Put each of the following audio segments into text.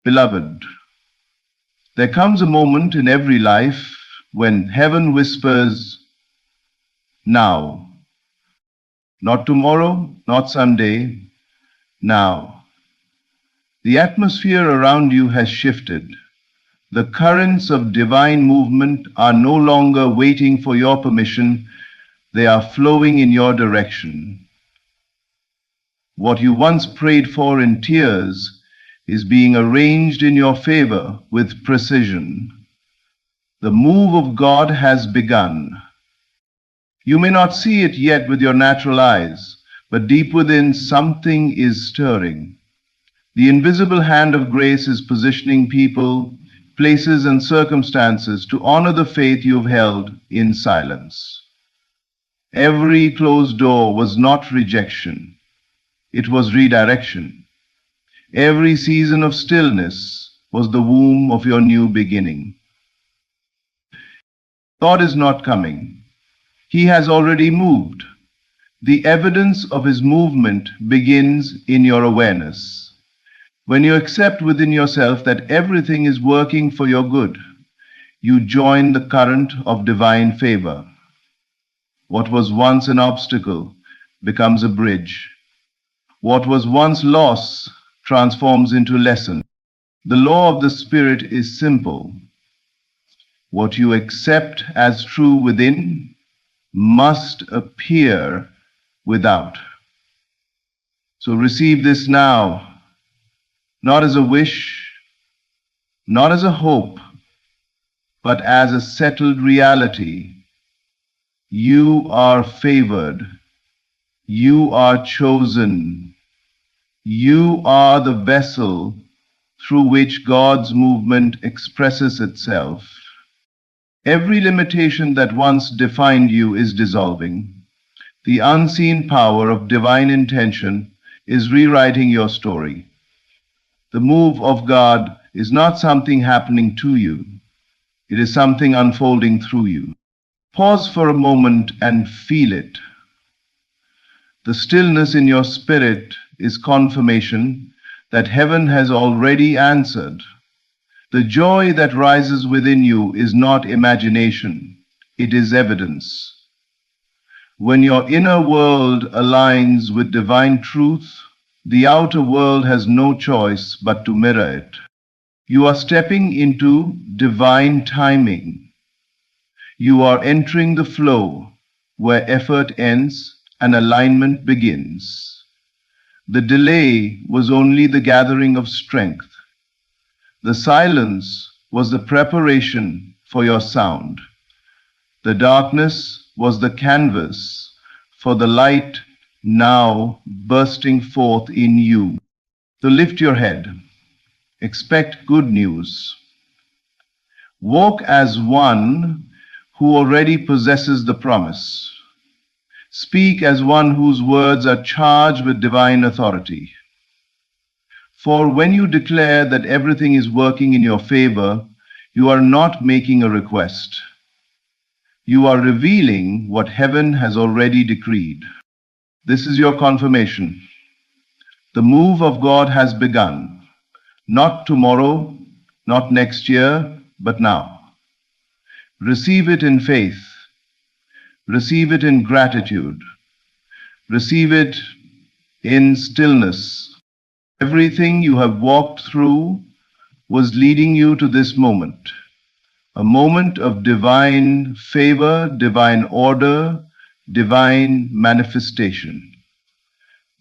Beloved, there comes a moment in every life when heaven whispers, now. Not tomorrow, not someday, now. The atmosphere around you has shifted. The currents of divine movement are no longer waiting for your permission, they are flowing in your direction. What you once prayed for in tears is being arranged in your favor with precision. The move of God has begun. You may not see it yet with your natural eyes, but deep within something is stirring. The invisible hand of grace is positioning people, places, and circumstances to honor the faith you've held in silence. Every closed door was not rejection, it was redirection. Every season of stillness was the womb of your new beginning. God is not coming. He has already moved. The evidence of his movement begins in your awareness. When you accept within yourself that everything is working for your good, you join the current of divine favor. What was once an obstacle becomes a bridge. What was once loss transforms into lesson. The law of the Spirit is simple. What you accept as true within must appear without. So receive this now, not as a wish, not as a hope, but as a settled reality. You are favored. You are chosen. You are the vessel through which God's movement expresses itself. Every limitation that once defined you is dissolving. The unseen power of divine intention is rewriting your story. The move of God is not something happening to you. It is something unfolding through you. Pause for a moment and feel it. The stillness in your spirit is confirmation that heaven has already answered. The joy that rises within you is not imagination, it is evidence. When your inner world aligns with divine truth, the outer world has no choice but to mirror it. You are stepping into divine timing. You are entering the flow where effort ends and alignment begins. The delay was only the gathering of strength. The silence was the preparation for your sound. The darkness was the canvas for the light now bursting forth in you. So lift your head. Expect good news. Walk as one who already possesses the promise. Speak as one whose words are charged with divine authority. For when you declare that everything is working in your favor, you are not making a request. You are revealing what heaven has already decreed. This is your confirmation. The move of God has begun. Not tomorrow, not next year, but now. Receive it in faith. Receive it in gratitude. Receive it in stillness. Everything you have walked through was leading you to this moment, a moment of divine favor, divine order, divine manifestation.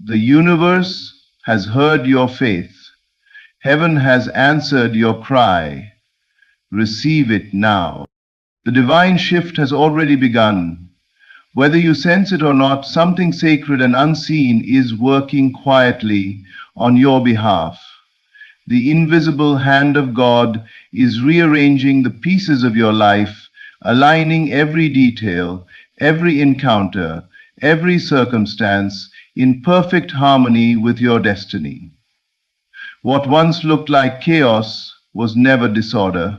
The universe has heard your faith. Heaven has answered your cry. Receive it now. The divine shift has already begun. Whether you sense it or not, something sacred and unseen is working quietly on your behalf. The invisible hand of God is rearranging the pieces of your life, aligning every detail, every encounter, every circumstance in perfect harmony with your destiny. What once looked like chaos was never disorder.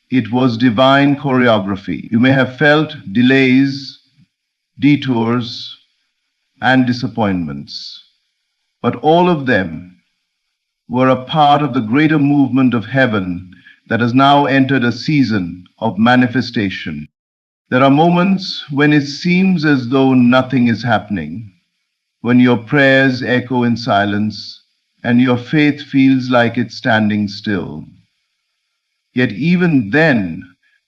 It was divine choreography. You may have felt delays, detours, and disappointments, but all of them were a part of the greater movement of heaven that has now entered a season of manifestation. There are moments when it seems as though nothing is happening, when your prayers echo in silence and your faith feels like it's standing still. Yet even then,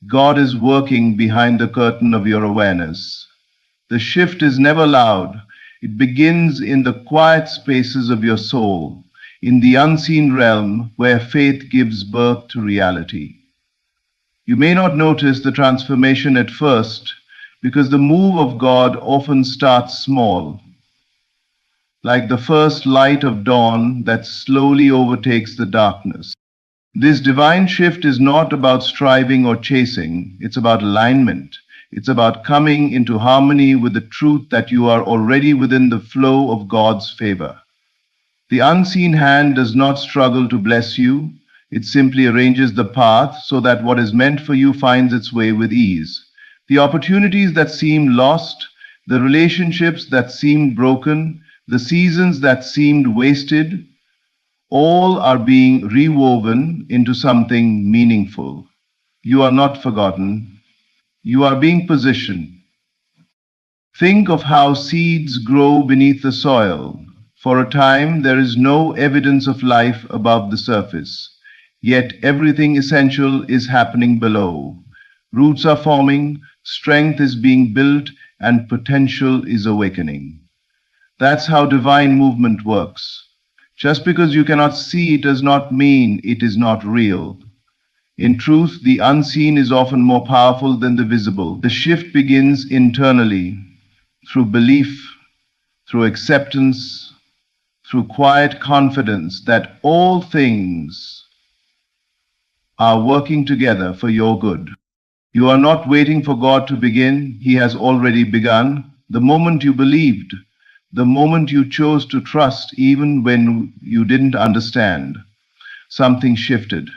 God is working behind the curtain of your awareness. The shift is never loud. It begins in the quiet spaces of your soul, in the unseen realm where faith gives birth to reality. You may not notice the transformation at first because the move of God often starts small, like the first light of dawn that slowly overtakes the darkness. This divine shift is not about striving or chasing, it's about alignment. It's about coming into harmony with the truth that you are already within the flow of God's favor. The unseen hand does not struggle to bless you, it simply arranges the path so that what is meant for you finds its way with ease. The opportunities that seemed lost, the relationships that seemed broken, the seasons that seemed wasted, all are being rewoven into something meaningful. You are not forgotten. You are being positioned. Think of how seeds grow beneath the soil. For a time, there is no evidence of life above the surface. Yet everything essential is happening below. Roots are forming, strength is being built, and potential is awakening. That's how divine movement works. Just because you cannot see it does not mean it is not real. In truth, the unseen is often more powerful than the visible. The shift begins internally, through belief, through acceptance, through quiet confidence that all things are working together for your good. You are not waiting for God to begin, He has already begun. The moment you believed, the moment you chose to trust even when you didn't understand, something shifted.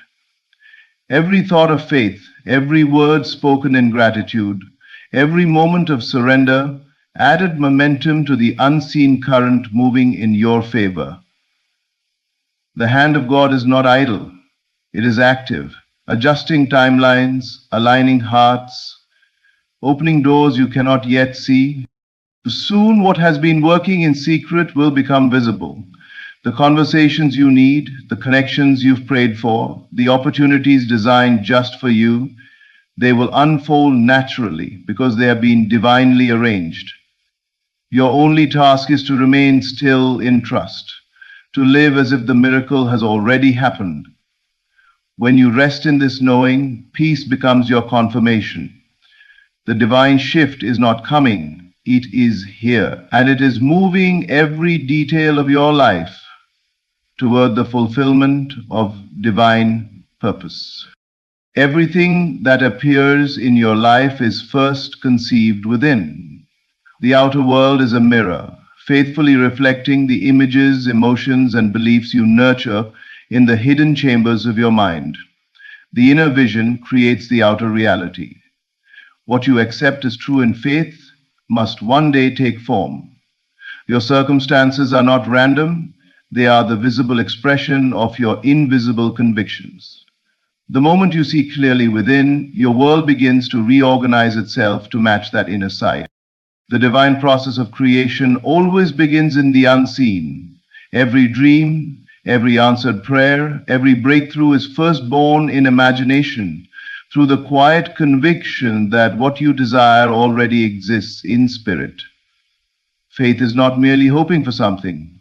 Every thought of faith, every word spoken in gratitude, every moment of surrender added momentum to the unseen current moving in your favor. The hand of God is not idle, it is active, adjusting timelines, aligning hearts, opening doors you cannot yet see. Soon, what has been working in secret will become visible. The conversations you need, the connections you've prayed for, the opportunities designed just for you, they will unfold naturally because they have been divinely arranged. Your only task is to remain still in trust, to live as if the miracle has already happened. When you rest in this knowing, peace becomes your confirmation. The divine shift is not coming, it is here, and it is moving every detail of your life toward the fulfillment of divine purpose. Everything that appears in your life is first conceived within. The outer world is a mirror, faithfully reflecting the images, emotions, and beliefs you nurture in the hidden chambers of your mind. The inner vision creates the outer reality. What you accept as true in faith must one day take form. Your circumstances are not random, they are the visible expression of your invisible convictions. The moment you see clearly within, your world begins to reorganize itself to match that inner sight. The divine process of creation always begins in the unseen. Every dream, every answered prayer, every breakthrough is first born in imagination, through the quiet conviction that what you desire already exists in spirit. Faith is not merely hoping for something.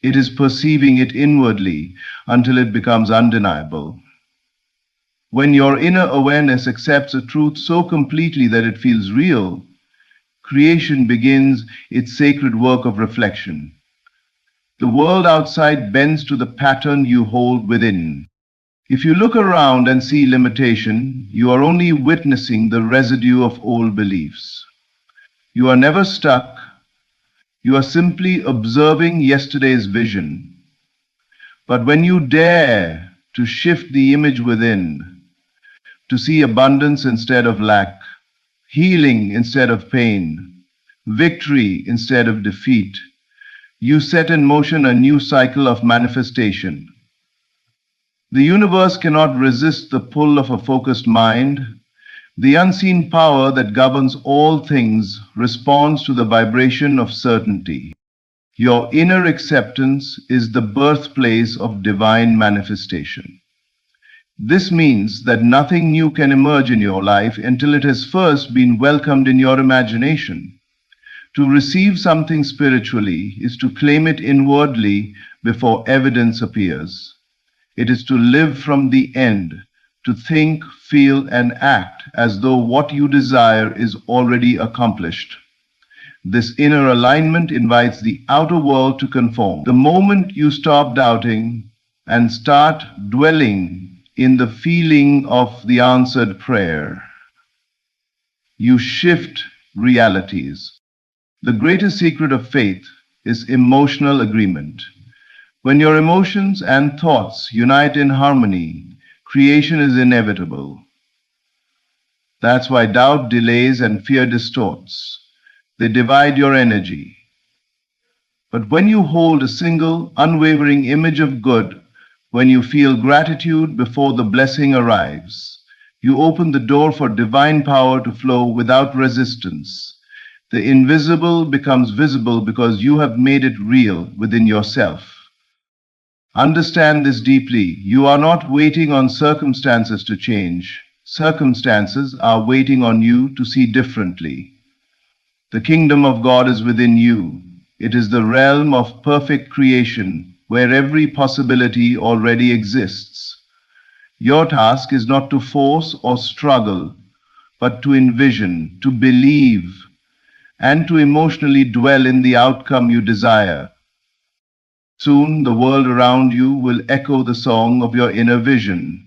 It is perceiving it inwardly until it becomes undeniable. When your inner awareness accepts a truth so completely that it feels real, creation begins its sacred work of reflection. The world outside bends to the pattern you hold within. If you look around and see limitation, you are only witnessing the residue of old beliefs. You are never stuck. You are simply observing yesterday's vision. But when you dare to shift the image within, to see abundance instead of lack, healing instead of pain, victory instead of defeat, you set in motion a new cycle of manifestation. The universe cannot resist the pull of a focused mind. The unseen power that governs all things responds to the vibration of certainty. Your inner acceptance is the birthplace of divine manifestation. This means that nothing new can emerge in your life until it has first been welcomed in your imagination. To receive something spiritually is to claim it inwardly before evidence appears. It is to live from the end, to think, feel, and act as though what you desire is already accomplished. This inner alignment invites the outer world to conform. The moment you stop doubting and start dwelling in the feeling of the answered prayer, you shift realities. The greatest secret of faith is emotional agreement. When your emotions and thoughts unite in harmony, creation is inevitable. That's why doubt delays and fear distorts. They divide your energy. But when you hold a single, unwavering image of good, when you feel gratitude before the blessing arrives, you open the door for divine power to flow without resistance. The invisible becomes visible because you have made it real within yourself. Understand this deeply. You are not waiting on circumstances to change. Circumstances are waiting on you to see differently. The kingdom of God is within you. It is the realm of perfect creation where every possibility already exists. Your task is not to force or struggle, but to envision, to believe, and to emotionally dwell in the outcome you desire. Soon the world around you will echo the song of your inner vision.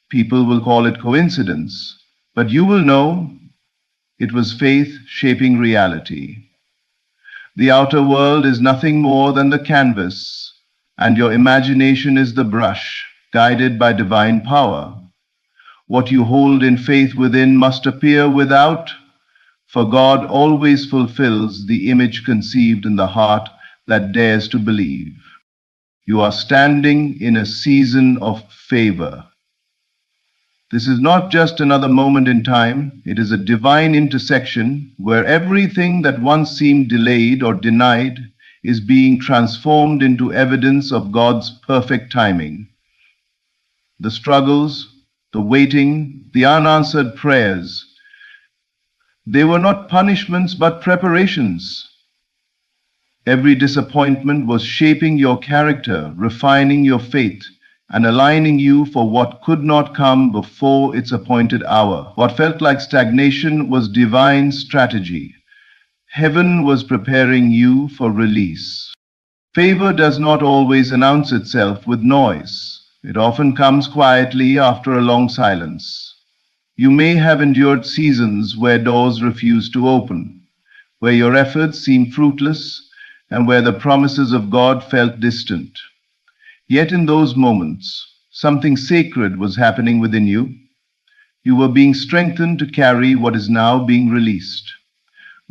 People will call it coincidence, but you will know it was faith shaping reality. The outer world is nothing more than the canvas, and your imagination is the brush, guided by divine power. What you hold in faith within must appear without, for God always fulfills the image conceived in the heart that dares to believe. You are standing in a season of favor. This is not just another moment in time, it is a divine intersection where everything that once seemed delayed or denied is being transformed into evidence of God's perfect timing. The struggles, the waiting, the unanswered prayers, they were not punishments but preparations. Every disappointment was shaping your character, refining your faith, and aligning you for what could not come before its appointed hour. What felt like stagnation was divine strategy. Heaven was preparing you for release. Favor does not always announce itself with noise. It often comes quietly after a long silence. You may have endured seasons where doors refused to open, where your efforts seemed fruitless, and where the promises of God felt distant. Yet in those moments, something sacred was happening within you. You were being strengthened to carry what is now being released.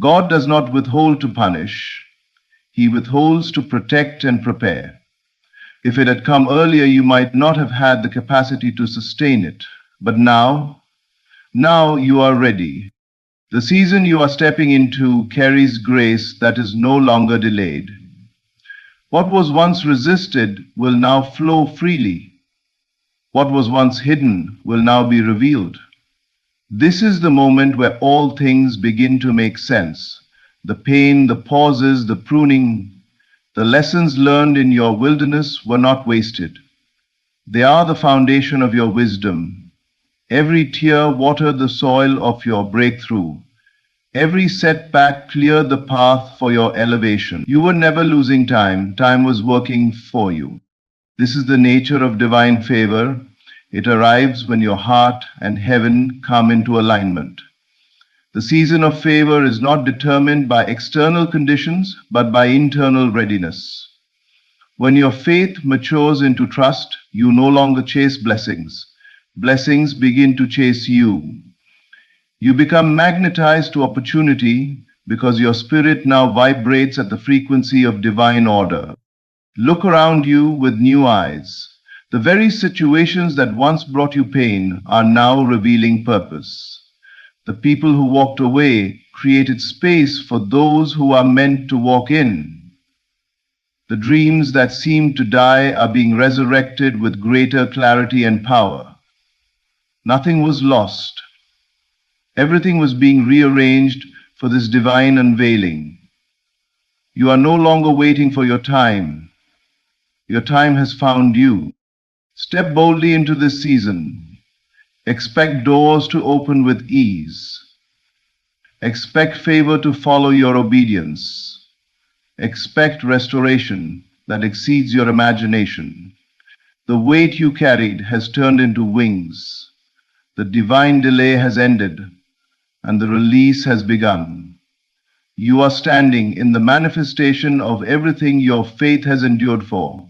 God does not withhold to punish. He withholds to protect and prepare. If it had come earlier, you might not have had the capacity to sustain it. But now you are ready. The season you are stepping into carries grace that is no longer delayed. What was once resisted will now flow freely. What was once hidden will now be revealed. This is the moment where all things begin to make sense. The pain, the pauses, the pruning, the lessons learned in your wilderness were not wasted. They are the foundation of your wisdom. Every tear watered the soil of your breakthrough. Every setback cleared the path for your elevation. You were never losing time. Time was working for you. This is the nature of divine favor. It arrives when your heart and heaven come into alignment. The season of favor is not determined by external conditions, but by internal readiness. When your faith matures into trust, you no longer chase blessings. Blessings begin to chase you. You become magnetized to opportunity because your spirit now vibrates at the frequency of divine order. Look around you with new eyes. The very situations that once brought you pain are now revealing purpose. The people who walked away created space for those who are meant to walk in. The dreams that seemed to die are being resurrected with greater clarity and power. Nothing was lost. Everything was being rearranged for this divine unveiling. You are no longer waiting for your time. Your time has found you. Step boldly into this season. Expect doors to open with ease. Expect favor to follow your obedience. Expect restoration that exceeds your imagination. The weight you carried has turned into wings. The divine delay has ended, and the release has begun. You are standing in the manifestation of everything your faith has endured for.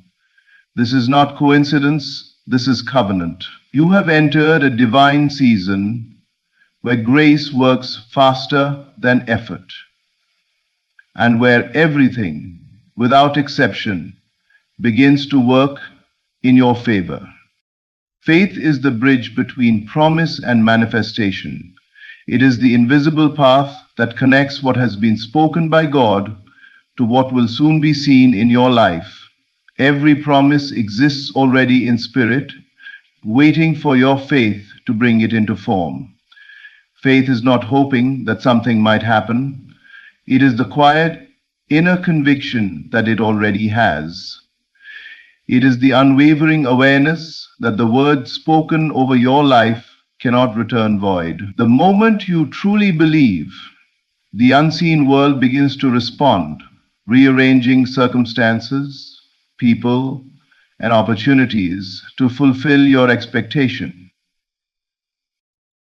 This is not coincidence, this is covenant. You have entered a divine season where grace works faster than effort, and where everything, without exception, begins to work in your favor. Faith is the bridge between promise and manifestation. It is the invisible path that connects what has been spoken by God to what will soon be seen in your life. Every promise exists already in spirit, waiting for your faith to bring it into form. Faith is not hoping that something might happen. It is the quiet inner conviction that it already has. It is the unwavering awareness that the word spoken over your life cannot return void. The moment you truly believe, the unseen world begins to respond, rearranging circumstances, people, and opportunities to fulfill your expectation.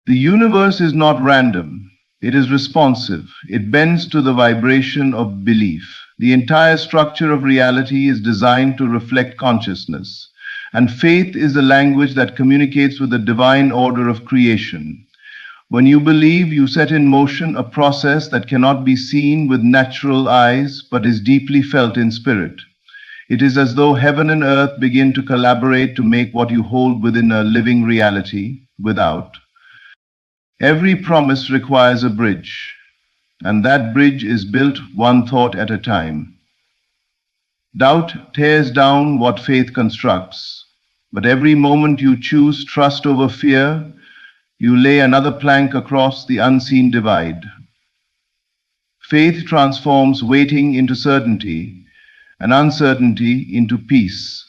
The universe is not random. It is responsive. It bends to the vibration of belief. The entire structure of reality is designed to reflect consciousness, and faith is the language that communicates with the divine order of creation. When you believe, you set in motion a process that cannot be seen with natural eyes, but is deeply felt in spirit. It is as though heaven and earth begin to collaborate to make what you hold within a living reality without. Every promise requires a bridge, and that bridge is built one thought at a time. Doubt tears down what faith constructs, but every moment you choose trust over fear, you lay another plank across the unseen divide. Faith transforms waiting into certainty, and uncertainty into peace.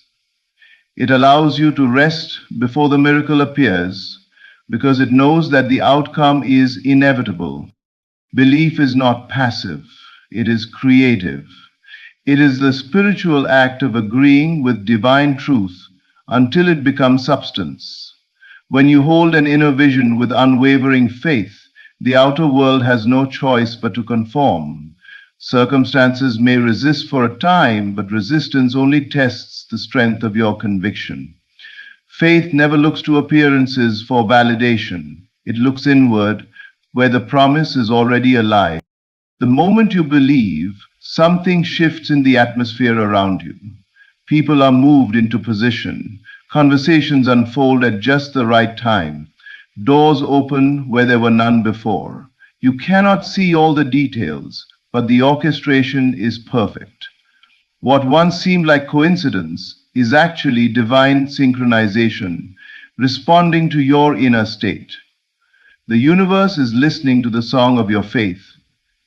It allows you to rest before the miracle appears, because it knows that the outcome is inevitable. Belief is not passive, it is creative. It is the spiritual act of agreeing with divine truth until it becomes substance. When you hold an inner vision with unwavering faith, the outer world has no choice but to conform. Circumstances may resist for a time, but resistance only tests the strength of your conviction. Faith never looks to appearances for validation. It looks inward, where the promise is already alive. The moment you believe, something shifts in the atmosphere around you. People are moved into position. Conversations unfold at just the right time. Doors open where there were none before. You cannot see all the details, but the orchestration is perfect. What once seemed like coincidence is actually divine synchronization, responding to your inner state. The universe is listening to the song of your faith,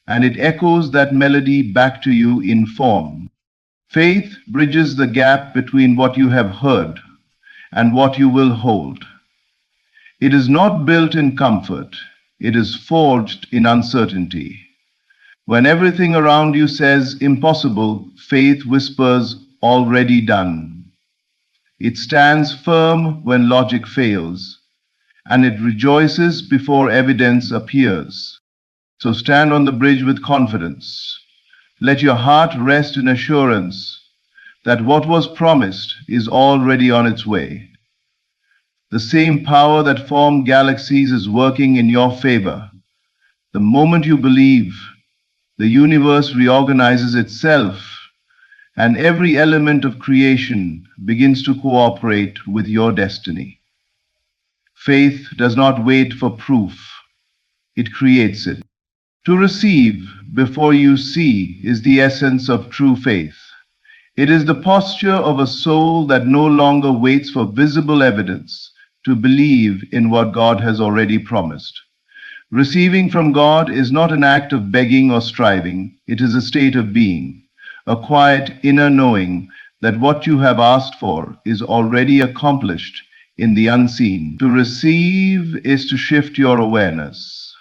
and it echoes that melody back to you in form. Faith bridges the gap between what you have heard and what you will hold. It is not built in comfort, it is forged in uncertainty. When everything around you says impossible, faith whispers already done. It stands firm when logic fails, and it rejoices before evidence appears. So stand on the bridge with confidence. Let your heart rest in assurance that what was promised is already on its way. The same power that formed galaxies is working in your favor. The moment you believe, the universe reorganizes itself, and every element of creation begins to cooperate with your destiny. Faith does not wait for proof, it creates it. To receive before you see is the essence of true faith. It is the posture of a soul that no longer waits for visible evidence to believe in what God has already promised. Receiving from God is not an act of begging or striving, it is a state of being, a quiet inner knowing that what you have asked for is already accomplished in the unseen. To receive is to shift your awareness,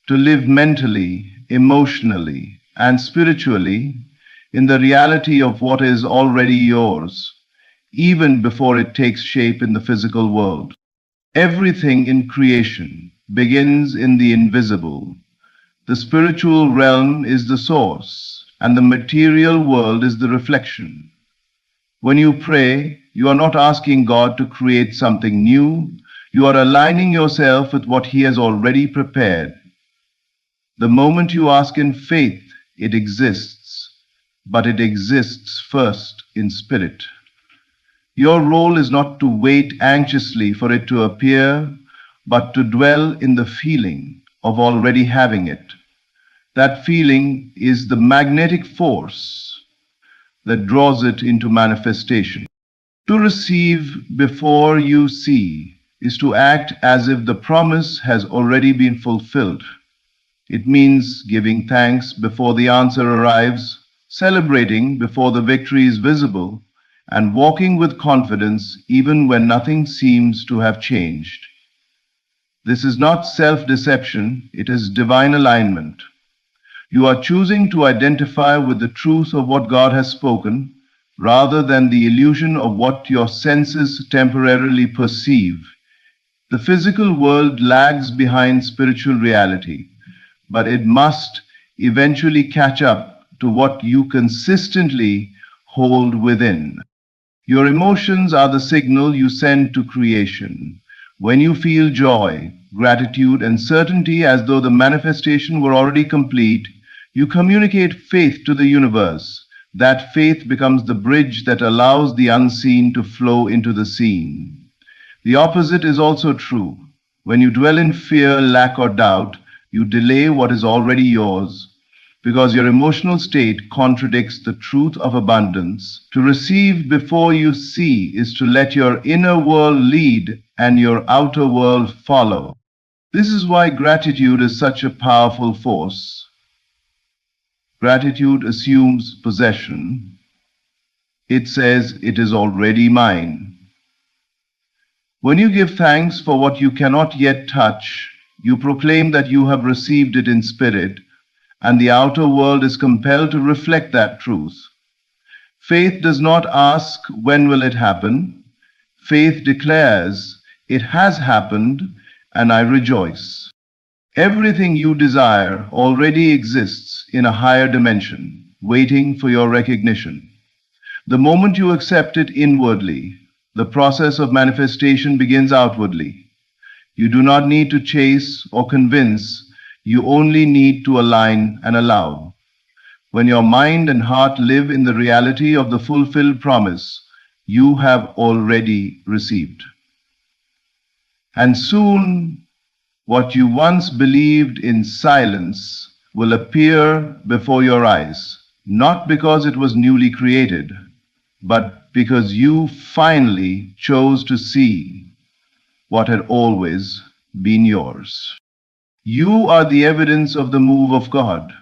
to live mentally, emotionally, and spiritually in the reality of what is already yours, even before it takes shape in the physical world. Everything in creation begins in the invisible. The spiritual realm is the source, and the material world is the reflection. When you pray, you are not asking God to create something new, you are aligning yourself with what He has already prepared. The moment you ask in faith, it exists, but it exists first in spirit. Your role is not to wait anxiously for it to appear, but to dwell in the feeling of already having it. That feeling is the magnetic force that draws it into manifestation. To receive before you see is to act as if the promise has already been fulfilled. It means giving thanks before the answer arrives, celebrating before the victory is visible, and walking with confidence even when nothing seems to have changed. This is not self-deception, it is divine alignment. You are choosing to identify with the truth of what God has spoken, rather than the illusion of what your senses temporarily perceive. The physical world lags behind spiritual reality, but it must eventually catch up to what you consistently hold within. Your emotions are the signal you send to creation. When you feel joy, gratitude, and certainty as though the manifestation were already complete, you communicate faith to the universe. That faith becomes the bridge that allows the unseen to flow into the seen. The opposite is also true. When you dwell in fear, lack, or doubt, you delay what is already yours, because your emotional state contradicts the truth of abundance. To receive before you see is to let your inner world lead and your outer world follow. This is why gratitude is such a powerful force. Gratitude assumes possession. It says, "It is already mine." When you give thanks for what you cannot yet touch, you proclaim that you have received it in spirit, and the outer world is compelled to reflect that truth. Faith does not ask, "When will it happen?" Faith declares, "It has happened, and I rejoice." Everything you desire already exists in a higher dimension, waiting for your recognition. The moment you accept it inwardly, the process of manifestation begins outwardly. You do not need to chase or convince, you only need to align and allow. When your mind and heart live in the reality of the fulfilled promise, you have already received. And soon, what you once believed in silence will appear before your eyes, not because it was newly created, but because you finally chose to see what had always been yours. You are the evidence of the move of God.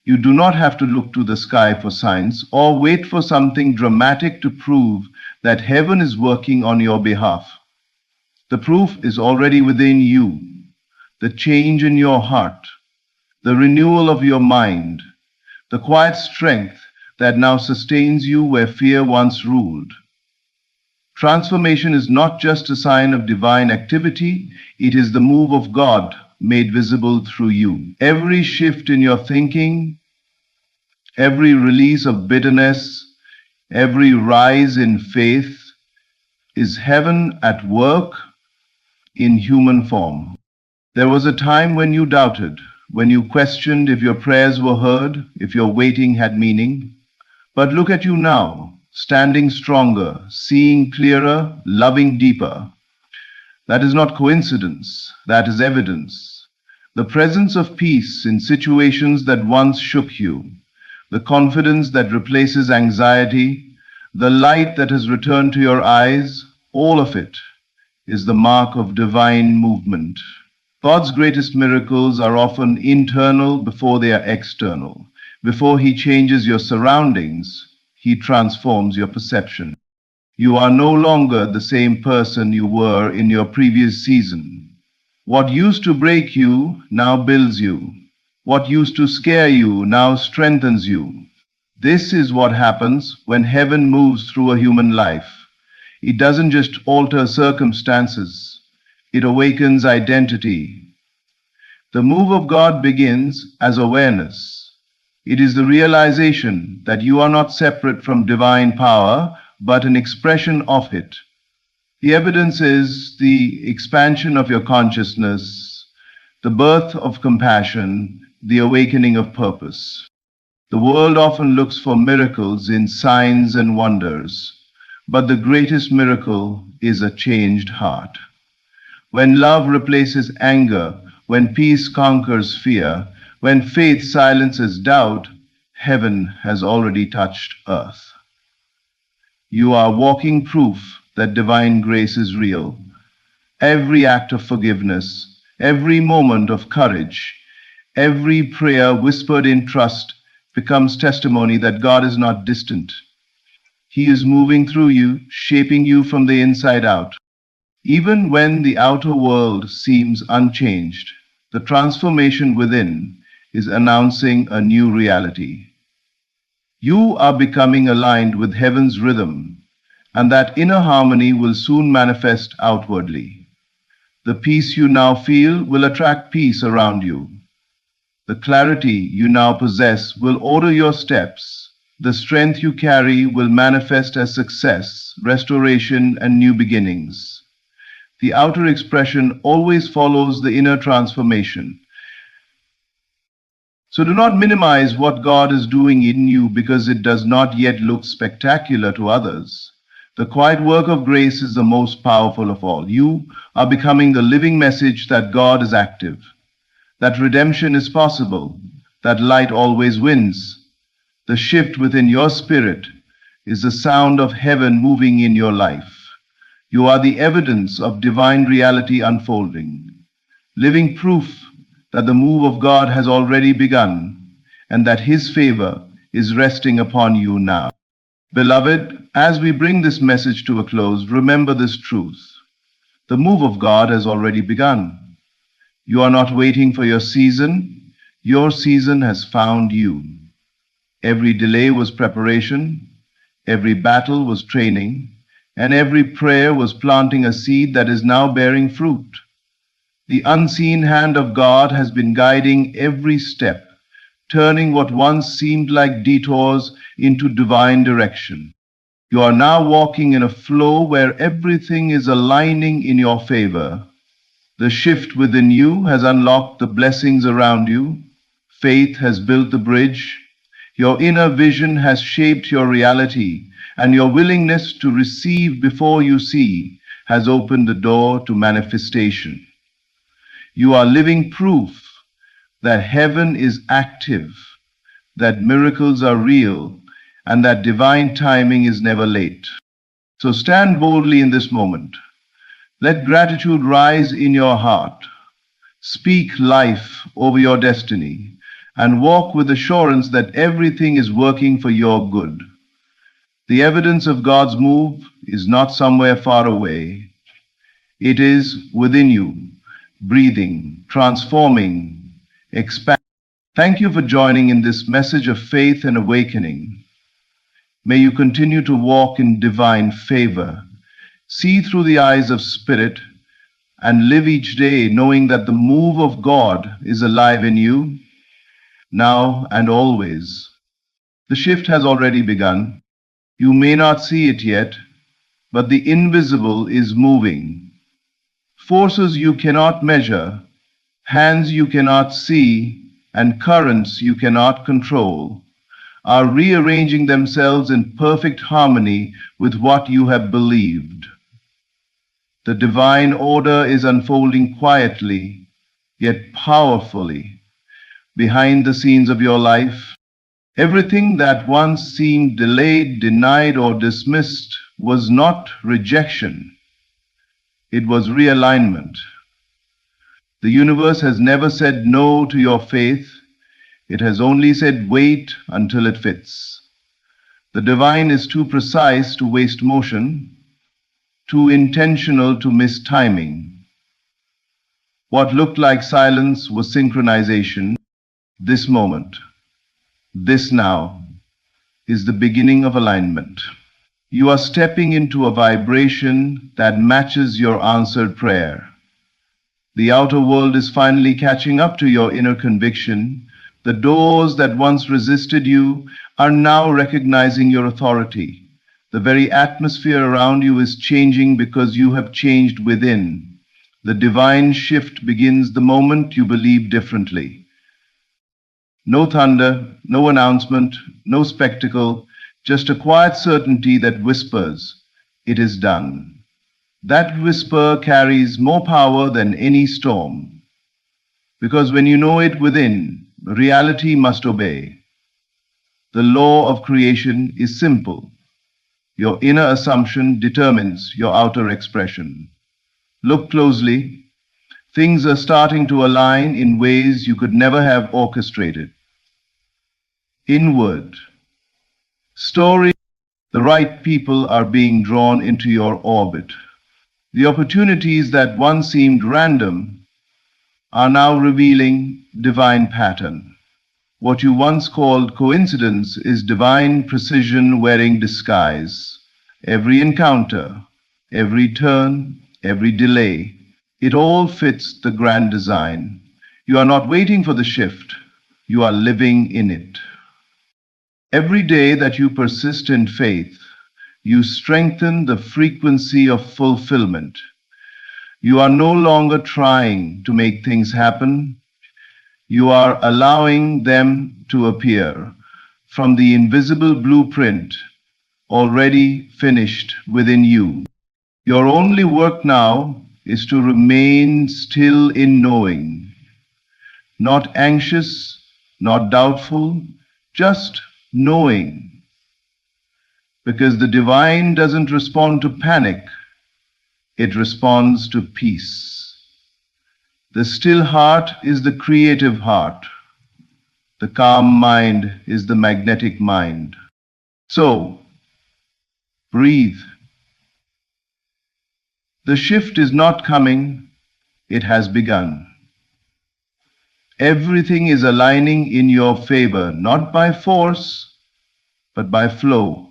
You do not have to look to the sky for signs or wait for something dramatic to prove that heaven is working on your behalf. The proof is already within you. The change in your heart, the renewal of your mind, the quiet strength that now sustains you where fear once ruled. Transformation is not just a sign of divine activity, it is the move of God made visible through you. Every shift in your thinking, every release of bitterness, every rise in faith is heaven at work in human form. There was a time when you doubted, when you questioned if your prayers were heard, if your waiting had meaning. But look at you now, standing stronger, seeing clearer, loving deeper. That is not coincidence, that is evidence. The presence of peace in situations that once shook you, the confidence that replaces anxiety, the light that has returned to your eyes, all of it is the mark of divine movement. God's greatest miracles are often internal before they are external. Before He changes your surroundings, He transforms your perception. You are no longer the same person you were in your previous season. What used to break you now builds you. What used to scare you now strengthens you. This is what happens when heaven moves through a human life. It doesn't just alter circumstances, it awakens identity. The move of God begins as awareness. It is the realization that you are not separate from divine power, but an expression of it. The evidence is the expansion of your consciousness, the birth of compassion, the awakening of purpose. The world often looks for miracles in signs and wonders, but the greatest miracle is a changed heart. When love replaces anger, when peace conquers fear, when faith silences doubt, heaven has already touched earth. You are walking proof that divine grace is real. Every act of forgiveness, every moment of courage, every prayer whispered in trust becomes testimony that God is not distant. He is moving through you, shaping you from the inside out. Even when the outer world seems unchanged, the transformation within is announcing a new reality. You are becoming aligned with heaven's rhythm, and that inner harmony will soon manifest outwardly. The peace you now feel will attract peace around you. The clarity you now possess will order your steps. The strength you carry will manifest as success, restoration, and new beginnings. The outer expression always follows the inner transformation. So do not minimize what God is doing in you because it does not yet look spectacular to others. The quiet work of grace is the most powerful of all. You are becoming the living message that God is active, that redemption is possible, that light always wins. The shift within your spirit is the sound of heaven moving in your life. You are the evidence of divine reality unfolding, living proof that the move of God has already begun and that His favor is resting upon you now. Beloved, as we bring this message to a close, remember this truth. The move of God has already begun. You are not waiting for your season. Your season has found you. Every delay was preparation, every battle was training, and every prayer was planting a seed that is now bearing fruit. The unseen hand of God has been guiding every step, turning what once seemed like detours into divine direction. You are now walking in a flow where everything is aligning in your favor. The shift within you has unlocked the blessings around you. Faith has built the bridge. Your inner vision has shaped your reality, and your willingness to receive before you see has opened the door to manifestation. You are living proof that heaven is active, that miracles are real, and that divine timing is never late. So stand boldly in this moment. Let gratitude rise in your heart. Speak life over your destiny and walk with assurance that everything is working for your good. The evidence of God's move is not somewhere far away. It is within you, breathing, transforming, expanding. Thank you for joining in this message of faith and awakening. May you continue to walk in divine favor, see through the eyes of spirit, and live each day knowing that the move of God is alive in you, now and always. The shift has already begun. You may not see it yet, but the invisible is moving. Forces you cannot measure, hands you cannot see, and currents you cannot control are rearranging themselves in perfect harmony with what you have believed. The divine order is unfolding quietly, yet powerfully, behind the scenes of your life. Everything that once seemed delayed, denied, or dismissed was not rejection. It was realignment. The universe has never said no to your faith. It has only said wait until it fits. The divine is too precise to waste motion, too intentional to miss timing. What looked like silence was synchronization. This moment, this now, is the beginning of alignment. You are stepping into a vibration that matches your answered prayer. The outer world is finally catching up to your inner conviction. The doors that once resisted you are now recognizing your authority. The very atmosphere around you is changing because you have changed within. The divine shift begins the moment you believe differently. No thunder, no announcement, no spectacle, just a quiet certainty that whispers, "It is done." That whisper carries more power than any storm. Because when you know it within, reality must obey. The law of creation is simple. Your inner assumption determines your outer expression. Look closely. Things are starting to align in ways you could never have orchestrated. Inward. Story. The right people are being drawn into your orbit. The opportunities that once seemed random are now revealing divine pattern. What you once called coincidence is divine precision wearing disguise. Every encounter, every turn, every delay, it all fits the grand design. You are not waiting for the shift, you are living in it. Every day that you persist in faith, you strengthen the frequency of fulfillment. You are no longer trying to make things happen. You are allowing them to appear from the invisible blueprint already finished within you. Your only work now is to remain still in knowing, not anxious, not doubtful, just knowing. Because the divine doesn't respond to panic, it responds to peace. The still heart is the creative heart. The calm mind is the magnetic mind. So, breathe. The shift is not coming, it has begun. Everything is aligning in your favor, not by force, but by flow.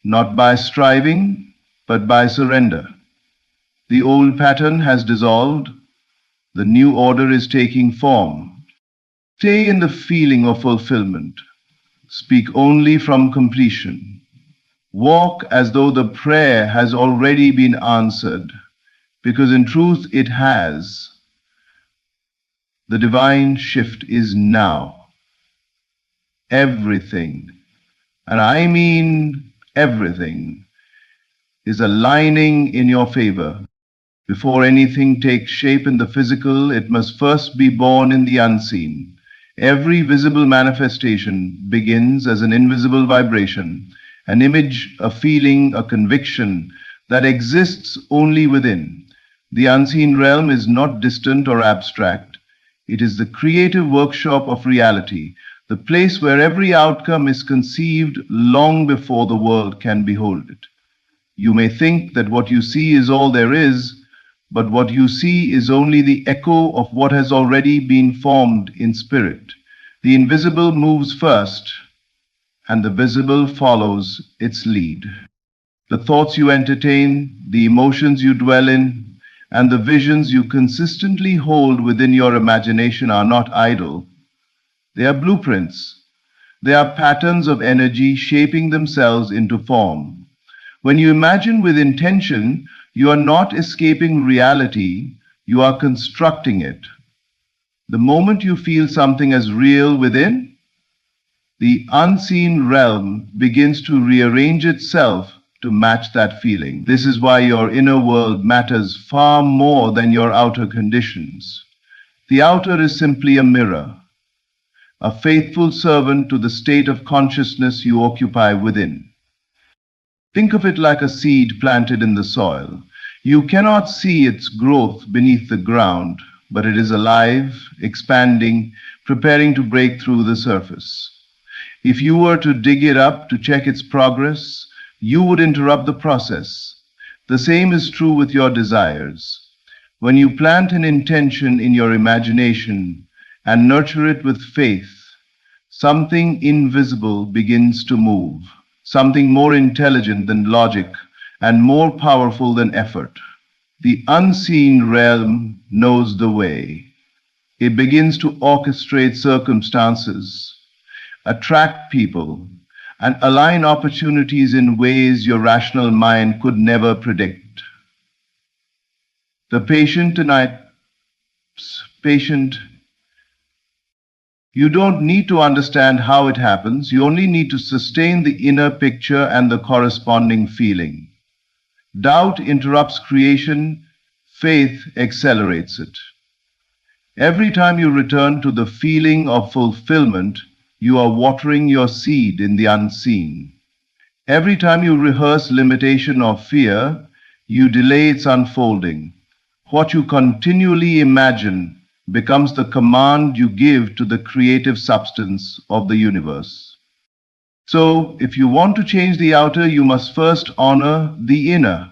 Not by striving, but by surrender. The old pattern has dissolved. The new order is taking form. Stay in the feeling of fulfillment. Speak only from completion. Walk as though the prayer has already been answered, because in truth it has. The divine shift is now. Everything, and I mean everything, is aligning in your favor. Before anything takes shape in the physical, it must first be born in the unseen. Every visible manifestation begins as an invisible vibration, an image, a feeling, a conviction that exists only within. The unseen realm is not distant or abstract. It is the creative workshop of reality, the place where every outcome is conceived long before the world can behold it. You may think that what you see is all there is, but what you see is only the echo of what has already been formed in spirit. The invisible moves first, and the visible follows its lead. The thoughts you entertain, the emotions you dwell in, and the visions you consistently hold within your imagination are not idle. They are blueprints. They are patterns of energy shaping themselves into form. When you imagine with intention, you are not escaping reality, you are constructing it. The moment you feel something as real within, the unseen realm begins to rearrange itself to match that feeling. This is why your inner world matters far more than your outer conditions. The outer is simply a mirror, a faithful servant to the state of consciousness you occupy within. Think of it like a seed planted in the soil. You cannot see its growth beneath the ground, but it is alive, expanding, preparing to break through the surface. If you were to dig it up to check its progress, you would interrupt the process. The same is true with your desires. When you plant an intention in your imagination and nurture it with faith, something invisible begins to move, something more intelligent than logic and more powerful than effort. The unseen realm knows the way. It begins to orchestrate circumstances, attract people, and align opportunities in ways your rational mind could never predict. The patient, you don't need to understand how it happens. You only need to sustain the inner picture and the corresponding feeling. Doubt interrupts creation. Faith accelerates it. Every time you return to the feeling of fulfillment, you are watering your seed in the unseen. Every time you rehearse limitation or fear, you delay its unfolding. What you continually imagine becomes the command you give to the creative substance of the universe. So, if you want to change the outer, you must first honor the inner.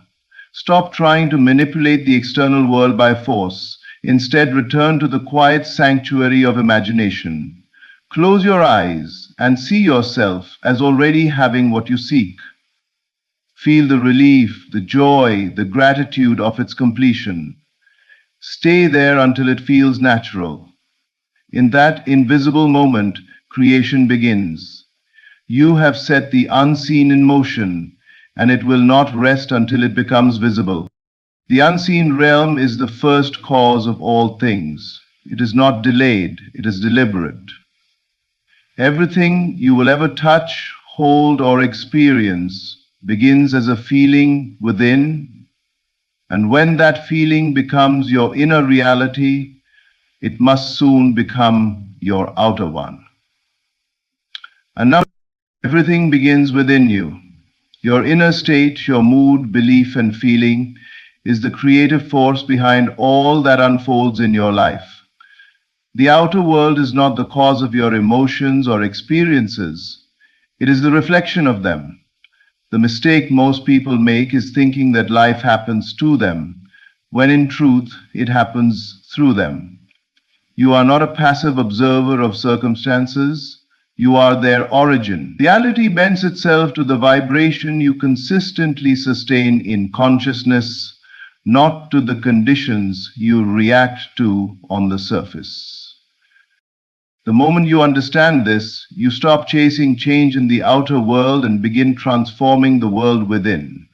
Stop trying to manipulate the external world by force. Instead, return to the quiet sanctuary of imagination. Close your eyes and see yourself as already having what you seek. Feel the relief, the joy, the gratitude of its completion. Stay there until it feels natural. In that invisible moment, creation begins. You have set the unseen in motion, and it will not rest until it becomes visible. The unseen realm is the first cause of all things. It is not delayed, it is deliberate. Everything you will ever touch, hold, or experience begins as a feeling within, and when that feeling becomes your inner reality, it must soon become your outer one. And now everything begins within you. Your inner state, your mood, belief, and feeling is the creative force behind all that unfolds in your life. The outer world is not the cause of your emotions or experiences. It is the reflection of them. The mistake most people make is thinking that life happens to them, when in truth it happens through them. You are not a passive observer of circumstances. You are their origin. Reality bends itself to the vibration you consistently sustain in consciousness, not to the conditions you react to on the surface. The moment you understand this, you stop chasing change in the outer world and begin transforming the world within.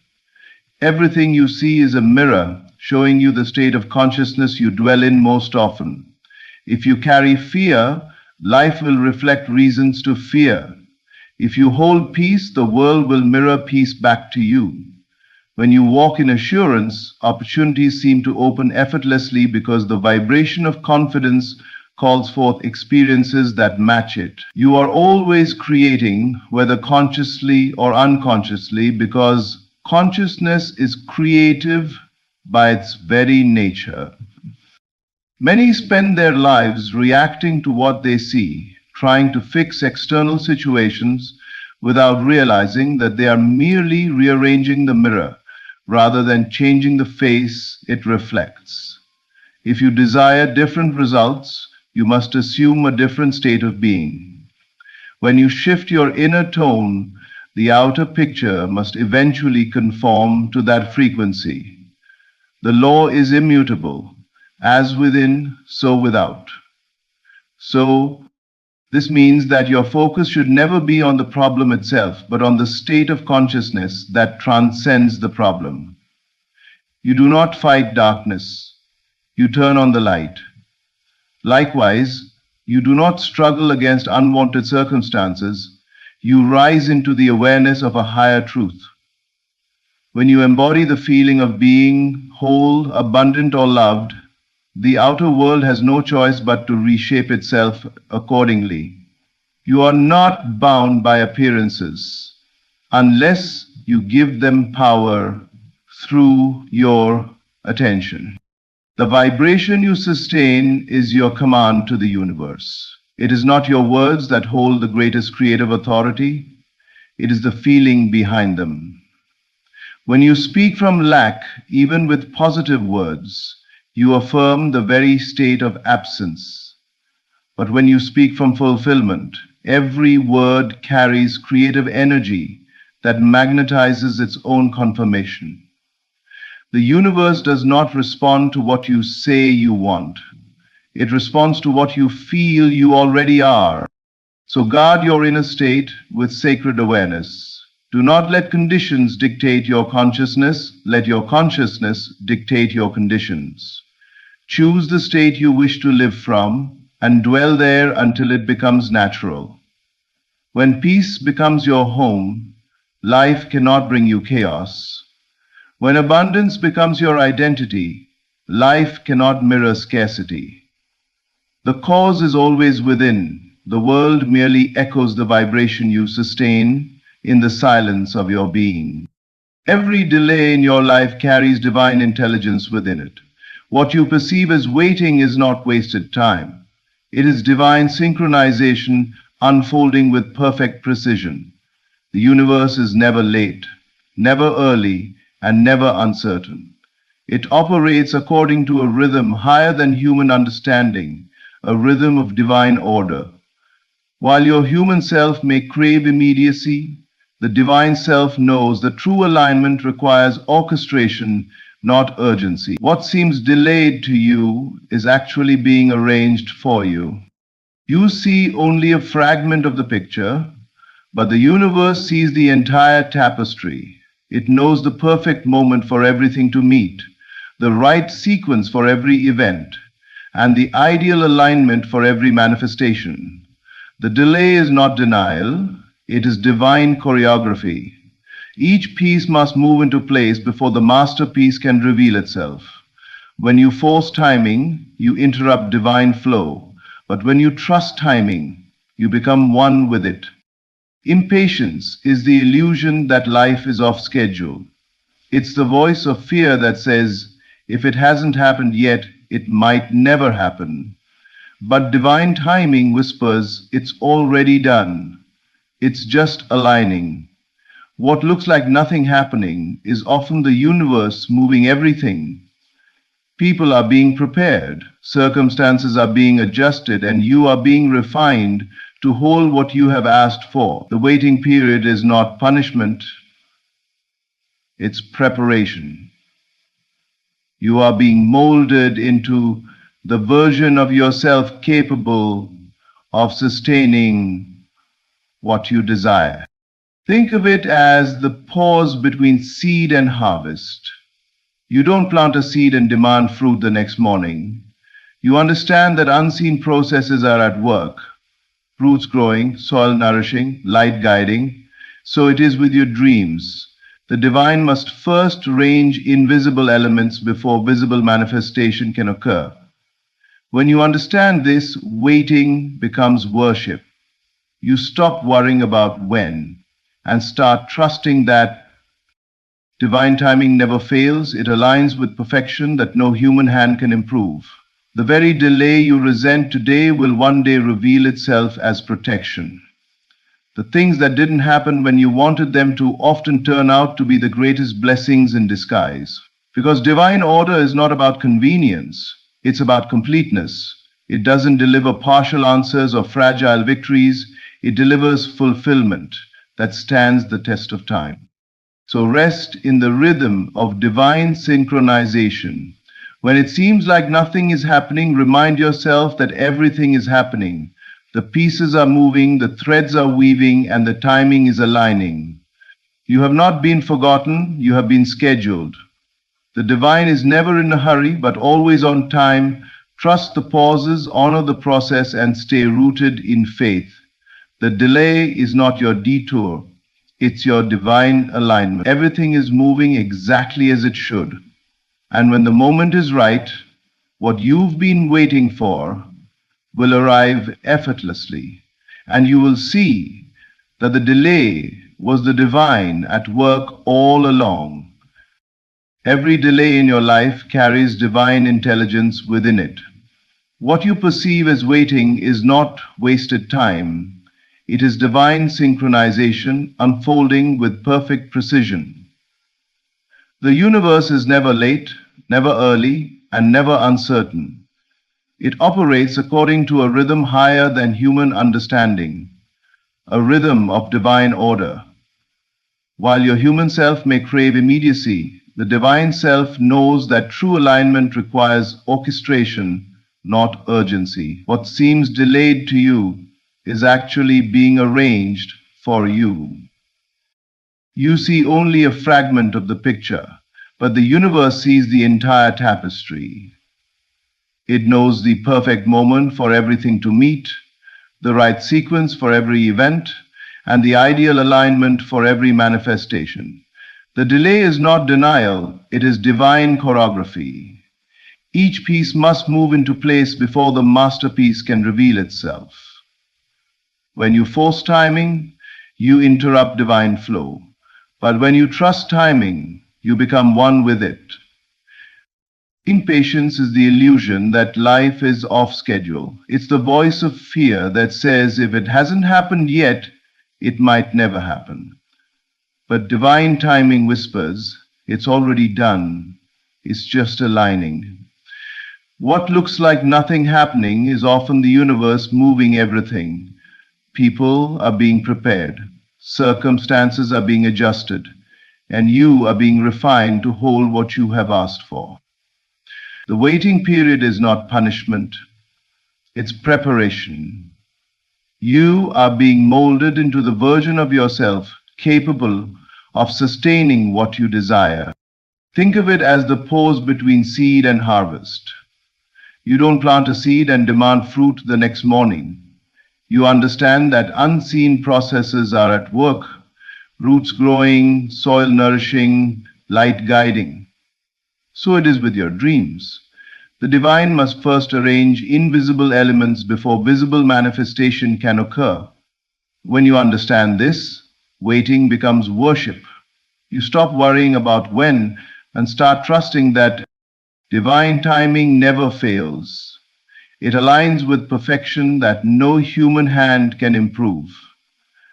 Everything you see is a mirror showing you the state of consciousness you dwell in most often. If you carry fear, life will reflect reasons to fear. If you hold peace, the world will mirror peace back to you. When you walk in assurance, opportunities seem to open effortlessly because the vibration of confidence calls forth experiences that match it. You are always creating, whether consciously or unconsciously, because consciousness is creative by its very nature. Many spend their lives reacting to what they see, trying to fix external situations without realizing that they are merely rearranging the mirror rather than changing the face it reflects. If you desire different results, you must assume a different state of being. When you shift your inner tone, the outer picture must eventually conform to that frequency. The law is immutable, as within, so without. So, this means that your focus should never be on the problem itself, but on the state of consciousness that transcends the problem. You do not fight darkness, you turn on the light. Likewise, You do not struggle against unwanted circumstances. You rise into the awareness of a higher truth. When you embody the feeling of being whole, abundant, or loved, the outer world has no choice but to reshape itself accordingly. You are not bound by appearances unless you give them power through your attention. The vibration you sustain is your command to the universe. It is not your words that hold the greatest creative authority. It is the feeling behind them. When you speak from lack, even with positive words, you affirm the very state of absence. But when you speak from fulfillment, every word carries creative energy that magnetizes its own confirmation. The universe does not respond to what you say you want. It responds to what you feel you already are. So guard your inner state with sacred awareness. Do not let conditions dictate your consciousness. Let your consciousness dictate your conditions. Choose the state you wish to live from and dwell there until it becomes natural. When peace becomes your home, life cannot bring you chaos. When abundance becomes your identity, life cannot mirror scarcity. The cause is always within. The world merely echoes the vibration you sustain in the silence of your being. Every delay in your life carries divine intelligence within it. What you perceive as waiting is not wasted time. It is divine synchronization unfolding with perfect precision. The universe is never late, never early, and never uncertain. It operates according to a rhythm higher than human understanding, a rhythm of divine order. While your human self may crave immediacy, the divine self knows that true alignment requires orchestration, not urgency. What seems delayed to you is actually being arranged for you. You see only a fragment of the picture, but the universe sees the entire tapestry. It knows the perfect moment for everything to meet, the right sequence for every event, and the ideal alignment for every manifestation. The delay is not denial, it is divine choreography. Each piece must move into place before the masterpiece can reveal itself. When you force timing, you interrupt divine flow. But when you trust timing, you become one with it. Impatience is the illusion that life is off schedule. It's the voice of fear that says, if it hasn't happened yet, it might never happen. But divine timing whispers, it's already done. It's just aligning. What looks like nothing happening is often the universe moving everything. People are being prepared, circumstances are being adjusted, and you are being refined to hold what you have asked for. The waiting period is not punishment, it's preparation. You are being molded into the version of yourself capable of sustaining what you desire. Think of it as the pause between seed and harvest. You don't plant a seed and demand fruit the next morning. You understand that unseen processes are at work. Roots growing, soil nourishing, light guiding. So it is with your dreams. The divine must first arrange invisible elements before visible manifestation can occur. When you understand this, waiting becomes worship. You stop worrying about when and start trusting that divine timing never fails. It aligns with perfection that no human hand can improve. The very delay you resent today will one day reveal itself as protection. The things that didn't happen when you wanted them to often turn out to be the greatest blessings in disguise. Because divine order is not about convenience, it's about completeness. It doesn't deliver partial answers or fragile victories. It delivers fulfillment that stands the test of time. So rest in the rhythm of divine synchronization. When it seems like nothing is happening, remind yourself that everything is happening. The pieces are moving, the threads are weaving, and the timing is aligning. You have not been forgotten, you have been scheduled. The divine is never in a hurry, but always on time. Trust the pauses, honor the process, and stay rooted in faith. The delay is not your detour, it's your divine alignment. Everything is moving exactly as it should. And when the moment is right, what you've been waiting for will arrive effortlessly. And you will see that the delay was the divine at work all along. Every delay in your life carries divine intelligence within it. What you perceive as waiting is not wasted time. It is divine synchronization unfolding with perfect precision. The universe is never late, never early, and never uncertain. It operates according to a rhythm higher than human understanding, a rhythm of divine order. While your human self may crave immediacy, the divine self knows that true alignment requires orchestration, not urgency. What seems delayed to you is actually being arranged for you. You see only a fragment of the picture, but the universe sees the entire tapestry. It knows the perfect moment for everything to meet, the right sequence for every event, and the ideal alignment for every manifestation. The delay is not denial, it is divine choreography. Each piece must move into place before the masterpiece can reveal itself. When you force timing, you interrupt divine flow. But when you trust timing, you become one with it. Impatience is the illusion that life is off schedule. It's the voice of fear that says if it hasn't happened yet, it might never happen. But divine timing whispers, it's already done. It's just aligning. What looks like nothing happening is often the universe moving everything. People are being prepared. Circumstances are being adjusted. And you are being refined to hold what you have asked for. The waiting period is not punishment, it's preparation. You are being molded into the version of yourself capable of sustaining what you desire. Think of it as the pause between seed and harvest. You don't plant a seed and demand fruit the next morning. You understand that unseen processes are at work, roots growing, soil nourishing, light guiding. So it is with your dreams. The divine must first arrange invisible elements before visible manifestation can occur. When you understand this, waiting becomes worship. You stop worrying about when and start trusting that divine timing never fails. It aligns with perfection that no human hand can improve.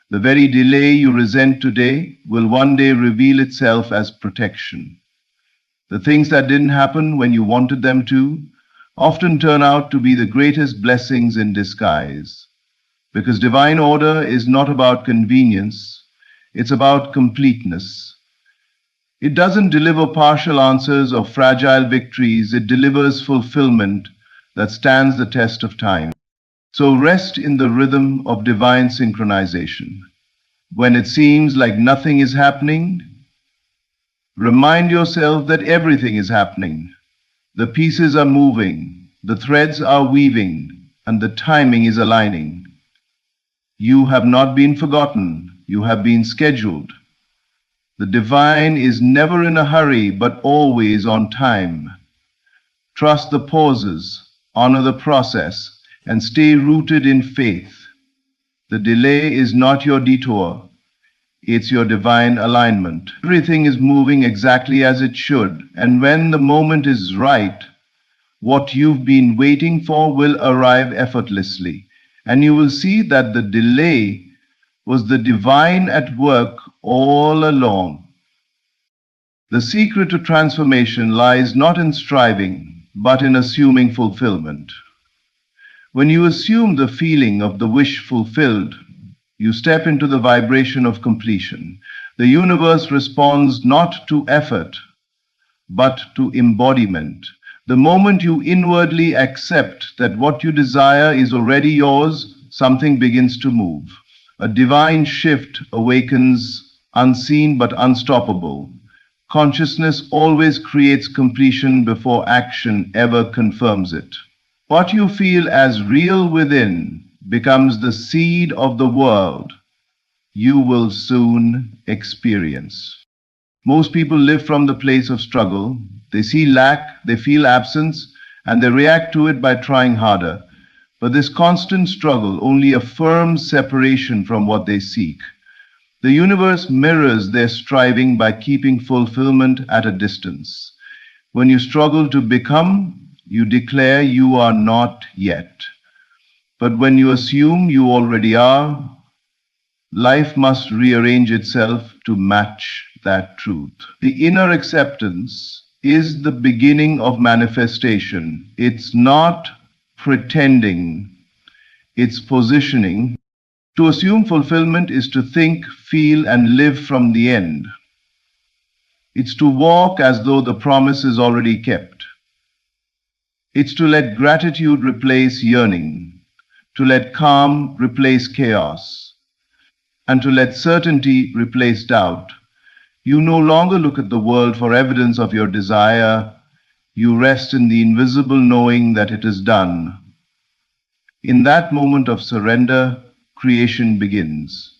The very delay you resent today will one day reveal itself as protection. The things that didn't happen when you wanted them to often turn out to be the greatest blessings in disguise. Because divine order is not about convenience, it's about completeness. It doesn't deliver partial answers or fragile victories, it delivers fulfillment that stands the test of time. So rest in the rhythm of divine synchronization. When it seems like nothing is happening, remind yourself that everything is happening. The pieces are moving, the threads are weaving, and the timing is aligning. You have not been forgotten, you have been scheduled. The divine is never in a hurry, but always on time. Trust the pauses, honor the process, and stay rooted in faith. The delay is not your detour. It's your divine alignment. Everything is moving exactly as it should, and when the moment is right, what you've been waiting for will arrive effortlessly, and you will see that the delay was the divine at work all along. The secret to transformation lies not in striving, but in assuming fulfillment. When you assume the feeling of the wish fulfilled, you step into the vibration of completion. The universe responds not to effort, but to embodiment. The moment you inwardly accept that what you desire is already yours, something begins to move. A divine shift awakens, unseen but unstoppable. Consciousness always creates completion before action ever confirms it. What you feel as real within becomes the seed of the world you will soon experience. Most people live from the place of struggle. They see lack, they feel absence, and they react to it by trying harder. But this constant struggle only affirms separation from what they seek. The universe mirrors their striving by keeping fulfillment at a distance. When you struggle to become, you declare you are not yet. But when you assume you already are, life must rearrange itself to match that truth. The inner acceptance is the beginning of manifestation. It's not pretending, it's positioning. To assume fulfillment is to think, feel, and live from the end. It's to walk as though the promise is already kept. It's to let gratitude replace yearning, to let calm replace chaos, and to let certainty replace doubt. You no longer look at the world for evidence of your desire. You rest in the invisible knowing that it is done. In that moment of surrender, creation begins.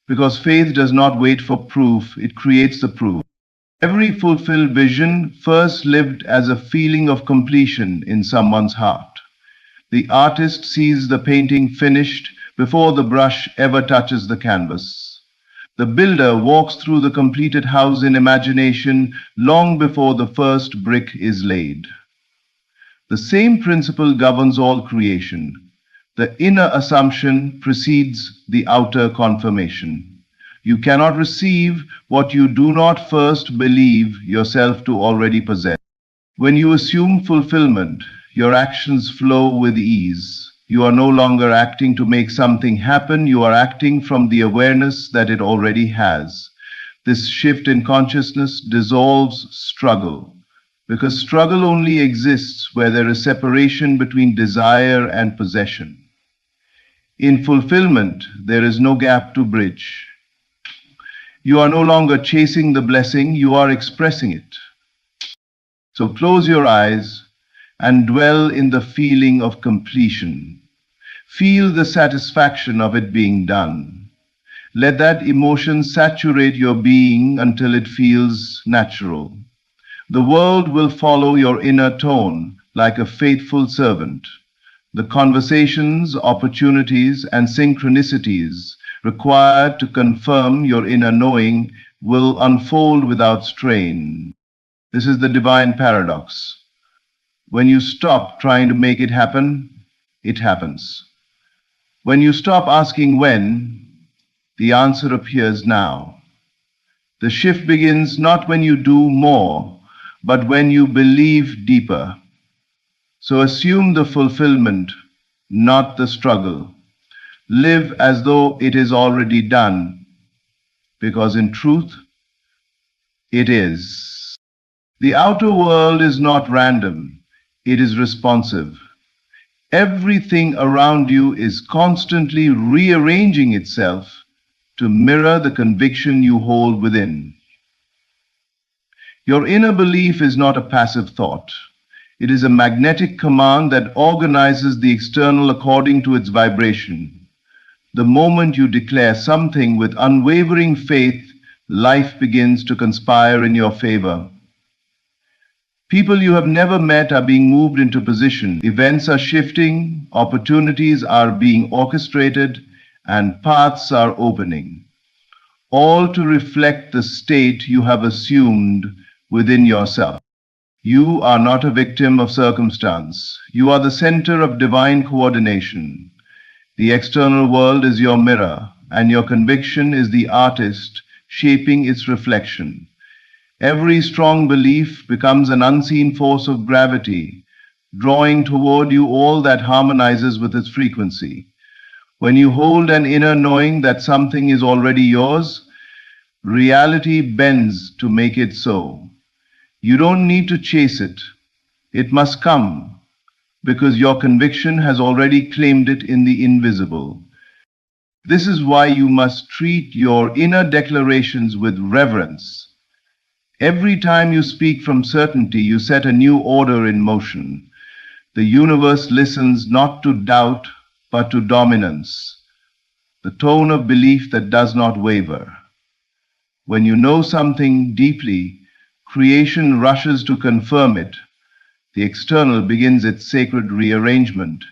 Because faith does not wait for proof, it creates the proof. Every fulfilled vision first lived as a feeling of completion in someone's heart. The artist sees the painting finished before the brush ever touches the canvas. The builder walks through the completed house in imagination long before the first brick is laid. The same principle governs all creation. The inner assumption precedes the outer confirmation. You cannot receive what you do not first believe yourself to already possess. When you assume fulfillment, your actions flow with ease. You are no longer acting to make something happen, you are acting from the awareness that it already has. This shift in consciousness dissolves struggle, because struggle only exists where there is separation between desire and possession. In fulfillment, there is no gap to bridge. You are no longer chasing the blessing, you are expressing it. So close your eyes and dwell in the feeling of completion. Feel the satisfaction of it being done. Let that emotion saturate your being until it feels natural. The world will follow your inner tone like a faithful servant. The conversations, opportunities, and synchronicities required to confirm your inner knowing will unfold without strain. This is the divine paradox. When you stop trying to make it happens. When you stop asking when, the answer appears now. The shift begins not when you do more, but when you believe deeper. So assume the fulfillment, not the struggle. Live as though it is already done, because in truth, it is. The outer world is not random, it is responsive. Everything around you is constantly rearranging itself to mirror the conviction you hold within. Your inner belief is not a passive thought. It is a magnetic command that organizes the external according to its vibration. The moment you declare something with unwavering faith, life begins to conspire in your favor. People you have never met are being moved into position. Events are shifting, opportunities are being orchestrated, and paths are opening, all to reflect the state you have assumed within yourself. You are not a victim of circumstance. You are the center of divine coordination. The external world is your mirror, and your conviction is the artist shaping its reflection. Every strong belief becomes an unseen force of gravity, drawing toward you all that harmonizes with its frequency. When you hold an inner knowing that something is already yours, reality bends to make it so. You don't need to chase it. It must come, because your conviction has already claimed it in the invisible. This is why you must treat your inner declarations with reverence. Every time you speak from certainty, you set a new order in motion. The universe listens not to doubt, but to dominance, the tone of belief that does not waver. When you know something deeply, creation rushes to confirm it. The external begins its sacred rearrangement.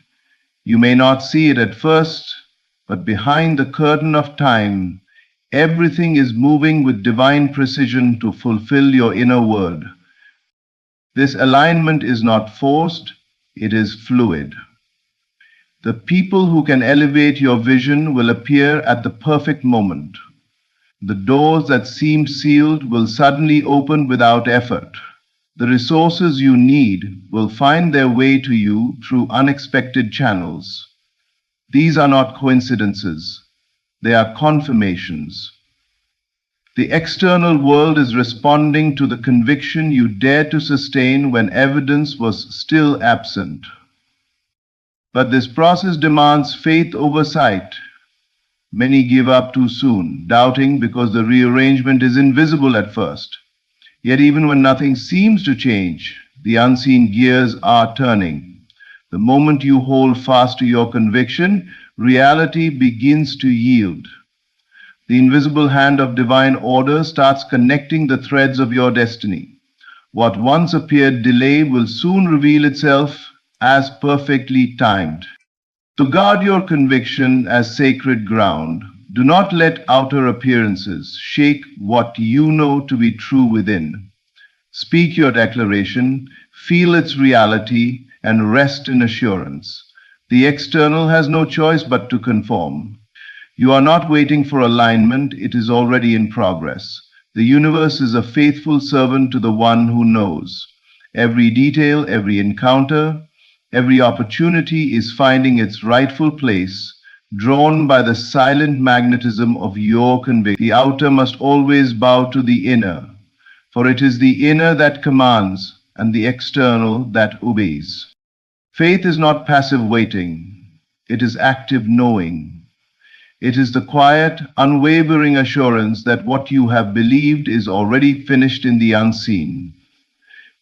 You may not see it at first, but behind the curtain of time, everything is moving with divine precision to fulfill your inner word. This alignment is not forced, it is fluid. The people who can elevate your vision will appear at the perfect moment. The doors that seemed sealed will suddenly open without effort. The resources you need will find their way to you through unexpected channels. These are not coincidences, they are confirmations. The external world is responding to the conviction you dared to sustain when evidence was still absent. But this process demands faith over sight. Many give up too soon, doubting because the rearrangement is invisible at first. Yet even when nothing seems to change, the unseen gears are turning. The moment you hold fast to your conviction, reality begins to yield. The invisible hand of divine order starts connecting the threads of your destiny. What once appeared delayed will soon reveal itself as perfectly timed. To guard your conviction as sacred ground, do not let outer appearances shake what you know to be true within. Speak your declaration, feel its reality, and rest in assurance. The external has no choice but to conform. You are not waiting for alignment, it is already in progress. The universe is a faithful servant to the one who knows. Every detail, every encounter, every opportunity is finding its rightful place, drawn by the silent magnetism of your conviction. The outer must always bow to the inner, for it is the inner that commands and the external that obeys. Faith is not passive waiting, it is active knowing. It is the quiet, unwavering assurance that what you have believed is already finished in the unseen.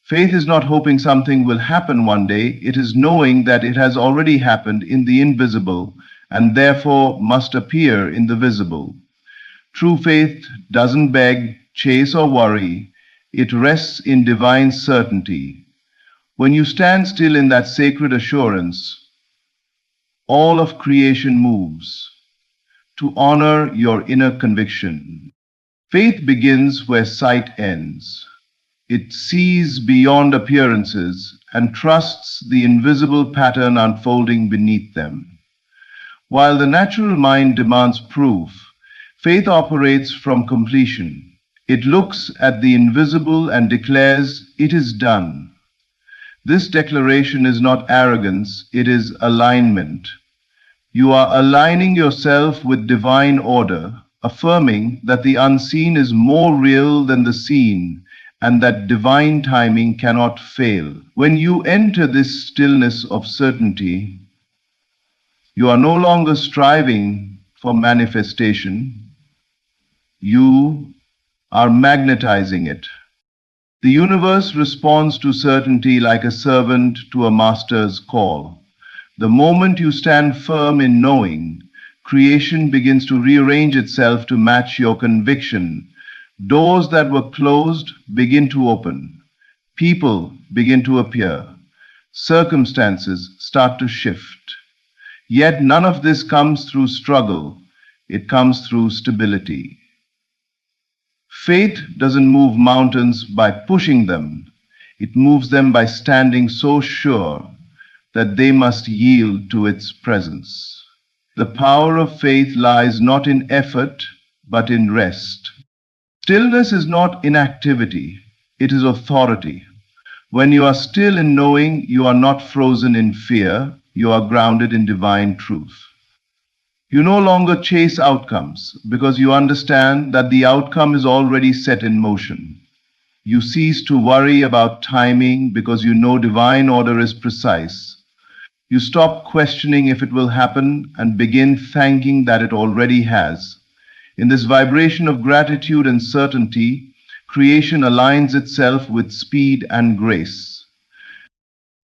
Faith is not hoping something will happen one day, it is knowing that it has already happened in the invisible and therefore must appear in the visible. True faith doesn't beg, chase, or worry, it rests in divine certainty. When you stand still in that sacred assurance, all of creation moves to honor your inner conviction. Faith begins where sight ends. It sees beyond appearances and trusts the invisible pattern unfolding beneath them. While the natural mind demands proof, faith operates from completion. It looks at the invisible and declares, "It is done." This declaration is not arrogance, it is alignment. You are aligning yourself with divine order, affirming that the unseen is more real than the seen, and that divine timing cannot fail. When you enter this stillness of certainty, you are no longer striving for manifestation, you are magnetizing it. The universe responds to certainty like a servant to a master's call. The moment you stand firm in knowing, creation begins to rearrange itself to match your conviction. Doors that were closed begin to open. People begin to appear. Circumstances start to shift. Yet none of this comes through struggle. It comes through stability. Faith doesn't move mountains by pushing them. It moves them by standing so sure that they must yield to its presence. The power of faith lies not in effort, but in rest. Stillness is not inactivity, it is authority. When you are still in knowing, you are not frozen in fear, you are grounded in divine truth. You no longer chase outcomes because you understand that the outcome is already set in motion. You cease to worry about timing because you know divine order is precise. You stop questioning if it will happen and begin thanking that it already has. In this vibration of gratitude and certainty, creation aligns itself with speed and grace.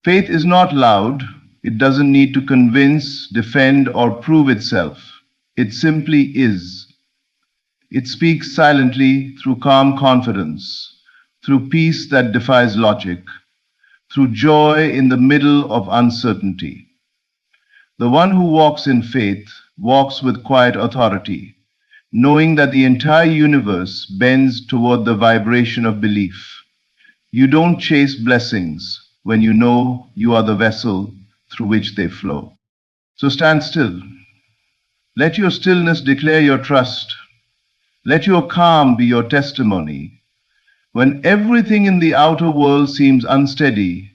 Faith is not loud. It doesn't need to convince, defend, or prove itself. It simply is. It speaks silently through calm confidence, through peace that defies logic, through joy in the middle of uncertainty. The one who walks in faith walks with quiet authority, knowing that the entire universe bends toward the vibration of belief. You don't chase blessings when you know you are the vessel through which they flow. So stand still. Let your stillness declare your trust. Let your calm be your testimony. When everything in the outer world seems unsteady,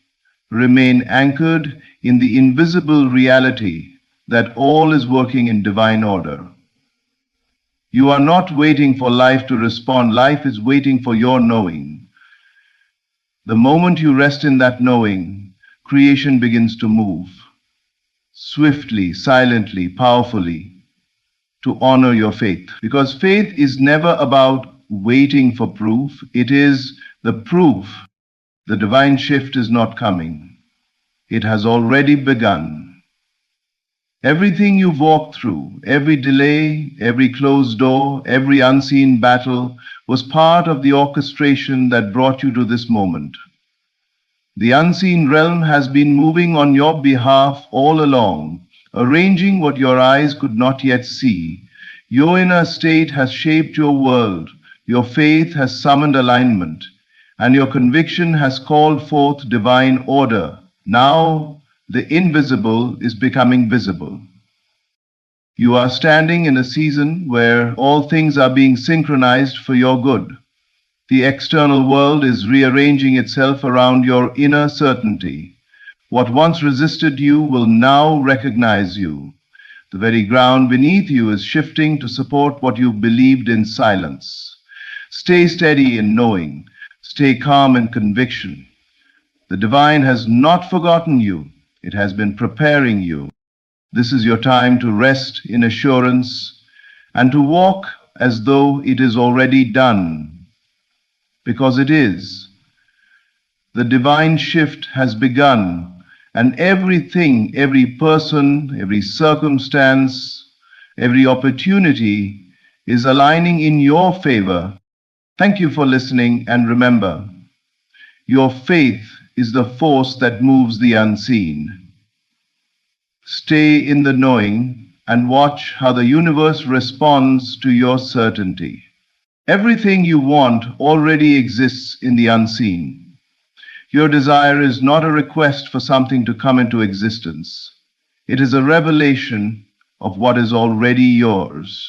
remain anchored in the invisible reality that all is working in divine order. You are not waiting for life to respond. Life is waiting for your knowing. The moment you rest in that knowing, creation begins to move, swiftly, silently, powerfully, to honor your faith. Because faith is never about waiting for proof. It is the proof. The divine shift is not coming. It has already begun. Everything you've walked through, every delay, every closed door, every unseen battle was part of the orchestration that brought you to this moment. The unseen realm has been moving on your behalf all along, arranging what your eyes could not yet see. Your inner state has shaped your world, your faith has summoned alignment, and your conviction has called forth divine order. Now the invisible is becoming visible. You are standing in a season where all things are being synchronized for your good. The external world is rearranging itself around your inner certainty. What once resisted you will now recognize you. The very ground beneath you is shifting to support what you believed in silence. Stay steady in knowing. Stay calm in conviction. The divine has not forgotten you. It has been preparing you. This is your time to rest in assurance and to walk as though it is already done. Because it is. The divine shift has begun, and everything, every person, every circumstance, every opportunity is aligning in your favor. Thank you for listening, and remember, your faith is the force that moves the unseen. Stay in the knowing and watch how the universe responds to your certainty. Everything you want already exists in the unseen. Your desire is not a request for something to come into existence. It is a revelation of what is already yours.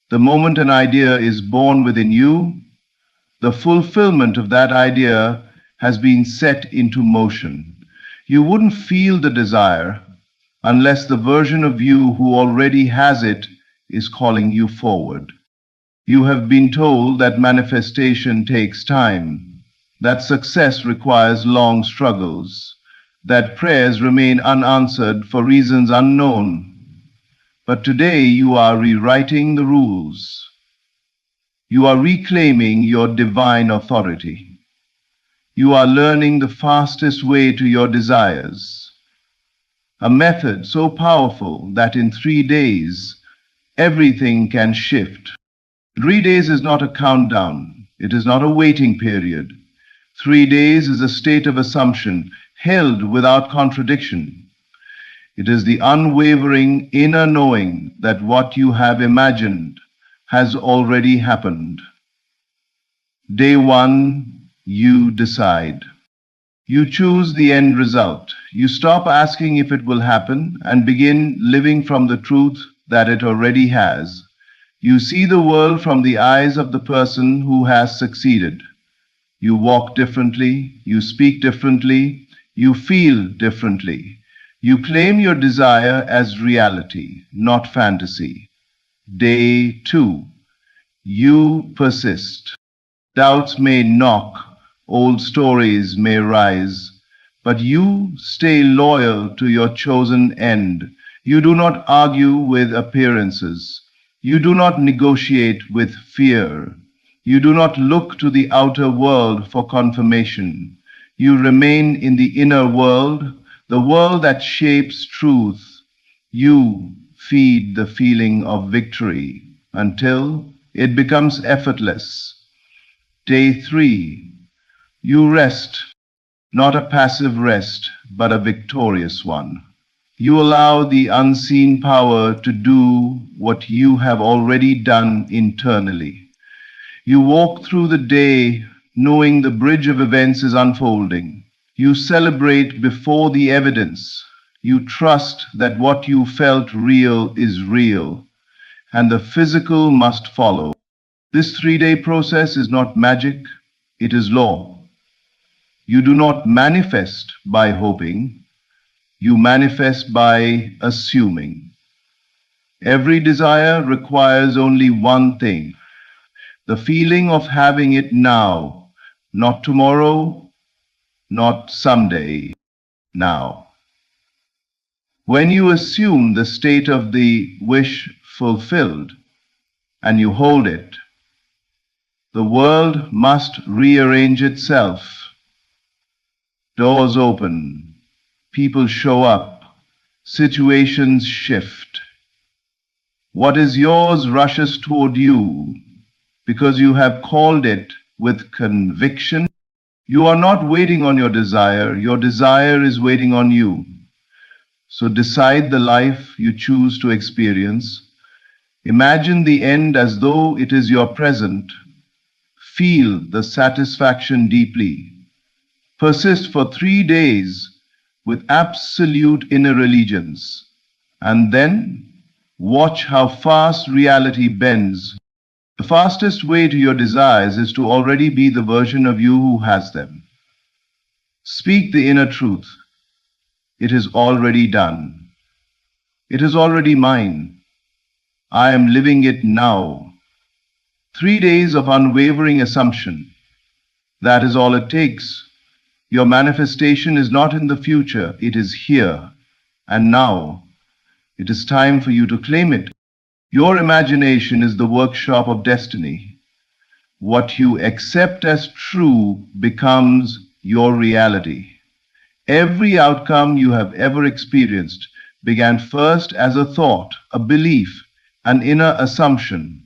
The moment an idea is born within you, the fulfillment of that idea has been set into motion. You wouldn't feel the desire unless the version of you who already has it is calling you forward. You have been told that manifestation takes time, that success requires long struggles, that prayers remain unanswered for reasons unknown. But today you are rewriting the rules. You are reclaiming your divine authority. You are learning the fastest way to your desires, a method so powerful that in 3 days everything can shift. 3 days is not a countdown. It is not a waiting period. 3 days is a state of assumption held without contradiction. It is the unwavering inner knowing that what you have imagined has already happened. Day 1, you decide. You choose the end result. You stop asking if it will happen and begin living from the truth that it already has. You see the world from the eyes of the person who has succeeded. You walk differently, you speak differently, you feel differently. You claim your desire as reality, not fantasy. Day 2, you persist. Doubts may knock, old stories may rise, but you stay loyal to your chosen end. You do not argue with appearances. You do not negotiate with fear. You do not look to the outer world for confirmation. You remain in the inner world, the world that shapes truth. You feed the feeling of victory until it becomes effortless. Day 3. You rest, not a passive rest, but a victorious one. You allow the unseen power to do what you have already done internally. You walk through the day knowing the bridge of events is unfolding. You celebrate before the evidence. You trust that what you felt real is real, and the physical must follow. This 3-day process is not magic, it is law. You do not manifest by hoping, you manifest by assuming. Every desire requires only one thing, the feeling of having it now, not tomorrow, not someday, now. When you assume the state of the wish fulfilled and you hold it, the world must rearrange itself. Doors open, people show up, situations shift. What is yours rushes toward you because you have called it with conviction. You are not waiting on your desire is waiting on you. So decide the life you choose to experience. Imagine the end as though it is your present. Feel the satisfaction deeply. Persist for 3 days with absolute inner allegiance, and then watch how fast reality bends. The fastest way to your desires is to already be the version of you who has them. Speak the inner truth. It is already done. It is already mine. I am living it now. 3 days of unwavering assumption. That is all it takes. Your manifestation is not in the future, it is here and now. It is time for you to claim it. Your imagination is the workshop of destiny. What you accept as true becomes your reality. Every outcome you have ever experienced began first as a thought, a belief, an inner assumption.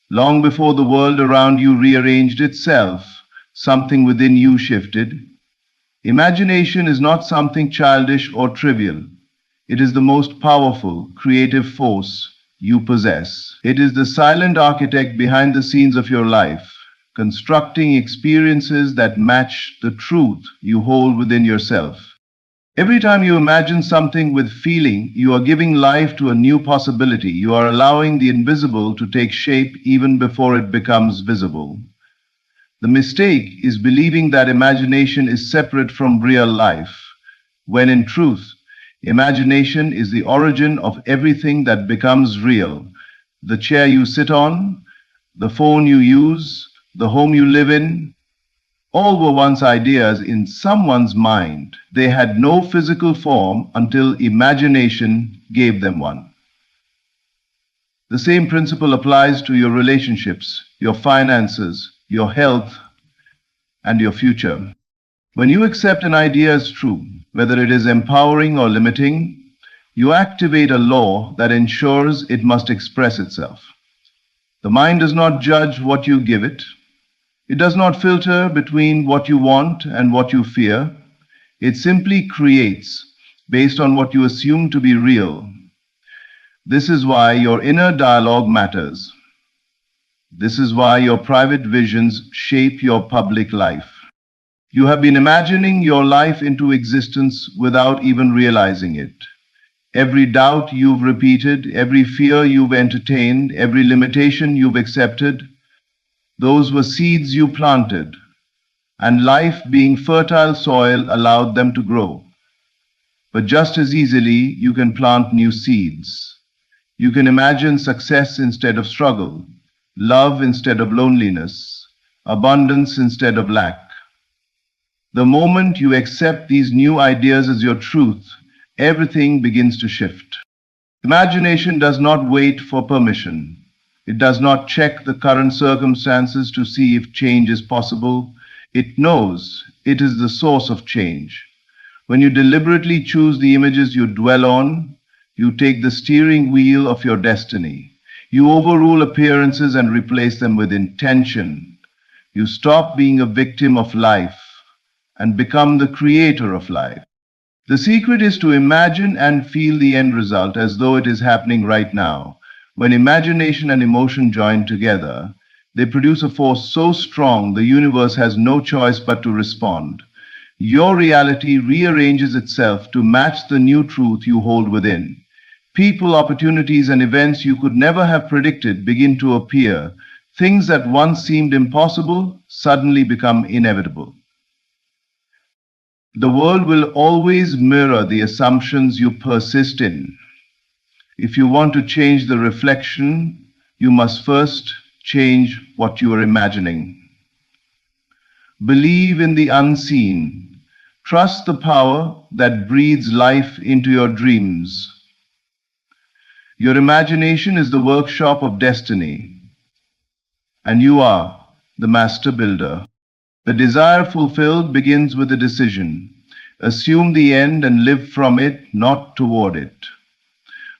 Long before the world around you rearranged itself, something within you shifted. Imagination is not something childish or trivial. It is the most powerful, creative force you possess. It is the silent architect behind the scenes of your life, constructing experiences that match the truth you hold within yourself. Every time you imagine something with feeling, you are giving life to a new possibility. You are allowing the invisible to take shape even before it becomes visible. The mistake is believing that imagination is separate from real life, when in truth, imagination is the origin of everything that becomes real. The chair you sit on, the phone you use, the home you live in, all were once ideas in someone's mind. They had no physical form until imagination gave them one. The same principle applies to your relationships, your finances, your health, and your future. When you accept an idea as true, whether it is empowering or limiting, you activate a law that ensures it must express itself. The mind does not judge what you give it. It does not filter between what you want and what you fear. It simply creates based on what you assume to be real. This is why your inner dialogue matters. This is why your private visions shape your public life. You have been imagining your life into existence without even realizing it. Every doubt you've repeated, every fear you've entertained, every limitation you've accepted, those were seeds you planted, and life, being fertile soil, allowed them to grow. But just as easily, you can plant new seeds. You can imagine success instead of struggle, love instead of loneliness, abundance instead of lack. The moment you accept these new ideas as your truth, everything begins to shift. Imagination does not wait for permission. It does not check the current circumstances to see if change is possible. It knows it is the source of change. When you deliberately choose the images you dwell on, you take the steering wheel of your destiny. You overrule appearances and replace them with intention. You stop being a victim of life and become the creator of life. The secret is to imagine and feel the end result as though it is happening right now. When imagination and emotion join together, they produce a force so strong the universe has no choice but to respond. Your reality rearranges itself to match the new truth you hold within. People, opportunities, and events you could never have predicted begin to appear. Things that once seemed impossible suddenly become inevitable. The world will always mirror the assumptions you persist in. If you want to change the reflection, you must first change what you are imagining. Believe in the unseen. Trust the power that breathes life into your dreams. Your imagination is the workshop of destiny, and you are the master builder. The desire fulfilled begins with a decision. Assume the end and live from it, not toward it.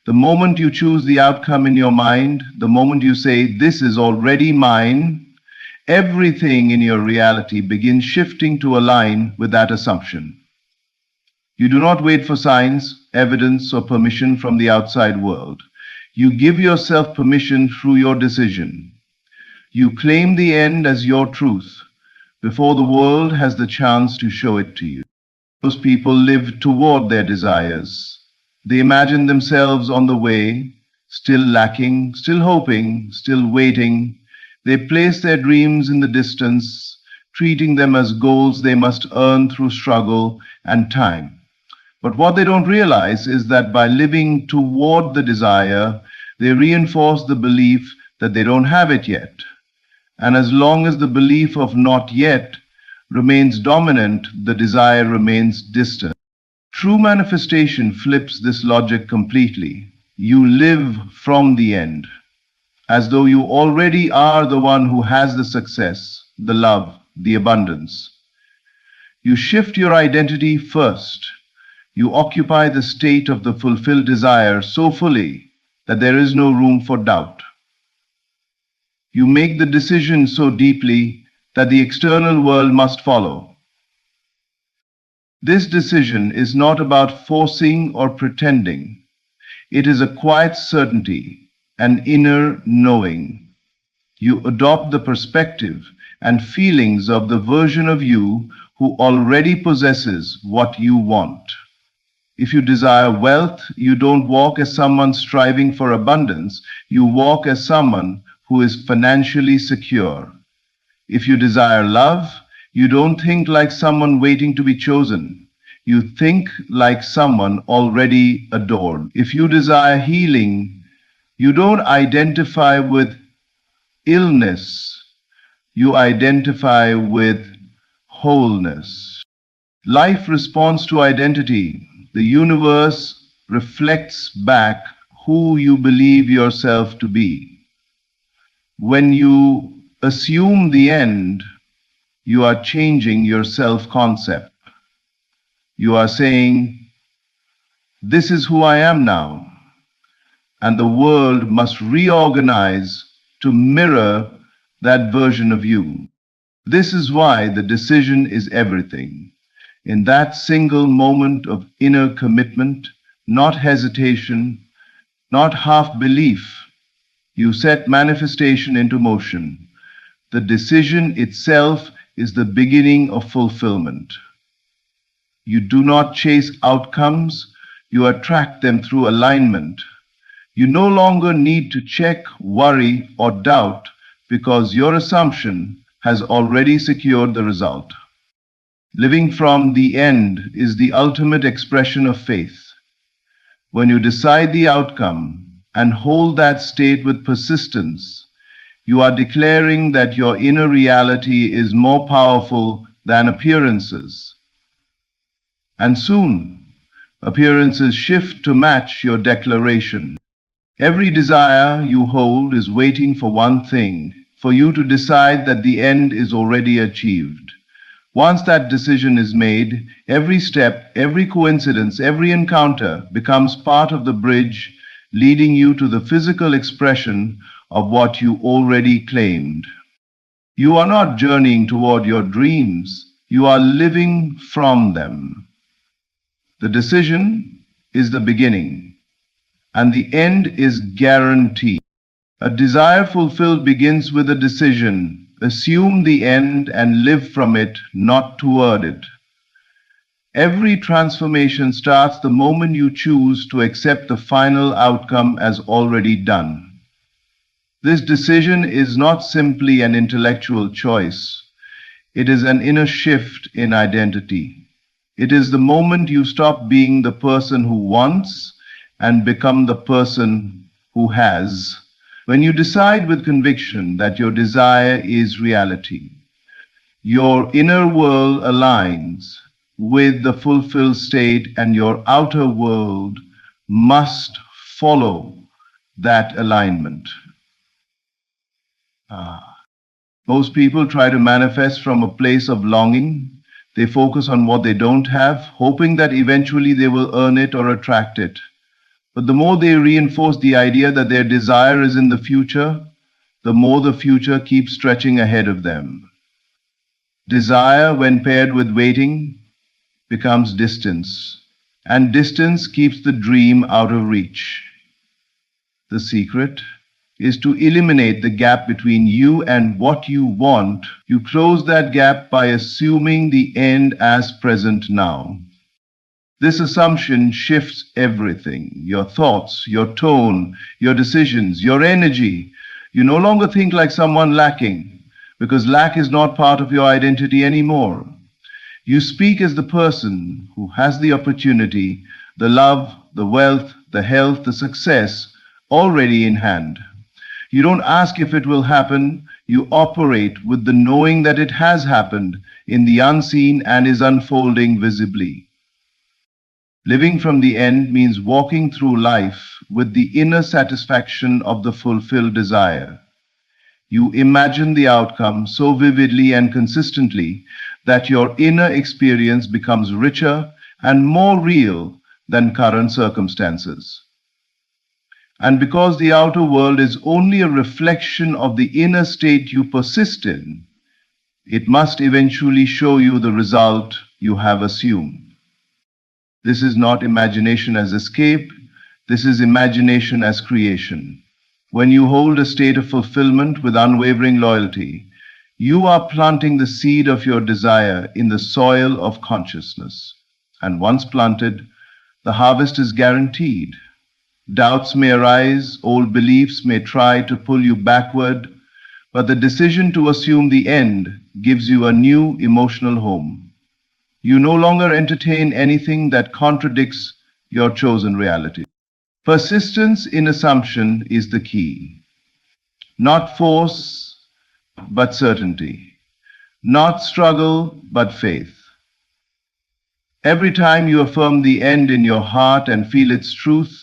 The moment you choose the outcome in your mind, the moment you say, "This is already mine," everything in your reality begins shifting to align with that assumption. You do not wait for signs, evidence, or permission from the outside world. You give yourself permission through your decision. You claim the end as your truth before the world has the chance to show it to you. Those people live toward their desires. They imagine themselves on the way, still lacking, still hoping, still waiting. They place their dreams in the distance, treating them as goals they must earn through struggle and time. But what they don't realize is that by living toward the desire, they reinforce the belief that they don't have it yet. And as long as the belief of not yet remains dominant, the desire remains distant. True manifestation flips this logic completely. You live from the end, as though you already are the one who has the success, the love, the abundance. You shift your identity first. You occupy the state of the fulfilled desire so fully that there is no room for doubt. You make the decision so deeply that the external world must follow. This decision is not about forcing or pretending. It is a quiet certainty, an inner knowing. You adopt the perspective and feelings of the version of you who already possesses what you want. If you desire wealth, you don't walk as someone striving for abundance. You walk as someone who is financially secure. If you desire love, you don't think like someone waiting to be chosen. You think like someone already adored. If you desire healing, you don't identify with illness. You identify with wholeness. Life responds to identity. The universe reflects back who you believe yourself to be. When you assume the end, you are changing your self-concept. You are saying, "This is who I am now," and the world must reorganize to mirror that version of you. This is why the decision is everything. In that single moment of inner commitment, not hesitation, not half belief, you set manifestation into motion. The decision itself is the beginning of fulfillment. You do not chase outcomes, you attract them through alignment. You no longer need to check, worry, or doubt because your assumption has already secured the result. Living from the end is the ultimate expression of faith. When you decide the outcome and hold that state with persistence, you are declaring that your inner reality is more powerful than appearances. And soon, appearances shift to match your declaration. Every desire you hold is waiting for one thing, for you to decide that the end is already achieved. Once that decision is made, every step, every coincidence, every encounter becomes part of the bridge leading you to the physical expression of what you already claimed. You are not journeying toward your dreams, you are living from them. The decision is the beginning, and the end is guaranteed. A desire fulfilled begins with a decision. Assume the end and live from it, not toward it. Every transformation starts the moment you choose to accept the final outcome as already done. This decision is not simply an intellectual choice. It is an inner shift in identity. It is the moment you stop being the person who wants and become the person who has. When you decide with conviction that your desire is reality, your inner world aligns with the fulfilled state, and your outer world must follow that alignment. Most people try to manifest from a place of longing. They focus on what they don't have, hoping that eventually they will earn it or attract it. But the more they reinforce the idea that their desire is in the future, the more the future keeps stretching ahead of them. Desire, when paired with waiting, becomes distance, and distance keeps the dream out of reach. The secret is to eliminate the gap between you and what you want. You close that gap by assuming the end as present now. This assumption shifts everything: your thoughts, your tone, your decisions, your energy. You no longer think like someone lacking, because lack is not part of your identity anymore. You speak as the person who has the opportunity, the love, the wealth, the health, the success already in hand. You don't ask if it will happen, you operate with the knowing that it has happened in the unseen and is unfolding visibly. Living from the end means walking through life with the inner satisfaction of the fulfilled desire. You imagine the outcome so vividly and consistently that your inner experience becomes richer and more real than current circumstances. And because the outer world is only a reflection of the inner state you persist in, it must eventually show you the result you have assumed. This is not imagination as escape, this is imagination as creation. When you hold a state of fulfillment with unwavering loyalty, you are planting the seed of your desire in the soil of consciousness. And once planted, the harvest is guaranteed. Doubts may arise, old beliefs may try to pull you backward, but the decision to assume the end gives you a new emotional home. You no longer entertain anything that contradicts your chosen reality. Persistence in assumption is the key. Not force, but certainty. Not struggle, but faith. Every time you affirm the end in your heart and feel its truth,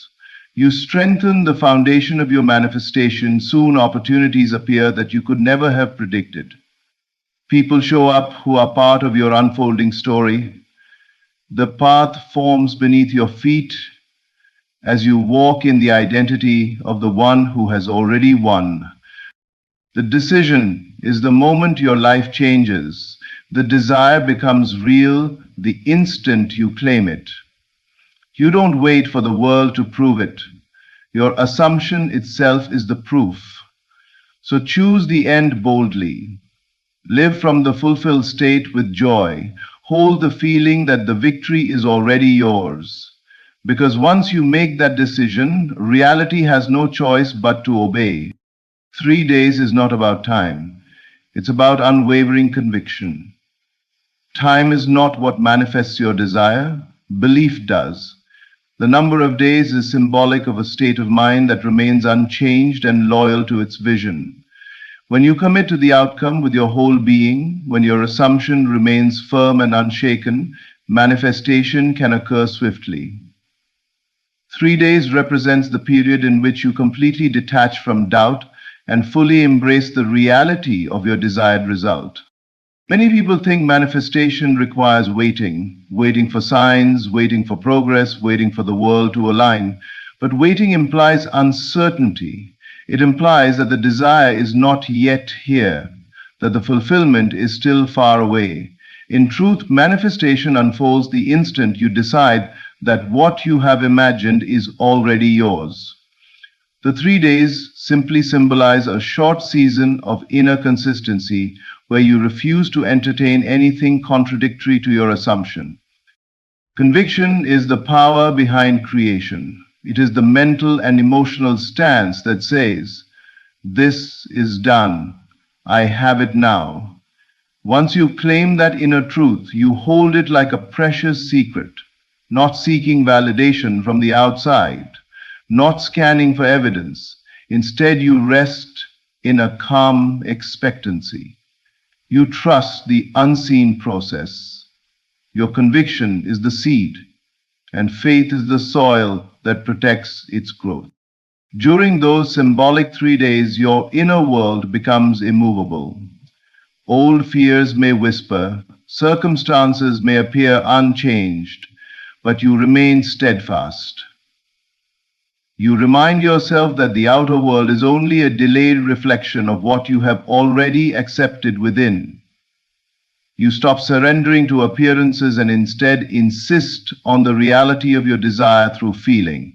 you strengthen the foundation of your manifestation. Soon opportunities appear that you could never have predicted. People show up who are part of your unfolding story. The path forms beneath your feet as you walk in the identity of the one who has already won. The decision is the moment your life changes. The desire becomes real the instant you claim it. You don't wait for the world to prove it. Your assumption itself is the proof. So choose the end boldly. Live from the fulfilled state with joy. Hold the feeling that the victory is already yours. Because once you make that decision, reality has no choice but to obey. 3 days is not about time. It's about unwavering conviction. Time is not what manifests your desire. Belief does. The number of days is symbolic of a state of mind that remains unchanged and loyal to its vision. When you commit to the outcome with your whole being, when your assumption remains firm and unshaken, manifestation can occur swiftly. 3 days represents the period in which you completely detach from doubt and fully embrace the reality of your desired result. Many people think manifestation requires waiting for signs, waiting for progress, waiting for the world to align. But waiting implies uncertainty. It implies that the desire is not yet here, that the fulfillment is still far away. In truth, manifestation unfolds the instant you decide that what you have imagined is already yours. The 3 days simply symbolize a short season of inner consistency where you refuse to entertain anything contradictory to your assumption. Conviction is the power behind creation. It is the mental and emotional stance that says, "This is done. I have it now." Once you claim that inner truth, you hold it like a precious secret, not seeking validation from the outside, not scanning for evidence. Instead, you rest in a calm expectancy. You trust the unseen process. Your conviction is the seed, and faith is the soil that protects its growth. During those symbolic 3 days, your inner world becomes immovable. Old fears may whisper, circumstances may appear unchanged, but you remain steadfast. You remind yourself that the outer world is only a delayed reflection of what you have already accepted within. You stop surrendering to appearances and instead insist on the reality of your desire through feeling.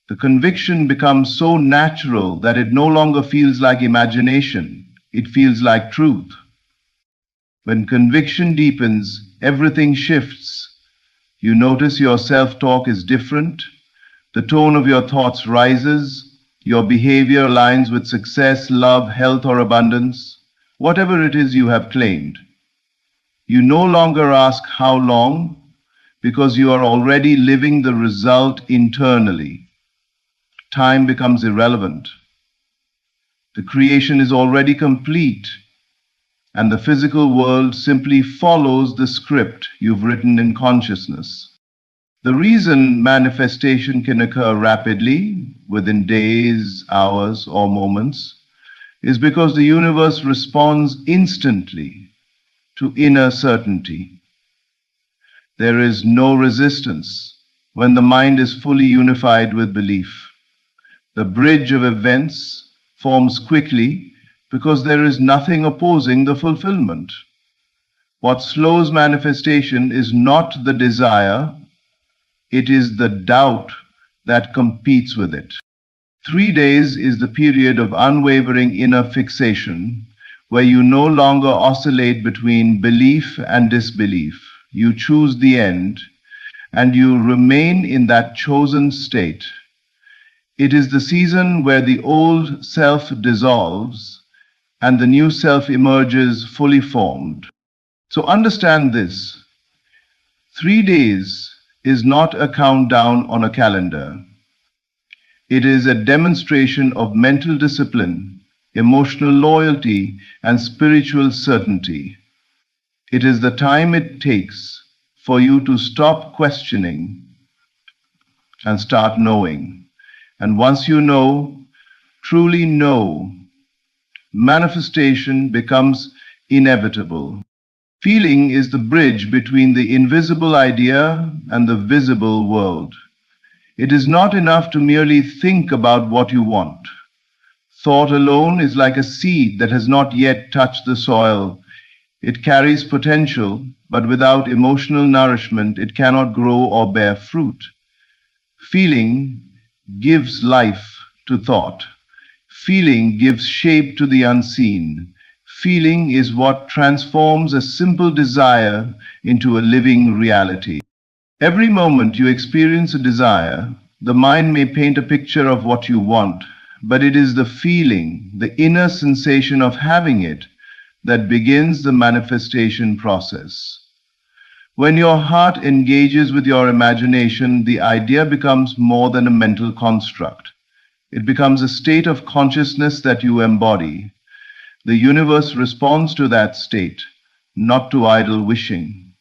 The conviction becomes so natural that it no longer feels like imagination, it feels like truth. When conviction deepens, everything shifts. You notice your self-talk is different. The tone of your thoughts rises, your behavior aligns with success, love, health, or abundance, whatever it is you have claimed. You no longer ask how long, because you are already living the result internally. Time becomes irrelevant. The creation is already complete, and the physical world simply follows the script you've written in consciousness. The reason manifestation can occur rapidly, within days, hours, or moments, is because the universe responds instantly to inner certainty. There is no resistance when the mind is fully unified with belief. The bridge of events forms quickly because there is nothing opposing the fulfillment. What slows manifestation is not the desire, it is the doubt that competes with it. 3 days is the period of unwavering inner fixation, where you no longer oscillate between belief and disbelief. You choose the end, and you remain in that chosen state. It is the season where the old self dissolves and the new self emerges fully formed. So understand this. 3 days is not a countdown on a calendar. It is a demonstration of mental discipline, emotional loyalty, and spiritual certainty. It is the time it takes for you to stop questioning and start knowing. And once you know, truly know, manifestation becomes inevitable. Feeling is the bridge between the invisible idea and the visible world. It is not enough to merely think about what you want. Thought alone is like a seed that has not yet touched the soil. It carries potential, but without emotional nourishment, it cannot grow or bear fruit. Feeling gives life to thought. Feeling gives shape to the unseen. Feeling is what transforms a simple desire into a living reality. Every moment you experience a desire, the mind may paint a picture of what you want, but it is the feeling, the inner sensation of having it, that begins the manifestation process. When your heart engages with your imagination, the idea becomes more than a mental construct. It becomes a state of consciousness that you embody. The universe responds to that state, not to idle wishing.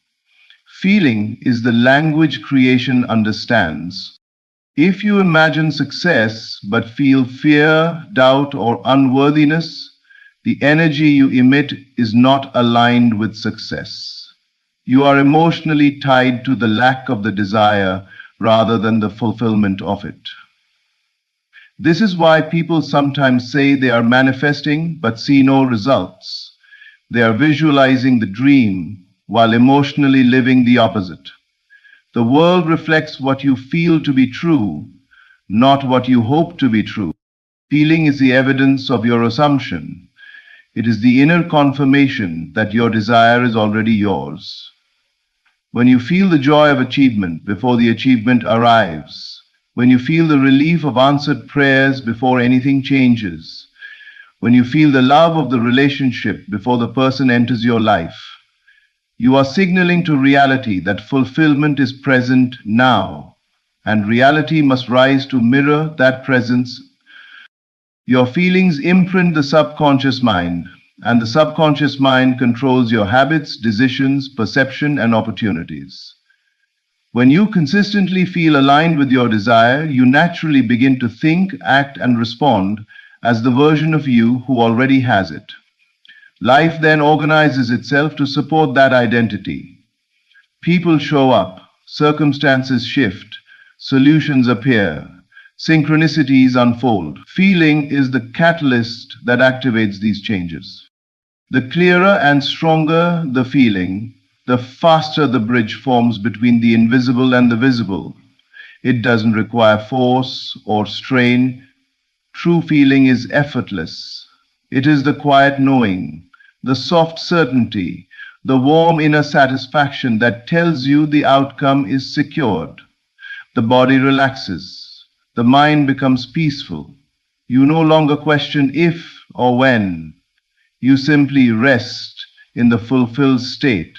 Feeling is the language creation understands. If you imagine success but feel fear, doubt, or unworthiness, The energy you emit is not aligned with success. You are emotionally tied to the lack of the desire rather than the fulfillment of it. This is why people sometimes say they are manifesting but see no results. They are visualizing the dream while emotionally living the opposite. The world reflects what you feel to be true, not what you hope to be true. Feeling is the evidence of your assumption. It is the inner confirmation that your desire is already yours. When you feel the joy of achievement before the achievement arrives, when you feel the relief of answered prayers before anything changes, when you feel the love of the relationship before the person enters your life, you are signaling to reality that fulfillment is present now, and reality must rise to mirror that presence. Your feelings imprint the subconscious mind, and the subconscious mind controls your habits, decisions, perception, and opportunities. When you consistently feel aligned with your desire, you naturally begin to think, act, and respond as the version of you who already has it. Life then organizes itself to support that identity. People show up, circumstances shift, solutions appear, synchronicities unfold. Feeling is the catalyst that activates these changes. The clearer and stronger the feeling, the faster the bridge forms between the invisible and the visible. It doesn't require force or strain. True feeling is effortless. It is the quiet knowing, the soft certainty, the warm inner satisfaction that tells you the outcome is secured. The body relaxes. The mind becomes peaceful. You no longer question if or when. You simply rest in the fulfilled state.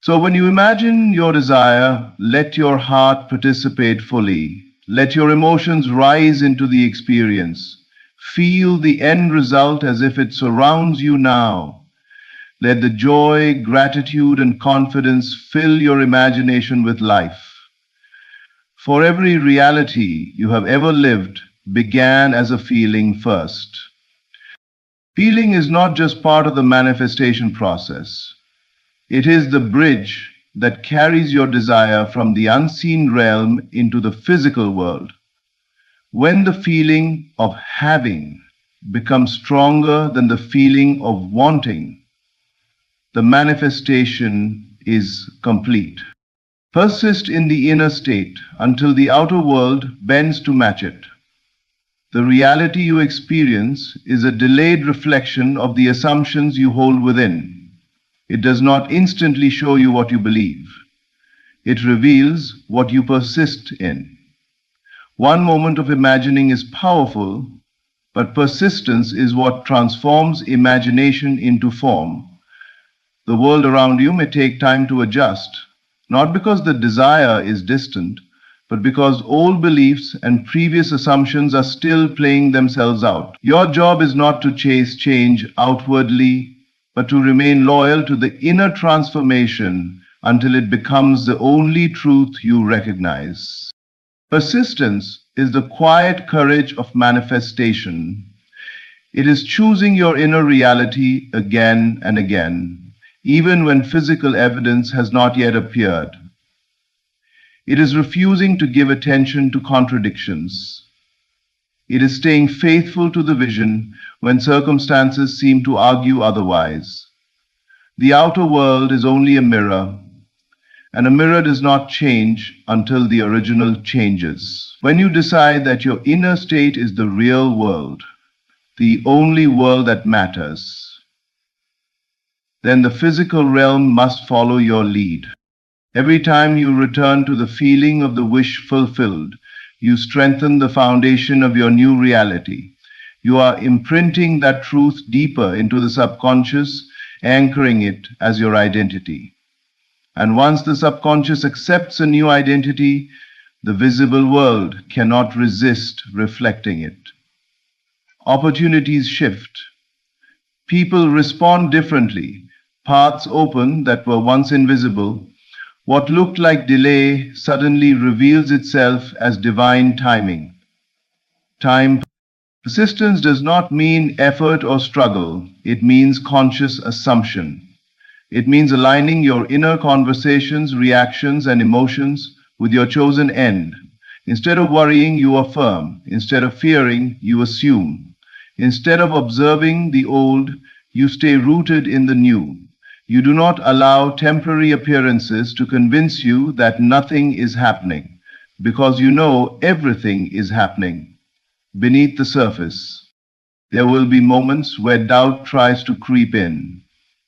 So when you imagine your desire, let your heart participate fully. Let your emotions rise into the experience. Feel the end result as if it surrounds you now. Let the joy, gratitude, and confidence fill your imagination with life. For every reality you have ever lived began as a feeling first. Feeling is not just part of the manifestation process. It is the bridge that carries your desire from the unseen realm into the physical world. When the feeling of having becomes stronger than the feeling of wanting, the manifestation is complete. Persist in the inner state until the outer world bends to match it. The reality you experience is a delayed reflection of the assumptions you hold within. It does not instantly show you what you believe. It reveals what you persist in. One moment of imagining is powerful, but persistence is what transforms imagination into form. The world around you may take time to adjust, not because the desire is distant, but because old beliefs and previous assumptions are still playing themselves out. Your job is not to chase change outwardly, but to remain loyal to the inner transformation until it becomes the only truth you recognize. Persistence is the quiet courage of manifestation. It is choosing your inner reality again and again, even when physical evidence has not yet appeared. It is refusing to give attention to contradictions. It is staying faithful to the vision when circumstances seem to argue otherwise. The outer world is only a mirror, and a mirror does not change until the original changes. When you decide that your inner state is the real world, the only world that matters, then the physical realm must follow your lead. Every time you return to the feeling of the wish fulfilled, you strengthen the foundation of your new reality. You are imprinting that truth deeper into the subconscious, anchoring it as your identity. And once the subconscious accepts a new identity, the visible world cannot resist reflecting it. Opportunities shift. People respond differently. Paths open that were once invisible. What looked like delay suddenly reveals itself as divine timing. Time Persistence does not mean effort or struggle. It means conscious assumption. It means aligning your inner conversations, reactions, and emotions with your chosen end. Instead of worrying, you affirm. Instead of fearing, you assume. Instead of observing the old, you stay rooted in the new. You do not allow temporary appearances to convince you that nothing is happening, because you know everything is happening. Beneath the surface, there will be moments where doubt tries to creep in,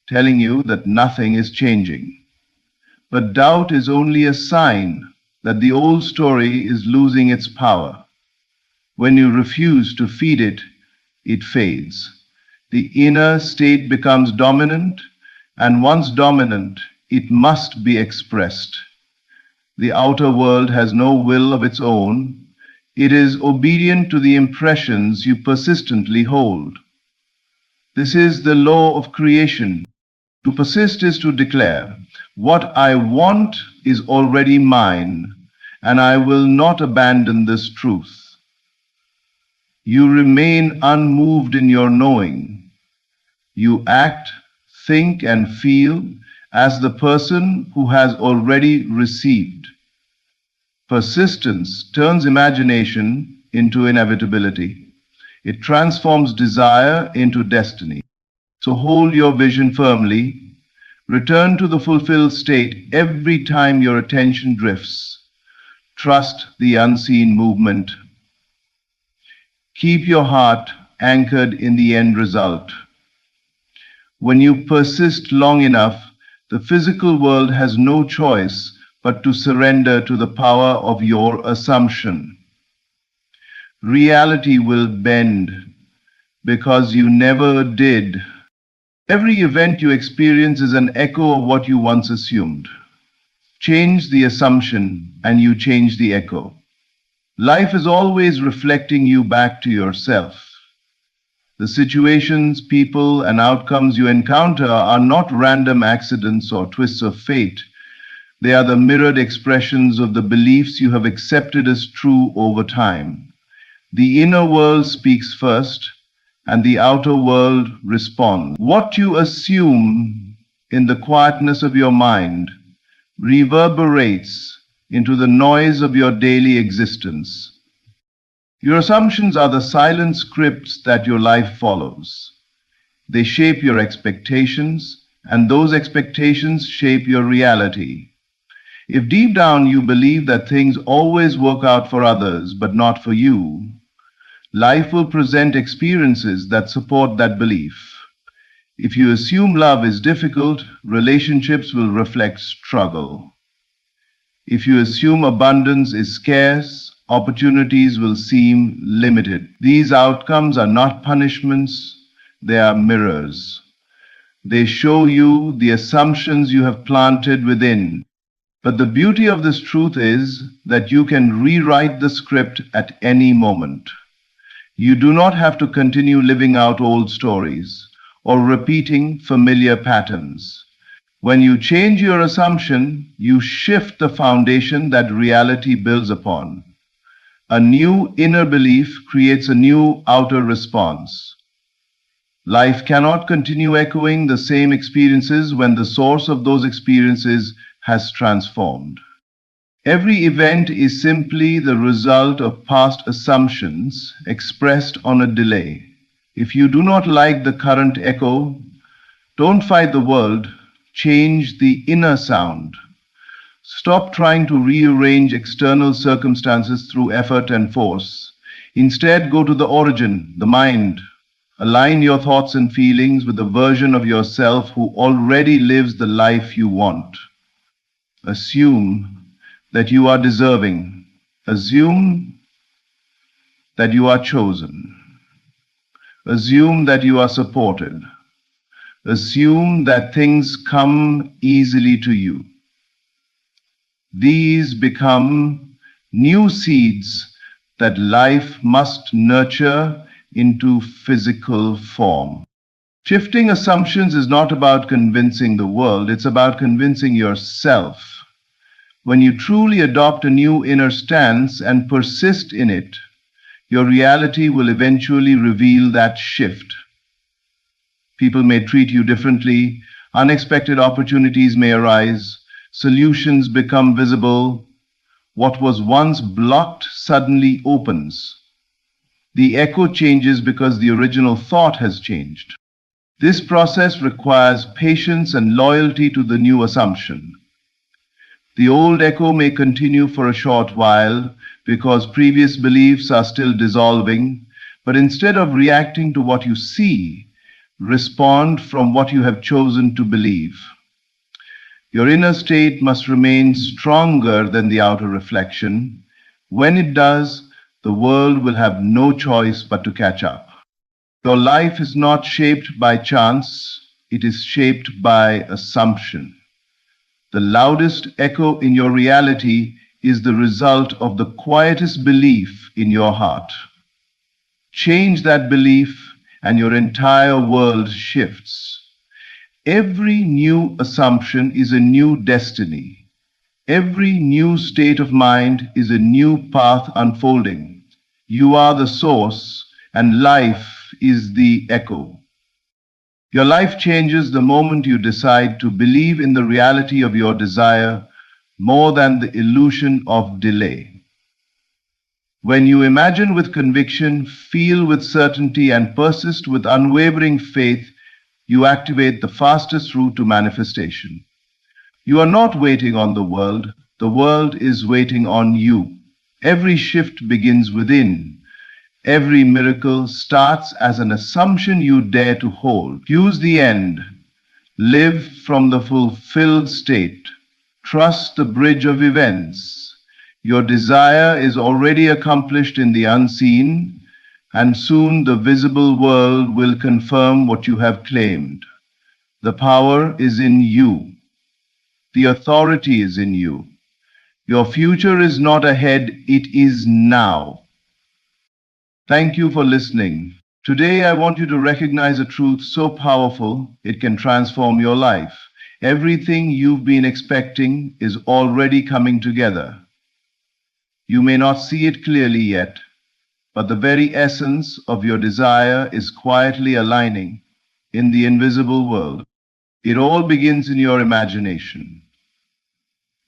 telling you that nothing is changing. But doubt is only a sign that the old story is losing its power. When you refuse to feed it, it fades. The inner state becomes dominant, and once dominant, it must be expressed. The outer world has no will of its own. It is obedient to the impressions you persistently hold. This is the law of creation. To persist is to declare, what I want is already mine, and I will not abandon this truth. You remain unmoved in your knowing. You act, think, and feel as the person who has already received. Persistence turns imagination into inevitability. It transforms desire into destiny. So hold your vision firmly. Return to the fulfilled state every time your attention drifts. Trust the unseen movement. Keep your heart anchored in the end result. When you persist long enough, the physical world has no choice but to surrender to the power of your assumption. Reality will bend because you never did. Every event you experience is an echo of what you once assumed. Change the assumption and you change the echo. Life is always reflecting you back to yourself. The situations, people, and outcomes you encounter are not random accidents or twists of fate. They are the mirrored expressions of the beliefs you have accepted as true over time. The inner world speaks first, and the outer world responds. What you assume in the quietness of your mind reverberates into the noise of your daily existence. Your assumptions are the silent scripts that your life follows. They shape your expectations, and those expectations shape your reality. If deep down you believe that things always work out for others but not for you, life will present experiences that support that belief. If you assume love is difficult, relationships will reflect struggle. If you assume abundance is scarce, opportunities will seem limited. These outcomes are not punishments, they are mirrors. They show you the assumptions you have planted within. But the beauty of this truth is that you can rewrite the script at any moment. You do not have to continue living out old stories or repeating familiar patterns. When you change your assumption, you shift the foundation that reality builds upon. A new inner belief creates a new outer response. Life cannot continue echoing the same experiences when the source of those experiences has transformed. Every event is simply the result of past assumptions expressed on a delay. If you do not like the current echo, don't fight the world, change the inner sound. Stop trying to rearrange external circumstances through effort and force. Instead, go to the origin, the mind. Align your thoughts and feelings with the version of yourself who already lives the life you want. Assume that you are deserving. Assume that you are chosen. Assume that you are supported. Assume that things come easily to you. These become new seeds that life must nurture into physical form. Shifting assumptions is not about convincing the world, it's about convincing yourself. When you truly adopt a new inner stance and persist in it, Your reality will eventually reveal that shift. People may treat you differently, unexpected opportunities may arise, solutions become visible. What was once blocked suddenly opens. The echo changes because the original thought has changed. This process requires patience and loyalty to the new assumption. The old echo may continue for a short while because previous beliefs are still dissolving, but instead of reacting to what you see, respond from what you have chosen to believe. Your inner state must remain stronger than the outer reflection. When it does, the world will have no choice but to catch up. Your life is not shaped by chance, it is shaped by assumption. The loudest echo in your reality is the result of the quietest belief in your heart. Change that belief, and your entire world shifts. Every new assumption is a new destiny. Every new state of mind is a new path unfolding. You are the source, and life is the echo. Your life changes the moment you decide to believe in the reality of your desire more than the illusion of delay. When you imagine with conviction, feel with certainty, and persist with unwavering faith, you activate the fastest route to manifestation. You are not waiting on the world is waiting on you. Every shift begins within. Every miracle starts as an assumption you dare to hold. Use the end. Live from the fulfilled state. Trust the bridge of events. Your desire is already accomplished in the unseen, and soon the visible world will confirm what you have claimed. The power is in you. The authority is in you. Your future is not ahead, it is now. Thank you for listening. Today, I want you to recognize a truth so powerful it can transform your life. Everything you've been expecting is already coming together. You may not see it clearly yet, but the very essence of your desire is quietly aligning in the invisible world. It all begins in your imagination.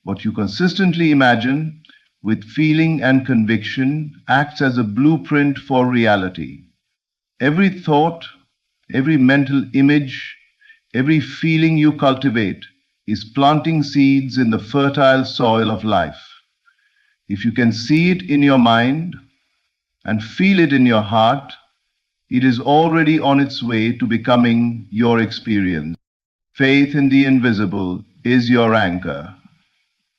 What you consistently imagine with feeling and conviction acts as a blueprint for reality. Every thought, every mental image, every feeling you cultivate is planting seeds in the fertile soil of life. If you can see it in your mind and feel it in your heart, it is already on its way to becoming your experience. Faith in the invisible is your anchor.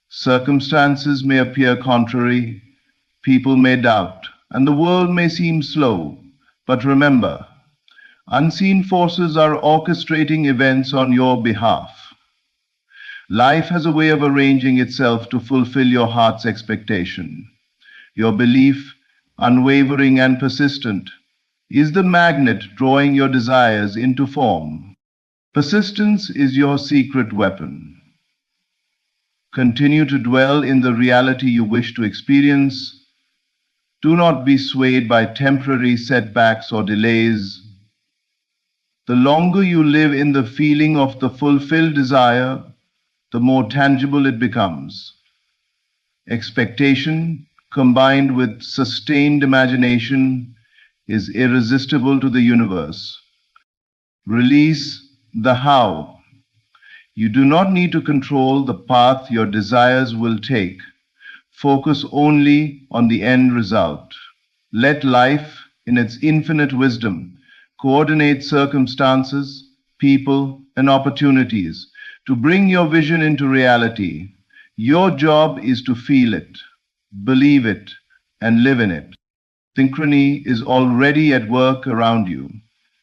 Circumstances may appear contrary, people may doubt, and the world may seem slow. But remember, unseen forces are orchestrating events on your behalf. Life has a way of arranging itself to fulfill your heart's expectation. Your belief, unwavering and persistent, is the magnet drawing your desires into form. Persistence is your secret weapon. Continue to dwell in the reality you wish to experience. Do not be swayed by temporary setbacks or delays. The longer you live in the feeling of the fulfilled desire, the more tangible it becomes. Expectation, combined with sustained imagination, is irresistible to the universe. Release the how. You do not need to control the path your desires will take. Focus only on the end result. Let life, in its infinite wisdom, coordinate circumstances, people, and opportunities to bring your vision into reality. Your job is to feel it, believe it, and live in it. Synchrony is already at work around you.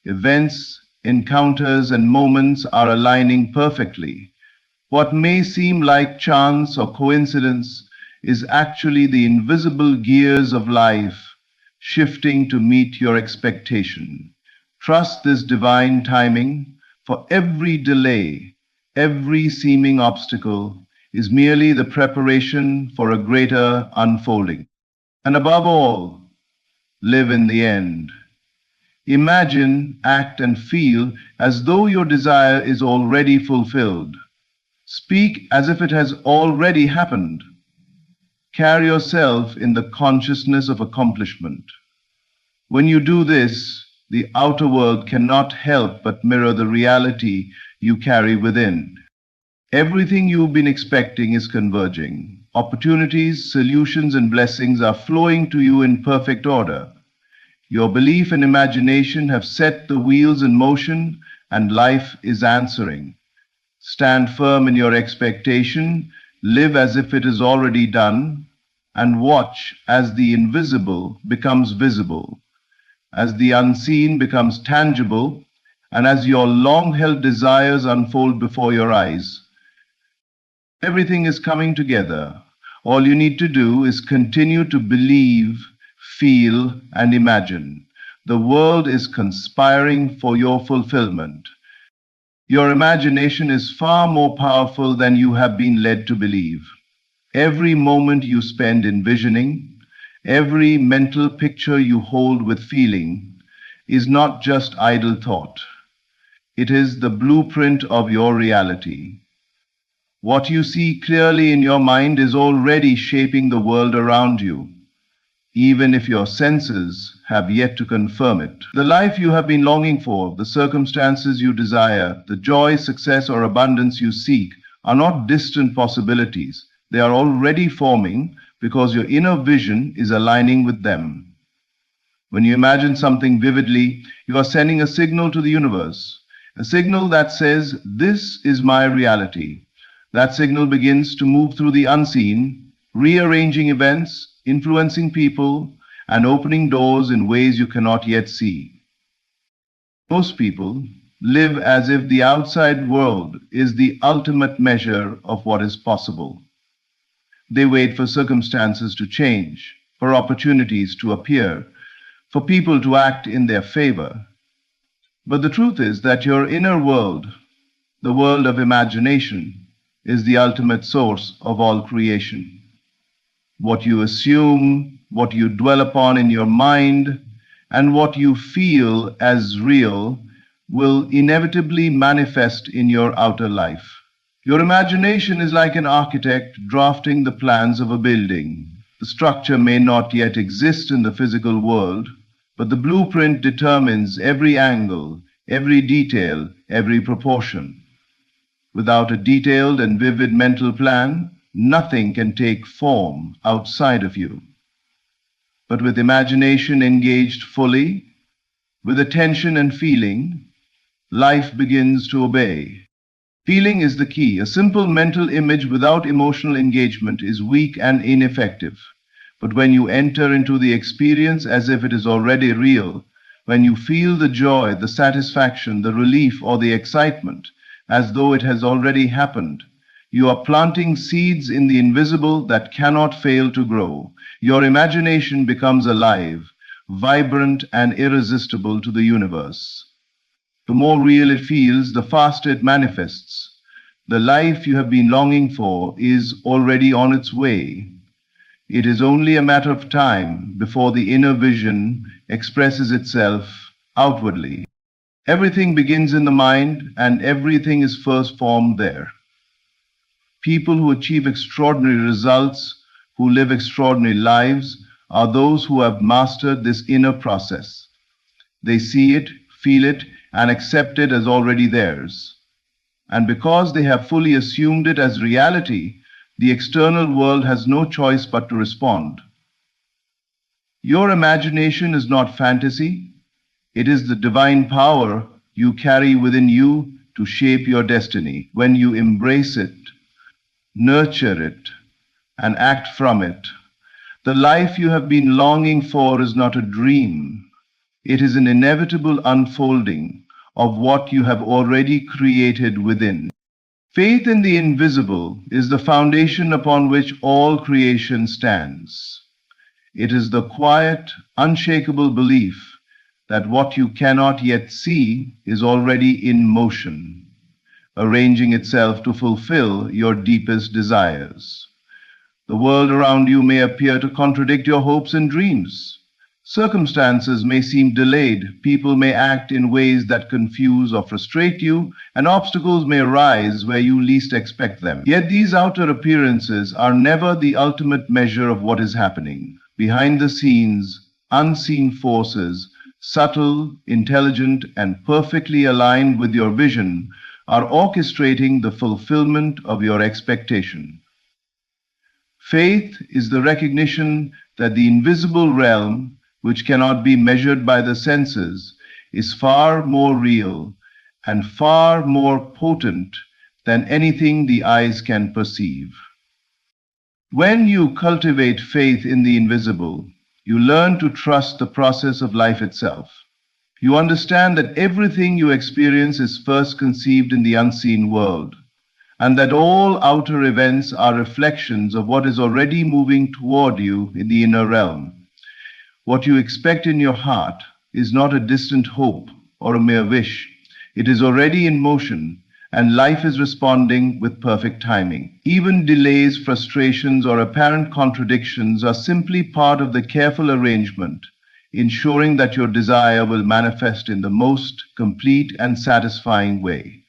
Events, encounters, and moments are aligning perfectly. What may seem like chance or coincidence is actually the invisible gears of life shifting to meet your expectation. Trust this divine timing, for every delay, every seeming obstacle is merely the preparation for a greater unfolding. And above all, live in the end. Imagine, act, and feel as though your desire is already fulfilled. Speak as if it has already happened. Carry yourself in the consciousness of accomplishment. When you do this, the outer world cannot help but mirror the reality you carry within. Everything you've been expecting is converging. Opportunities, solutions, and blessings are flowing to you in perfect order. Your belief and imagination have set the wheels in motion, and life is answering. Stand firm in your expectation, live as if it is already done, and watch as the invisible becomes visible, as the unseen becomes tangible, and as your long-held desires unfold before your eyes. Everything is coming together. All you need to do is continue to believe, feel, and imagine. The world is conspiring for your fulfillment. Your imagination is far more powerful than you have been led to believe. Every moment you spend envisioning, every mental picture you hold with feeling, is not just idle thought. It is the blueprint of your reality. What you see clearly in your mind is already shaping the world around you, even if your senses have yet to confirm it. The life you have been longing for, the circumstances you desire, the joy, success, or abundance you seek are not distant possibilities. They are already forming because your inner vision is aligning with them. When you imagine something vividly, you are sending a signal to the universe, a signal that says, "This is my reality." That signal begins to move through the unseen, rearranging events, influencing people, and opening doors in ways you cannot yet see. Most people live as if the outside world is the ultimate measure of what is possible. They wait for circumstances to change, for opportunities to appear, for people to act in their favor. But the truth is that your inner world, the world of imagination, is the ultimate source of all creation. What you assume, what you dwell upon in your mind, and what you feel as real will inevitably manifest in your outer life. Your imagination is like an architect drafting the plans of a building. The structure may not yet exist in the physical world, but the blueprint determines every angle, every detail, every proportion. Without a detailed and vivid mental plan, nothing can take form outside of you. But with imagination engaged fully, with attention and feeling, life begins to obey. Feeling is the key. A simple mental image without emotional engagement is weak and ineffective. But when you enter into the experience as if it is already real, when you feel the joy, the satisfaction, the relief, or the excitement, as though it has already happened, you are planting seeds in the invisible that cannot fail to grow. Your imagination becomes alive, vibrant, and irresistible to the universe. The more real it feels, the faster it manifests. The life you have been longing for is already on its way. It is only a matter of time before the inner vision expresses itself outwardly. Everything begins in the mind, and everything is first formed there. People who achieve extraordinary results, who live extraordinary lives, are those who have mastered this inner process. They see it, feel it, and accept it as already theirs. And because they have fully assumed it as reality, the external world has no choice but to respond. Your imagination is not fantasy. It is the divine power you carry within you to shape your destiny. When you embrace it, nurture it, and act from it, the life you have been longing for is not a dream. It is an inevitable unfolding of what you have already created within. Faith in the invisible is the foundation upon which all creation stands. It is the quiet, unshakable belief that what you cannot yet see is already in motion, arranging itself to fulfill your deepest desires. The world around you may appear to contradict your hopes and dreams. Circumstances may seem delayed, people may act in ways that confuse or frustrate you, and obstacles may arise where you least expect them. Yet these outer appearances are never the ultimate measure of what is happening. Behind the scenes, unseen forces, subtle, intelligent, and perfectly aligned with your vision, are orchestrating the fulfillment of your expectation. Faith is the recognition that the invisible realm, which cannot be measured by the senses, is far more real and far more potent than anything the eyes can perceive. When you cultivate faith in the invisible, you learn to trust the process of life itself. You understand that everything you experience is first conceived in the unseen world, and that all outer events are reflections of what is already moving toward you in the inner realm. What you expect in your heart is not a distant hope or a mere wish. It is already in motion, and life is responding with perfect timing. Even delays, frustrations, or apparent contradictions are simply part of the careful arrangement, ensuring that your desire will manifest in the most complete and satisfying way.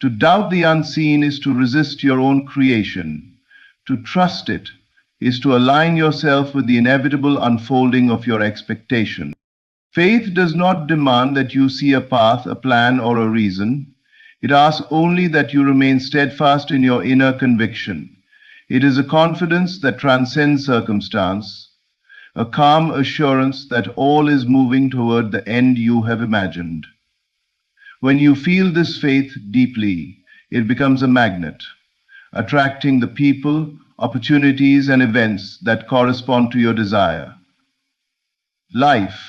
To doubt the unseen is to resist your own creation. To trust it is to align yourself with the inevitable unfolding of your expectation. Faith does not demand that you see a path, a plan, or a reason. It asks only that you remain steadfast in your inner conviction. It is a confidence that transcends circumstance, a calm assurance that all is moving toward the end you have imagined. When you feel this faith deeply, it becomes a magnet, attracting the people, opportunities, and events that correspond to your desire. Life,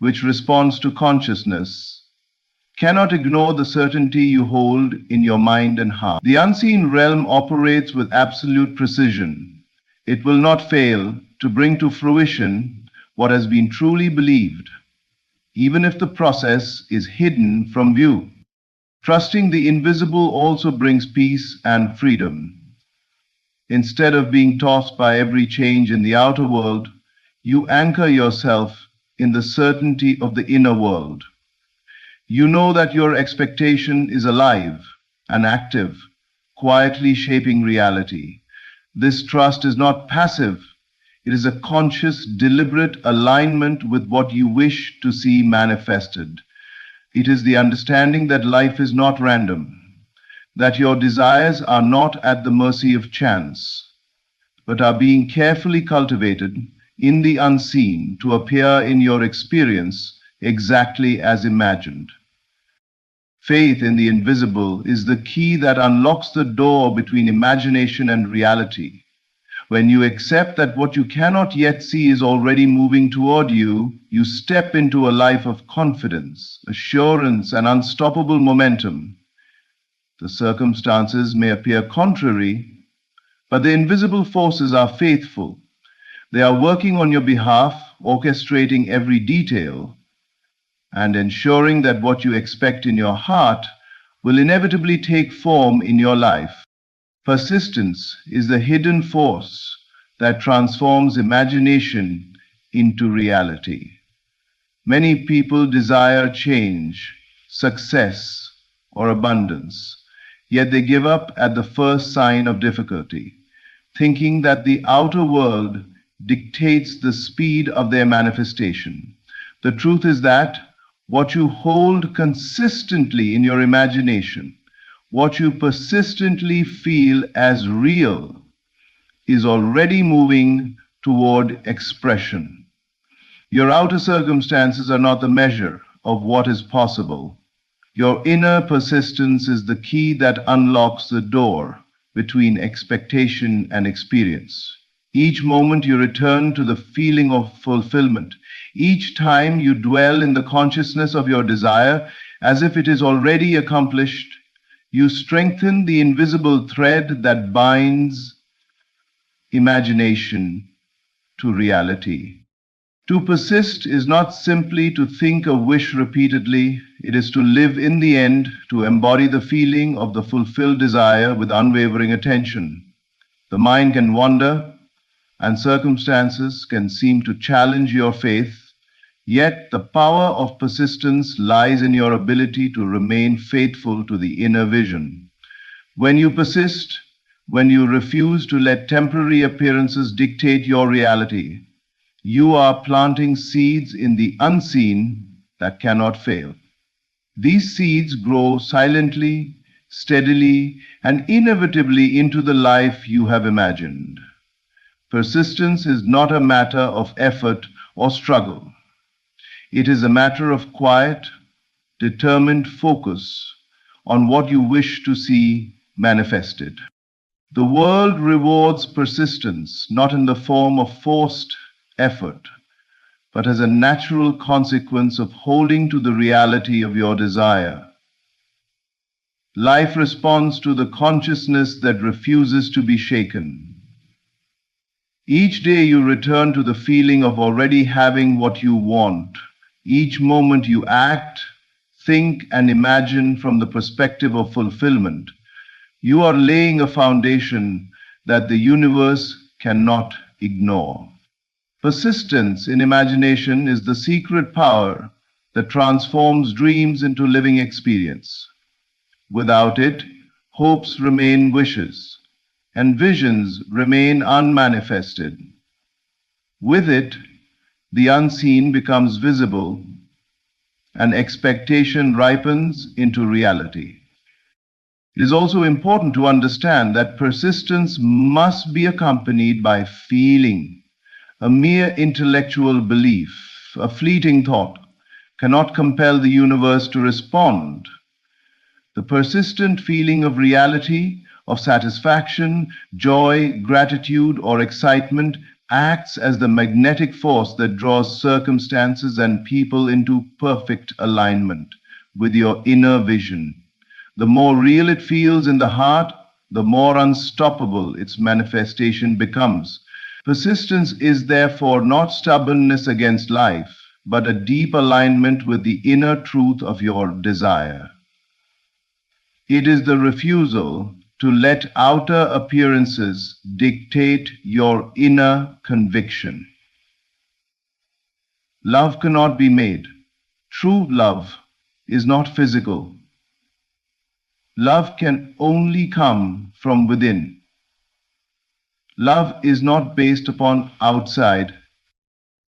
which responds to consciousness, cannot ignore the certainty you hold in your mind and heart. The unseen realm operates with absolute precision. It will not fail to bring to fruition what has been truly believed, even if the process is hidden from view. Trusting the invisible also brings peace and freedom. Instead of being tossed by every change in the outer world, you anchor yourself in the certainty of the inner world. You know that your expectation is alive and active, quietly shaping reality. This trust is not passive. It is a conscious, deliberate alignment with what you wish to see manifested. It is the understanding that life is not random, that your desires are not at the mercy of chance, but are being carefully cultivated in the unseen to appear in your experience exactly as imagined. Faith in the invisible is the key that unlocks the door between imagination and reality. When you accept that what you cannot yet see is already moving toward you, you step into a life of confidence, assurance, and unstoppable momentum. The circumstances may appear contrary, but the invisible forces are faithful. They are working on your behalf, orchestrating every detail, and ensuring that what you expect in your heart will inevitably take form in your life. Persistence is the hidden force that transforms imagination into reality. Many people desire change, success, or abundance, yet they give up at the first sign of difficulty, thinking that the outer world dictates the speed of their manifestation. The truth is that what you hold consistently in your imagination, what you persistently feel as real, is already moving toward expression. Your outer circumstances are not the measure of what is possible. Your inner persistence is the key that unlocks the door between expectation and experience. Each moment you return to the feeling of fulfillment. Each time you dwell in the consciousness of your desire as if it is already accomplished, you strengthen the invisible thread that binds imagination to reality. To persist is not simply to think a wish repeatedly, it is to live in the end, to embody the feeling of the fulfilled desire with unwavering attention. The mind can wander, and circumstances can seem to challenge your faith, yet the power of persistence lies in your ability to remain faithful to the inner vision. When you persist, when you refuse to let temporary appearances dictate your reality, you are planting seeds in the unseen that cannot fail. These seeds grow silently, steadily, and inevitably into the life you have imagined. Persistence is not a matter of effort or struggle. It is a matter of quiet, determined focus on what you wish to see manifested. The world rewards persistence not in the form of forced effort, but as a natural consequence of holding to the reality of your desire. Life responds to the consciousness that refuses to be shaken. Each day you return to the feeling of already having what you want. Each moment you act, think, and imagine from the perspective of fulfillment. You are laying a foundation that the universe cannot ignore. Persistence in imagination is the secret power that transforms dreams into living experience. Without it, hopes remain wishes, and visions remain unmanifested. With it, the unseen becomes visible, and expectation ripens into reality. It is also important to understand that persistence must be accompanied by feeling. A mere intellectual belief, a fleeting thought, cannot compel the universe to respond. The persistent feeling of reality, of satisfaction, joy, gratitude, or excitement acts as the magnetic force that draws circumstances and people into perfect alignment with your inner vision. The more real it feels in the heart, the more unstoppable its manifestation becomes. Persistence is therefore not stubbornness against life, but a deep alignment with the inner truth of your desire. It is the refusal to let outer appearances dictate your inner conviction. Love cannot be made. True love is not physical. Love can only come from within. Love is not based upon outside.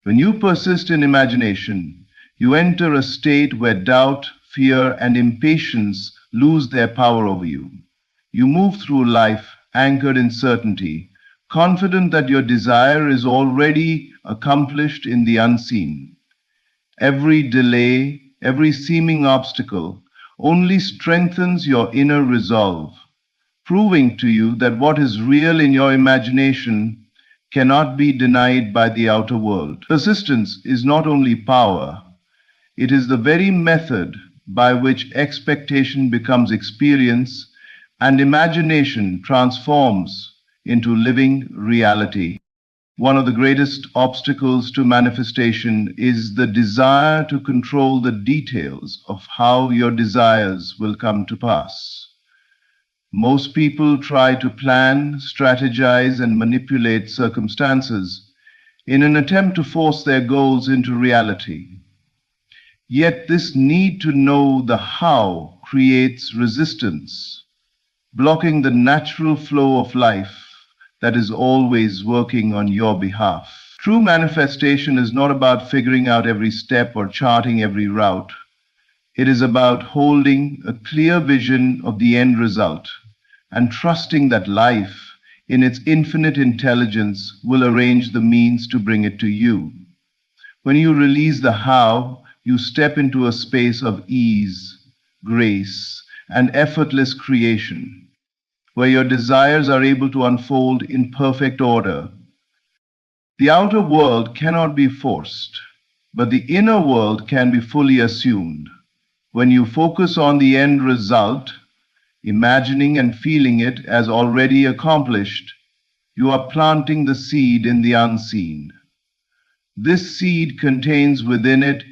When you persist in imagination, you enter a state where doubt, fear, and impatience lose their power over you. You move through life anchored in certainty, confident that your desire is already accomplished in the unseen. Every delay, every seeming obstacle only strengthens your inner resolve, proving to you that what is real in your imagination cannot be denied by the outer world. Persistence is not only power, it is the very method by which expectation becomes experience and imagination transforms into living reality. One of the greatest obstacles to manifestation is the desire to control the details of how your desires will come to pass. Most people try to plan, strategize, and manipulate circumstances in an attempt to force their goals into reality. Yet this need to know the how creates resistance, blocking the natural flow of life that is always working on your behalf. True manifestation is not about figuring out every step or charting every route. It is about holding a clear vision of the end result and trusting that life, in its infinite intelligence, will arrange the means to bring it to you. When you release the how, you step into a space of ease, grace, and effortless creation, where your desires are able to unfold in perfect order. The outer world cannot be forced, but the inner world can be fully assumed. When you focus on the end result, imagining and feeling it as already accomplished, you are planting the seed in the unseen. This seed contains within it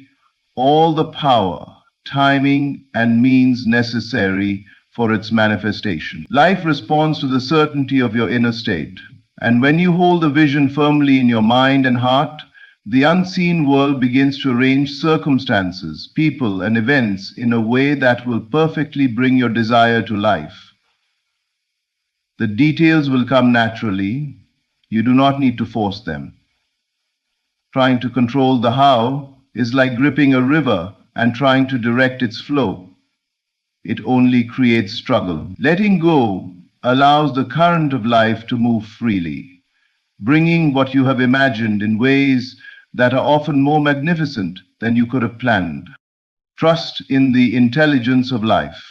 all the power, timing, and means necessary for its manifestation. Life responds to the certainty of your inner state. And when you hold the vision firmly in your mind and heart, the unseen world begins to arrange circumstances, people, and events in a way that will perfectly bring your desire to life. The details will come naturally. You do not need to force them. Trying to control the how is like gripping a river and trying to direct its flow. It only creates struggle. Letting go allows the current of life to move freely, bringing what you have imagined in ways that are often more magnificent than you could have planned. Trust in the intelligence of life.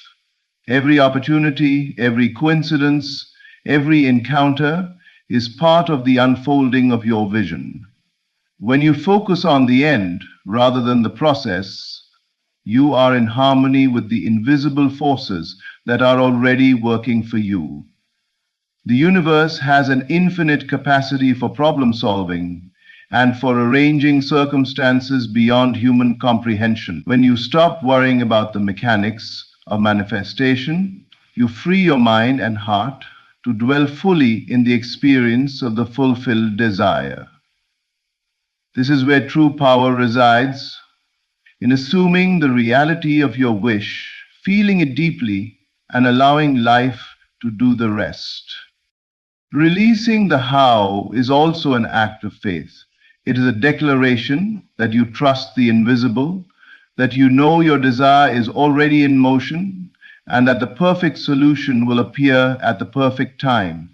Every opportunity, every coincidence, every encounter is part of the unfolding of your vision. When you focus on the end rather than the process, you are in harmony with the invisible forces that are already working for you. The universe has an infinite capacity for problem solving and for arranging circumstances beyond human comprehension. When you stop worrying about the mechanics of manifestation, you free your mind and heart to dwell fully in the experience of the fulfilled desire. This is where true power resides, in assuming the reality of your wish, feeling it deeply, and allowing life to do the rest. Releasing the how is also an act of faith. It is a declaration that you trust the invisible, that you know your desire is already in motion, and that the perfect solution will appear at the perfect time.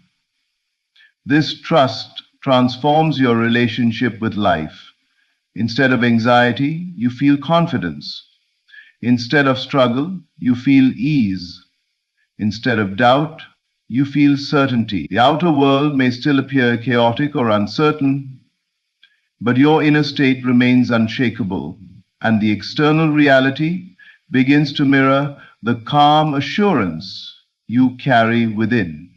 This trust transforms your relationship with life. Instead of anxiety, you feel confidence. Instead of struggle, you feel ease. Instead of doubt, you feel certainty. The outer world may still appear chaotic or uncertain, but your inner state remains unshakable, and the external reality begins to mirror the calm assurance you carry within.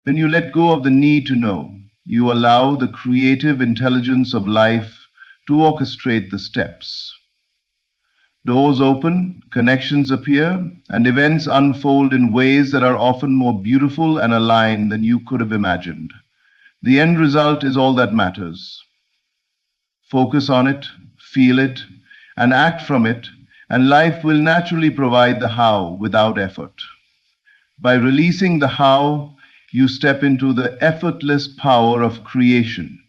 When you let go of the need to know, you allow the creative intelligence of life to orchestrate the steps. Doors open, connections appear, and events unfold in ways that are often more beautiful and aligned than you could have imagined. The end result is all that matters. Focus on it, feel it, and act from it, and life will naturally provide the how without effort. By releasing the how, you step into the effortless power of creation,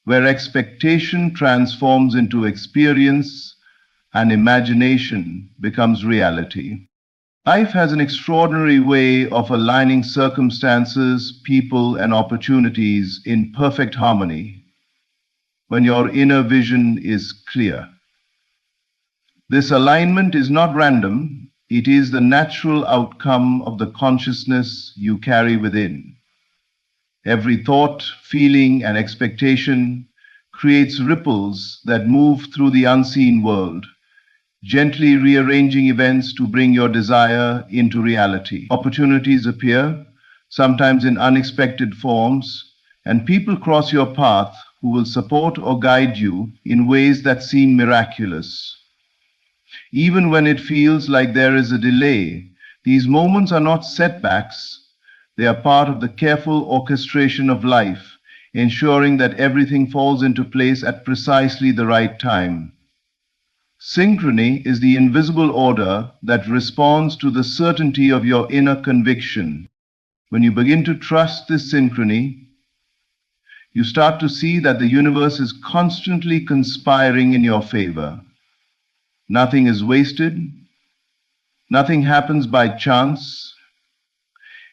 where expectation transforms into experience and imagination becomes reality. Life has an extraordinary way of aligning circumstances, people, and opportunities in perfect harmony when your inner vision is clear. This alignment is not random, it is the natural outcome of the consciousness you carry within. Every thought, feeling, and expectation creates ripples that move through the unseen world, gently rearranging events to bring your desire into reality. Opportunities appear, sometimes in unexpected forms, and people cross your path who will support or guide you in ways that seem miraculous. Even when it feels like there is a delay, these moments are not setbacks. They are part of the careful orchestration of life, ensuring that everything falls into place at precisely the right time. Synchrony is the invisible order that responds to the certainty of your inner conviction. When you begin to trust this synchrony, you start to see that the universe is constantly conspiring in your favor. Nothing is wasted, nothing happens by chance,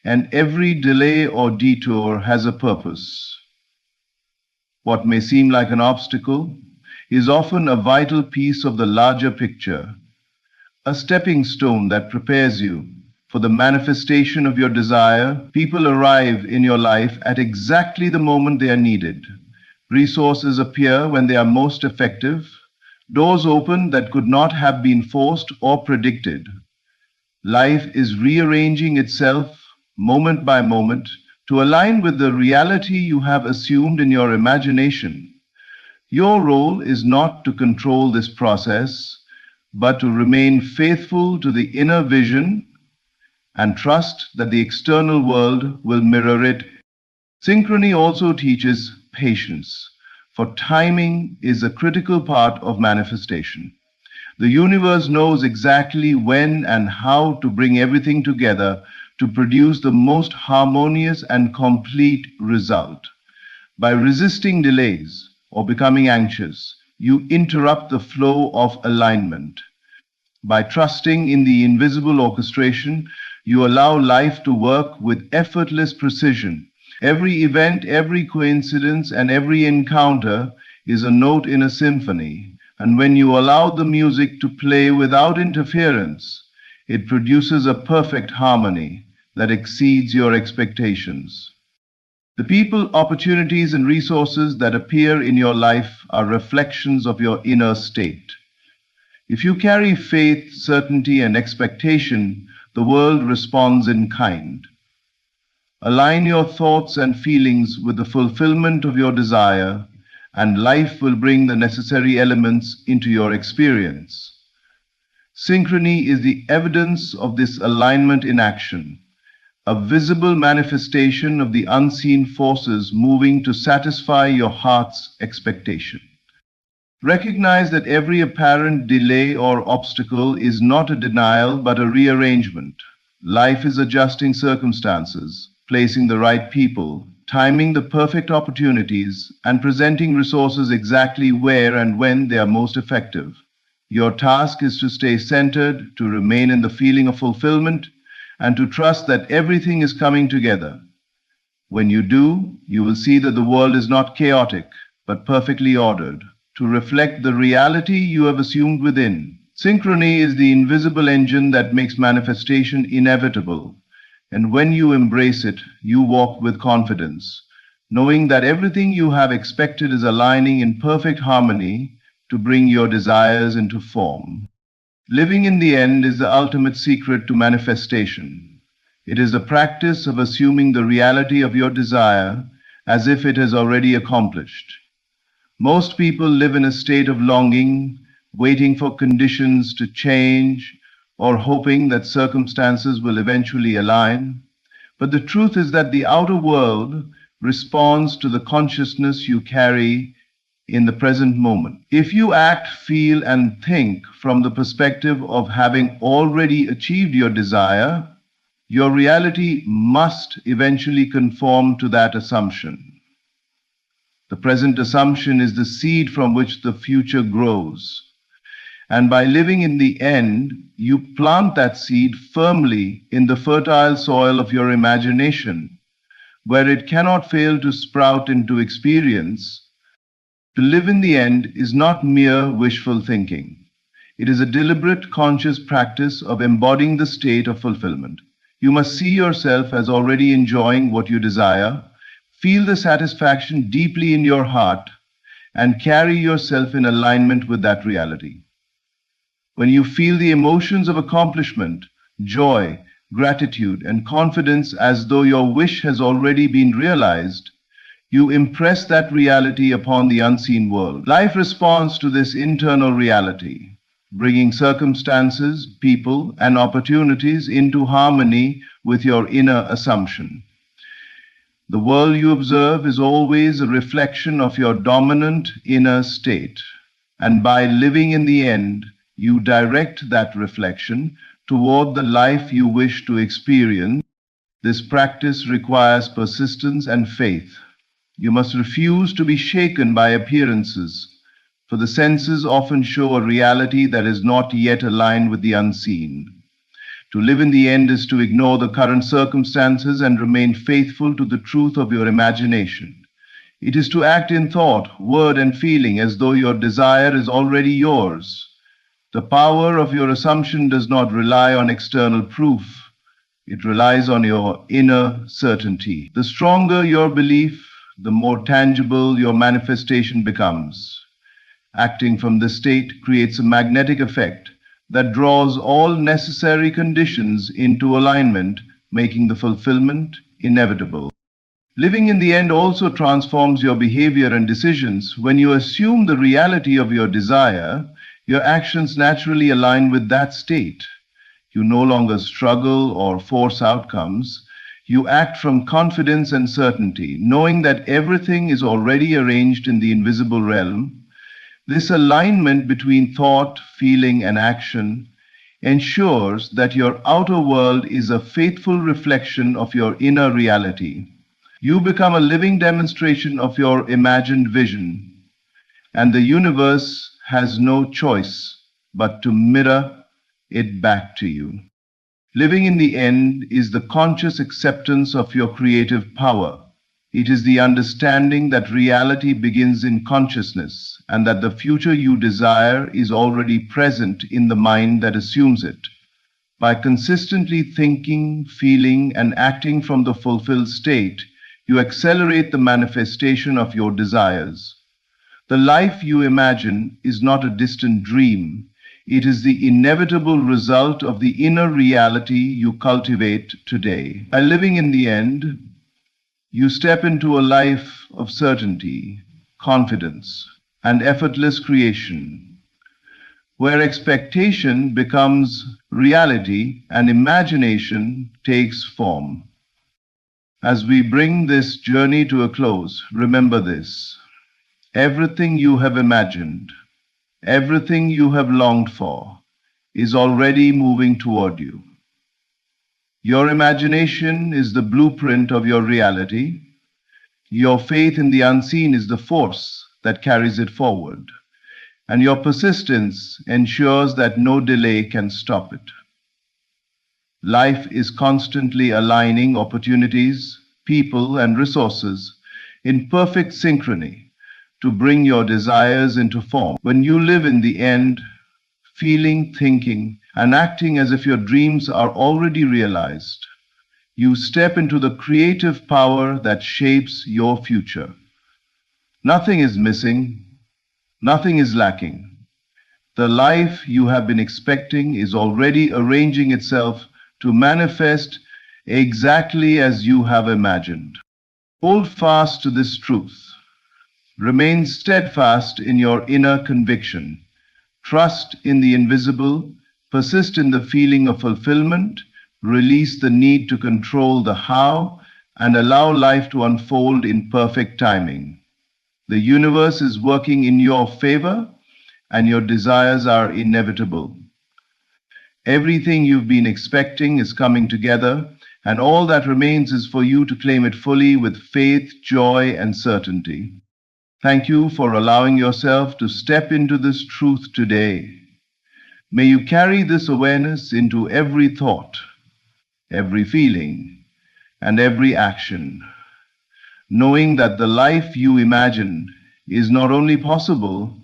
and every delay or detour has a purpose. What may seem like an obstacle is often a vital piece of the larger picture, a stepping stone that prepares you for the manifestation of your desire. People arrive in your life at exactly the moment they are needed. Resources appear when they are most effective. Doors open that could not have been forced or predicted. Life is rearranging itself moment by moment to align with the reality you have assumed in your imagination. Your role is not to control this process, but to remain faithful to the inner vision and trust that the external world will mirror it Synchrony also teaches patience, for timing is a critical part of manifestation. The universe knows exactly when and how to bring everything together to produce the most harmonious and complete result. By resisting delays or becoming anxious, you interrupt the flow of alignment. By trusting in the invisible orchestration, you allow life to work with effortless precision. Every event, every coincidence, and every encounter is a note in a symphony. And when you allow the music to play without interference, it produces a perfect harmony that exceeds your expectations. The people, opportunities, and resources that appear in your life are reflections of your inner state. If you carry faith, certainty, and expectation, the world responds in kind. Align your thoughts and feelings with the fulfillment of your desire, and life will bring the necessary elements into your experience. Synchrony is the evidence of this alignment in action, a visible manifestation of the unseen forces moving to satisfy your heart's expectation. Recognize that every apparent delay or obstacle is not a denial but a rearrangement. Life is adjusting circumstances, placing the right people, timing the perfect opportunities, and presenting resources exactly where and when they are most effective. Your task is to stay centered, to remain in the feeling of fulfillment, and to trust that everything is coming together. When you do, you will see that the world is not chaotic, but perfectly ordered, to reflect the reality you have assumed within. Synchrony is the invisible engine that makes manifestation inevitable. And when you embrace it, you walk with confidence, knowing that everything you have expected is aligning in perfect harmony to bring your desires into form. Living in the end is the ultimate secret to manifestation. It is the practice of assuming the reality of your desire as if it is already accomplished. Most people live in a state of longing, waiting for conditions to change, or hoping that circumstances will eventually align. But the truth is that the outer world responds to the consciousness you carry in the present moment. If you act, feel, and think from the perspective of having already achieved your desire, your reality must eventually conform to that assumption. The present assumption is the seed from which the future grows. And by living in the end, you plant that seed firmly in the fertile soil of your imagination, where it cannot fail to sprout into experience. To live in the end is not mere wishful thinking. It is a deliberate, conscious practice of embodying the state of fulfillment. You must see yourself as already enjoying what you desire, feel the satisfaction deeply in your heart, and carry yourself in alignment with that reality. When you feel the emotions of accomplishment, joy, gratitude, and confidence as though your wish has already been realized, you impress that reality upon the unseen world. Life responds to this internal reality, bringing circumstances, people, and opportunities into harmony with your inner assumption. The world you observe is always a reflection of your dominant inner state, and by living in the end, you direct that reflection toward the life you wish to experience. This practice requires persistence and faith. You must refuse to be shaken by appearances, for the senses often show a reality that is not yet aligned with the unseen. To live in the end is to ignore the current circumstances and remain faithful to the truth of your imagination. It is to act in thought, word, and feeling as though your desire is already yours. The power of your assumption does not rely on external proof. It relies on your inner certainty. The stronger your belief, the more tangible your manifestation becomes. Acting from this state creates a magnetic effect that draws all necessary conditions into alignment, making the fulfillment inevitable. Living in the end also transforms your behavior and decisions. When you assume the reality of your desire, your actions naturally align with that state. You no longer struggle or force outcomes. You act from confidence and certainty, knowing that everything is already arranged in the invisible realm. This alignment between thought, feeling, and action ensures that your outer world is a faithful reflection of your inner reality. You become a living demonstration of your imagined vision, and the universe has no choice but to mirror it back to you. Living in the end is the conscious acceptance of your creative power. It is the understanding that reality begins in consciousness and that the future you desire is already present in the mind that assumes it. By consistently thinking, feeling, and acting from the fulfilled state, you accelerate the manifestation of your desires. The life you imagine is not a distant dream. It is the inevitable result of the inner reality you cultivate today. By living in the end, you step into a life of certainty, confidence, and effortless creation, where expectation becomes reality and imagination takes form. As we bring this journey to a close, remember this. Everything you have imagined, everything you have longed for, is already moving toward you. Your imagination is the blueprint of your reality. Your faith in the unseen is the force that carries it forward. And your persistence ensures that no delay can stop it. Life is constantly aligning opportunities, people, and resources in perfect synchrony to bring your desires into form. When you live in the end, feeling, thinking, and acting as if your dreams are already realized, you step into the creative power that shapes your future. Nothing is missing, nothing is lacking. The life you have been expecting is already arranging itself to manifest exactly as you have imagined. Hold fast to this truth. Remain steadfast in your inner conviction. Trust in the invisible. Persist in the feeling of fulfillment. Release the need to control the how, and allow life to unfold in perfect timing. The universe is working in your favor, and your desires are inevitable. Everything you've been expecting is coming together, and all that remains is for you to claim it fully with faith, joy, and certainty. Thank you for allowing yourself to step into this truth today. May you carry this awareness into every thought, every feeling, and every action, knowing that the life you imagine is not only possible,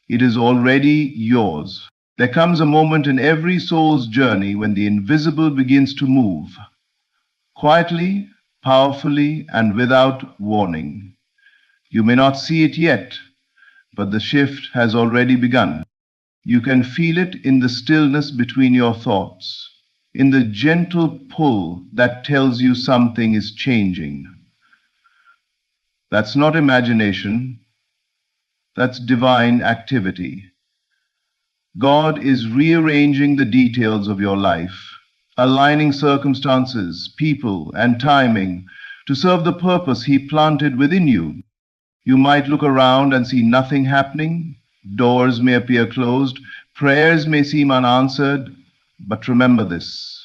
it is already yours. There comes a moment in every soul's journey when the invisible begins to move, quietly, powerfully, and without warning. You may not see it yet, but the shift has already begun. You can feel it in the stillness between your thoughts, in the gentle pull that tells you something is changing. That's not imagination, that's divine activity. God is rearranging the details of your life, aligning circumstances, people, and timing to serve the purpose He planted within you. You might look around and see nothing happening. Doors may appear closed. Prayers may seem unanswered. But remember this.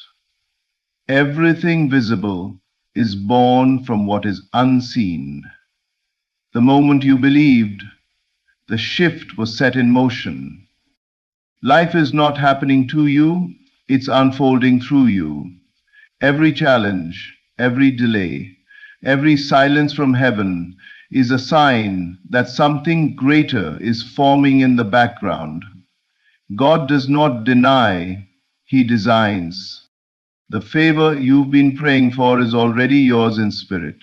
Everything visible is born from what is unseen. The moment you believed, the shift was set in motion. Life is not happening to you, it's unfolding through you. Every challenge, every delay, every silence from heaven is a sign that something greater is forming in the background. God does not deny, He designs. The favor you've been praying for is already yours in spirit.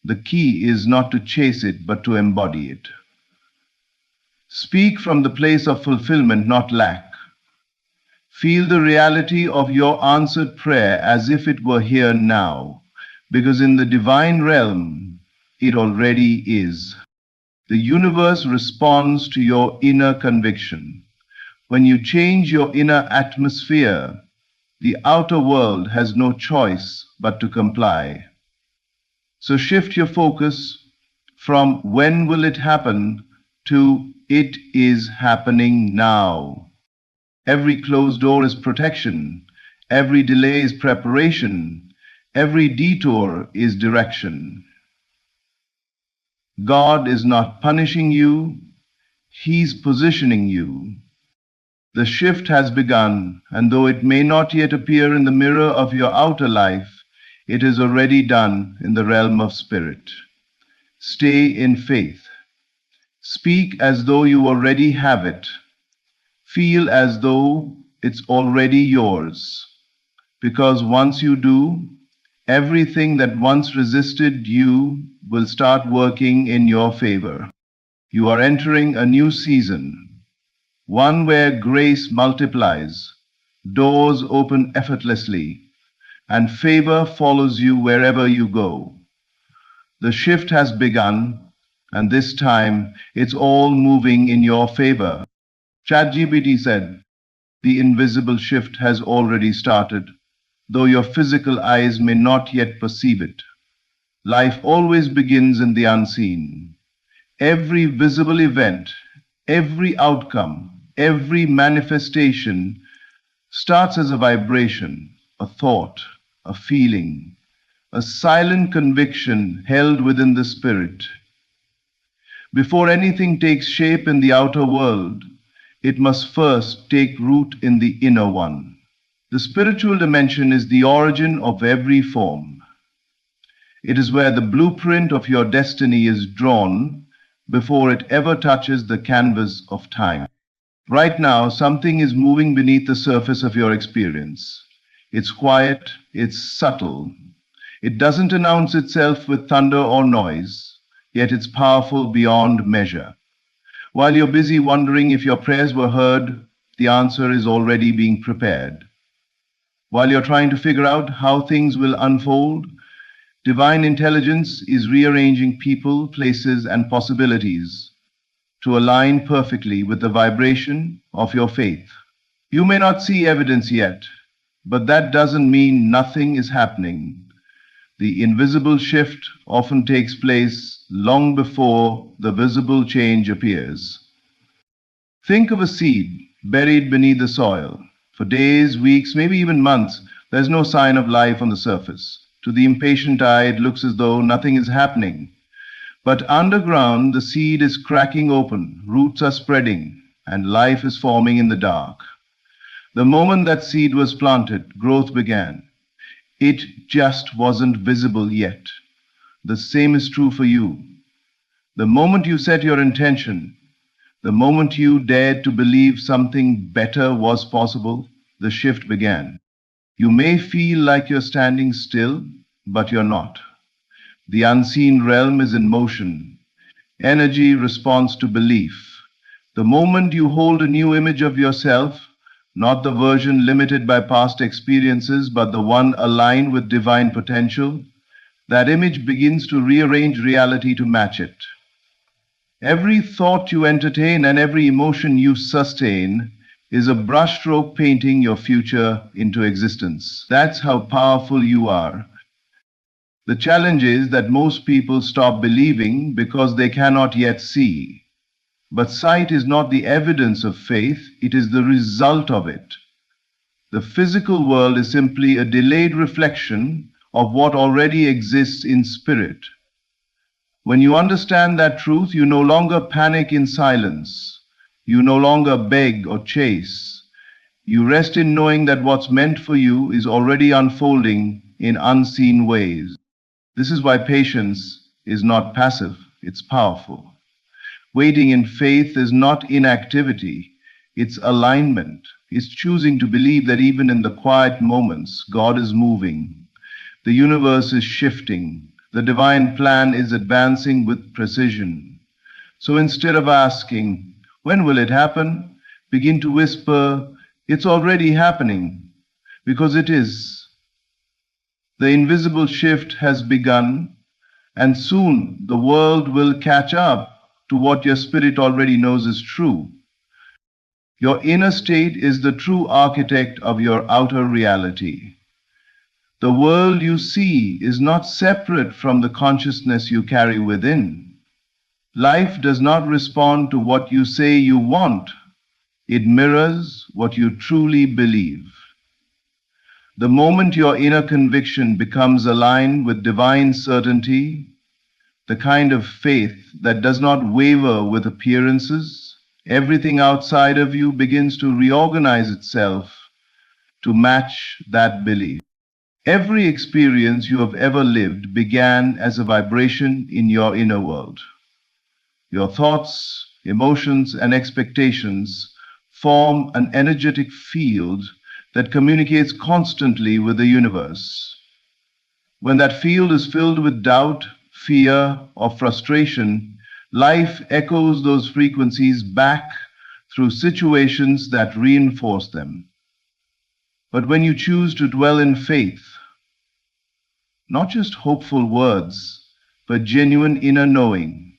The key is not to chase it, but to embody it. Speak from the place of fulfillment, not lack. Feel the reality of your answered prayer as if it were here now, because in the divine realm, it already is. The universe responds to your inner conviction. When you change your inner atmosphere, The outer world has no choice but to comply. So shift your focus from when will it happen to it is happening now. Every closed door is protection. Every delay is preparation. Every detour is direction. God is not punishing you, He's positioning you. The shift has begun, and though it may not yet appear in the mirror of your outer life, it is already done in the realm of spirit. Stay in faith. Speak as though you already have it. Feel as though it's already yours. Because once you do, everything that once resisted you will start working in your favor. You are entering a new season, one where grace multiplies, doors open effortlessly, and favor follows you wherever you go. The shift has begun, and this time it's all moving in your favor. ChatGPT said, the invisible shift has already started, though your physical eyes may not yet perceive it. Life always begins in the unseen. Every visible event, every outcome, every manifestation starts as a vibration, a thought, a feeling, a silent conviction held within the spirit. Before anything takes shape in the outer world, it must first take root in the inner one. The spiritual dimension is the origin of every form. It is where the blueprint of your destiny is drawn before it ever touches the canvas of time. Right now, something is moving beneath the surface of your experience. It's quiet, it's subtle. It doesn't announce itself with thunder or noise, yet it's powerful beyond measure. While you're busy wondering if your prayers were heard, the answer is already being prepared. While you're trying to figure out how things will unfold, divine intelligence is rearranging people, places, and possibilities to align perfectly with the vibration of your faith. You may not see evidence yet, but that doesn't mean nothing is happening. The invisible shift often takes place long before the visible change appears. Think of a seed buried beneath the soil. For days, weeks, maybe even months, there's no sign of life on the surface. To the impatient eye, it looks as though nothing is happening. But underground, the seed is cracking open, roots are spreading, and life is forming in the dark. The moment that seed was planted, growth began. It just wasn't visible yet. The same is true for you. The moment you set your intention, the moment you dared to believe something better was possible, the shift began. You may feel like you're standing still, but you're not. The unseen realm is in motion. Energy responds to belief. The moment you hold a new image of yourself, not the version limited by past experiences, but the one aligned with divine potential, that image begins to rearrange reality to match it. Every thought you entertain and every emotion you sustain is a brushstroke painting your future into existence. That's how powerful you are. The challenge is that most people stop believing because they cannot yet see. But sight is not the evidence of faith, it is the result of it. The physical world is simply a delayed reflection of what already exists in spirit. When you understand that truth, you no longer panic in silence. You no longer beg or chase. You rest in knowing that what's meant for you is already unfolding in unseen ways. This is why patience is not passive, it's powerful. Waiting in faith is not inactivity, it's alignment. It's choosing to believe that even in the quiet moments, God is moving. The universe is shifting. The divine plan is advancing with precision. So instead of asking, when will it happen? Begin to whisper, it's already happening, because it is. The invisible shift has begun, and soon the world will catch up to what your spirit already knows is true. Your inner state is the true architect of your outer reality. The world you see is not separate from the consciousness you carry within. Life does not respond to what you say you want. It mirrors what you truly believe. The moment your inner conviction becomes aligned with divine certainty, the kind of faith that does not waver with appearances, everything outside of you begins to reorganize itself to match that belief. Every experience you have ever lived began as a vibration in your inner world. Your thoughts, emotions, and expectations form an energetic field that communicates constantly with the universe. When that field is filled with doubt, fear, or frustration, life echoes those frequencies back through situations that reinforce them. But when you choose to dwell in faith, not just hopeful words, but genuine inner knowing,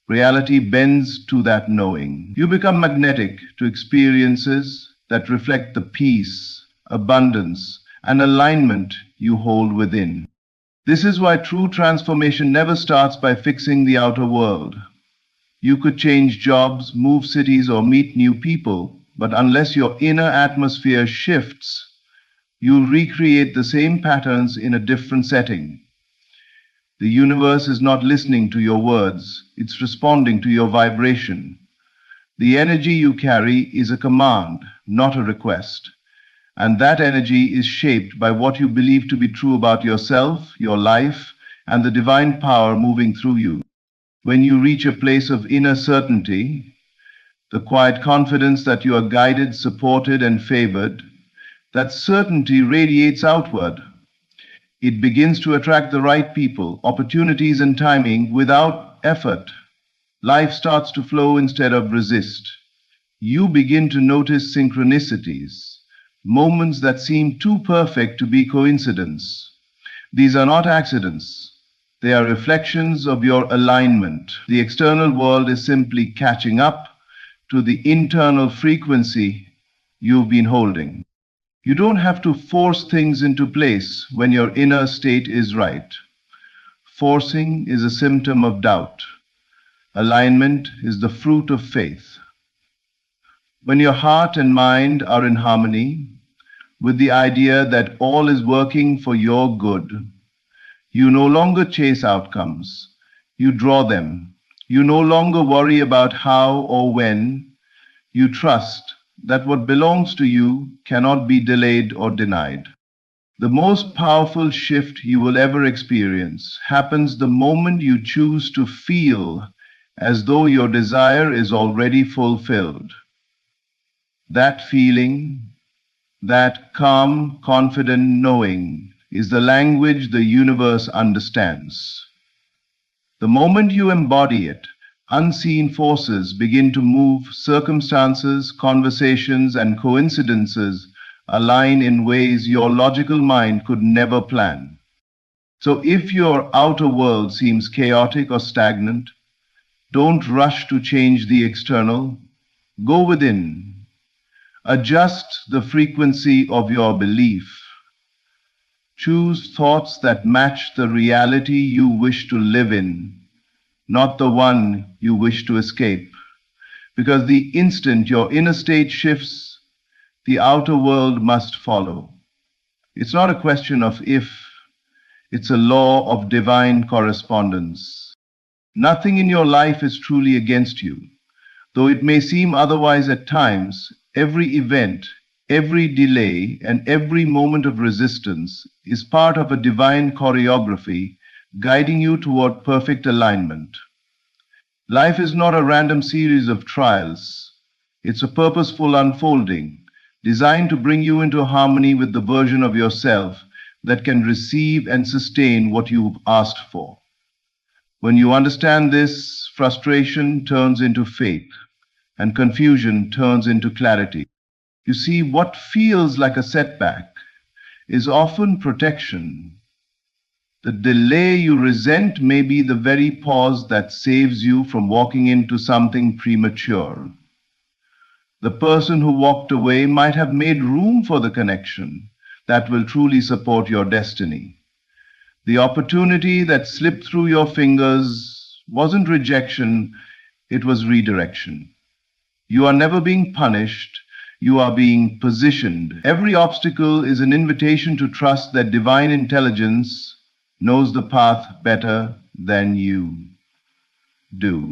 reality bends to that knowing. You become magnetic to experiences that reflect the peace, abundance, and alignment you hold within. This is why true transformation never starts by fixing the outer world. You could change jobs, move cities, or meet new people, but unless your inner atmosphere shifts, you'll recreate the same patterns in a different setting. The universe is not listening to your words, it's responding to your vibration. The energy you carry is a command, not a request. And that energy is shaped by what you believe to be true about yourself, your life, and the divine power moving through you. When you reach a place of inner certainty, the quiet confidence that you are guided, supported, and favored, that certainty radiates outward. It begins to attract the right people, opportunities, and timing without effort. Life starts to flow instead of resist. You begin to notice synchronicities, moments that seem too perfect to be coincidence. These are not accidents. They are reflections of your alignment. The external world is simply catching up to the internal frequency you've been holding. You don't have to force things into place when your inner state is right. Forcing is a symptom of doubt. Alignment is the fruit of faith. When your heart and mind are in harmony with the idea that all is working for your good, you no longer chase outcomes. You draw them. You no longer worry about how or when. You trust that what belongs to you cannot be delayed or denied. The most powerful shift you will ever experience happens the moment you choose to feel as though your desire is already fulfilled. That feeling, that calm, confident knowing, is the language the universe understands. The moment you embody it, unseen forces begin to move, circumstances, conversations, and coincidences align in ways your logical mind could never plan. So if your outer world seems chaotic or stagnant, don't rush to change the external. Go within. Adjust the frequency of your belief. Choose thoughts that match the reality you wish to live in, not the one you wish to escape. Because the instant your inner state shifts, the outer world must follow. It's not a question of if, it's a law of divine correspondence. Nothing in your life is truly against you. Though it may seem otherwise at times, every event, every delay, and every moment of resistance is part of a divine choreography guiding you toward perfect alignment. Life is not a random series of trials. It's a purposeful unfolding, designed to bring you into harmony with the version of yourself that can receive and sustain what you've asked for. When you understand this, frustration turns into faith, and confusion turns into clarity. You see, what feels like a setback is often protection. The delay you resent may be the very pause that saves you from walking into something premature. The person who walked away might have made room for the connection that will truly support your destiny. The opportunity that slipped through your fingers wasn't rejection, it was redirection. You are never being punished, you are being positioned. Every obstacle is an invitation to trust that divine intelligence knows the path better than you do.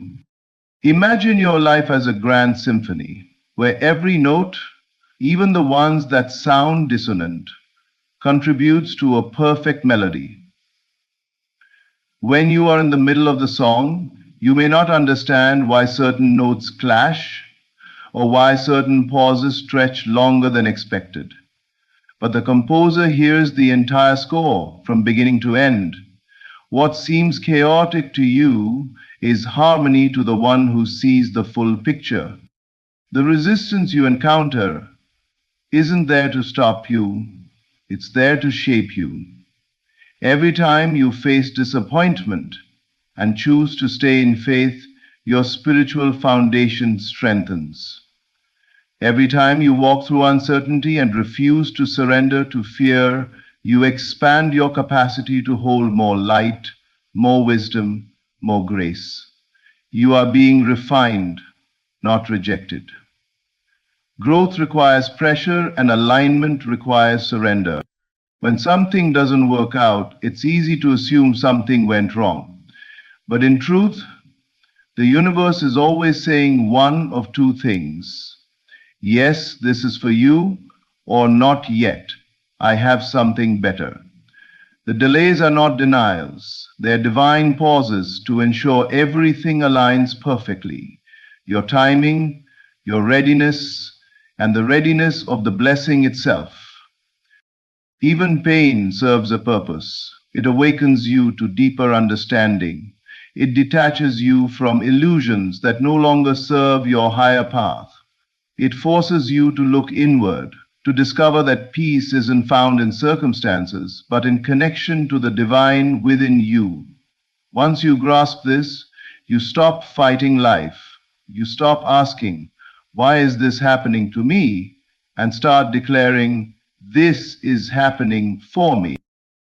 Imagine your life as a grand symphony, where every note, even the ones that sound dissonant, contributes to a perfect melody. When you are in the middle of the song, you may not understand why certain notes clash or why certain pauses stretch longer than expected. But the composer hears the entire score from beginning to end. What seems chaotic to you is harmony to the one who sees the full picture. The resistance you encounter isn't there to stop you, it's there to shape you. Every time you face disappointment and choose to stay in faith, your spiritual foundation strengthens. Every time you walk through uncertainty and refuse to surrender to fear, you expand your capacity to hold more light, more wisdom, more grace. You are being refined, not rejected. Growth requires pressure and alignment requires surrender. When something doesn't work out, it's easy to assume something went wrong. But in truth, the universe is always saying one of two things. Yes, this is for you, or not yet. I have something better. The delays are not denials. They are divine pauses to ensure everything aligns perfectly. Your timing, your readiness, and the readiness of the blessing itself. Even pain serves a purpose. It awakens you to deeper understanding. It detaches you from illusions that no longer serve your higher path. It forces you to look inward, to discover that peace isn't found in circumstances, but in connection to the divine within you. Once you grasp this, you stop fighting life. You stop asking, why is this happening to me? And start declaring, this is happening for me.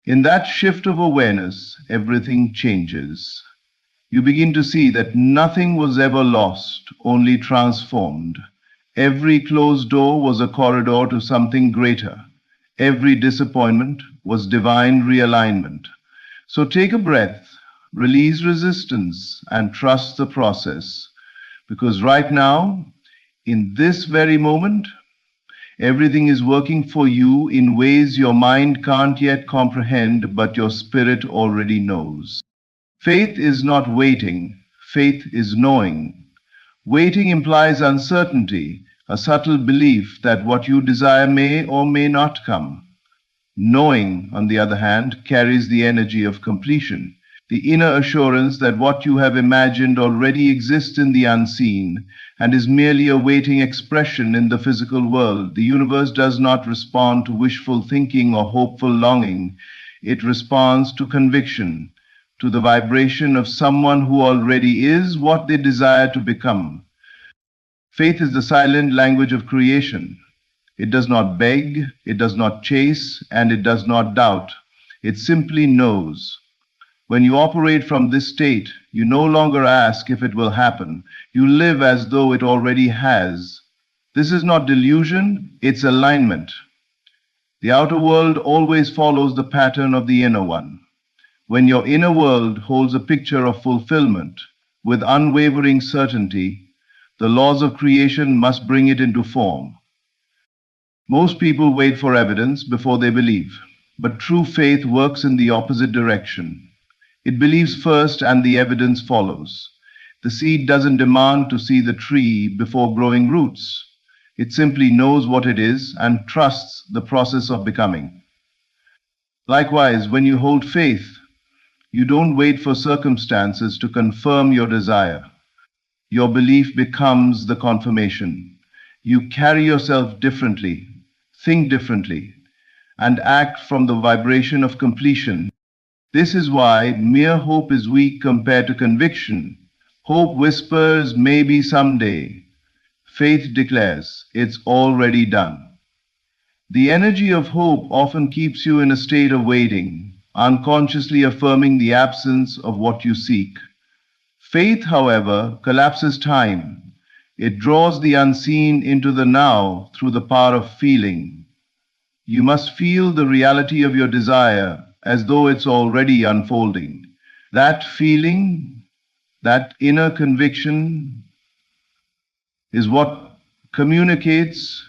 In that shift of awareness, everything changes. You begin to see that nothing was ever lost, only transformed. Every closed door was a corridor to something greater. Every disappointment was divine realignment. So take a breath, release resistance, and trust the process. Because right now, in this very moment, everything is working for you in ways your mind can't yet comprehend, but your spirit already knows. Faith is not waiting, faith is knowing. Waiting implies uncertainty, a subtle belief that what you desire may or may not come. Knowing, on the other hand, carries the energy of completion, the inner assurance that what you have imagined already exists in the unseen and is merely awaiting expression in the physical world. The universe does not respond to wishful thinking or hopeful longing. It responds to conviction, to the vibration of someone who already is what they desire to become. Faith is the silent language of creation. It does not beg, it does not chase, and it does not doubt. It simply knows. When you operate from this state, you no longer ask if it will happen. You live as though it already has. This is not delusion, it's alignment. The outer world always follows the pattern of the inner one. When your inner world holds a picture of fulfillment with unwavering certainty, the laws of creation must bring it into form. Most people wait for evidence before they believe, but true faith works in the opposite direction. It believes first and the evidence follows. The seed doesn't demand to see the tree before growing roots. It simply knows what it is and trusts the process of becoming. Likewise, when you hold faith, you don't wait for circumstances to confirm your desire. Your belief becomes the confirmation. You carry yourself differently, think differently, and act from the vibration of completion. This is why mere hope is weak compared to conviction. Hope whispers, maybe someday. Faith declares, it's already done. The energy of hope often keeps you in a state of waiting, unconsciously affirming the absence of what you seek. Faith, however, collapses time. It draws the unseen into the now through the power of feeling. You must feel the reality of your desire as though it's already unfolding. That feeling, that inner conviction, is what communicates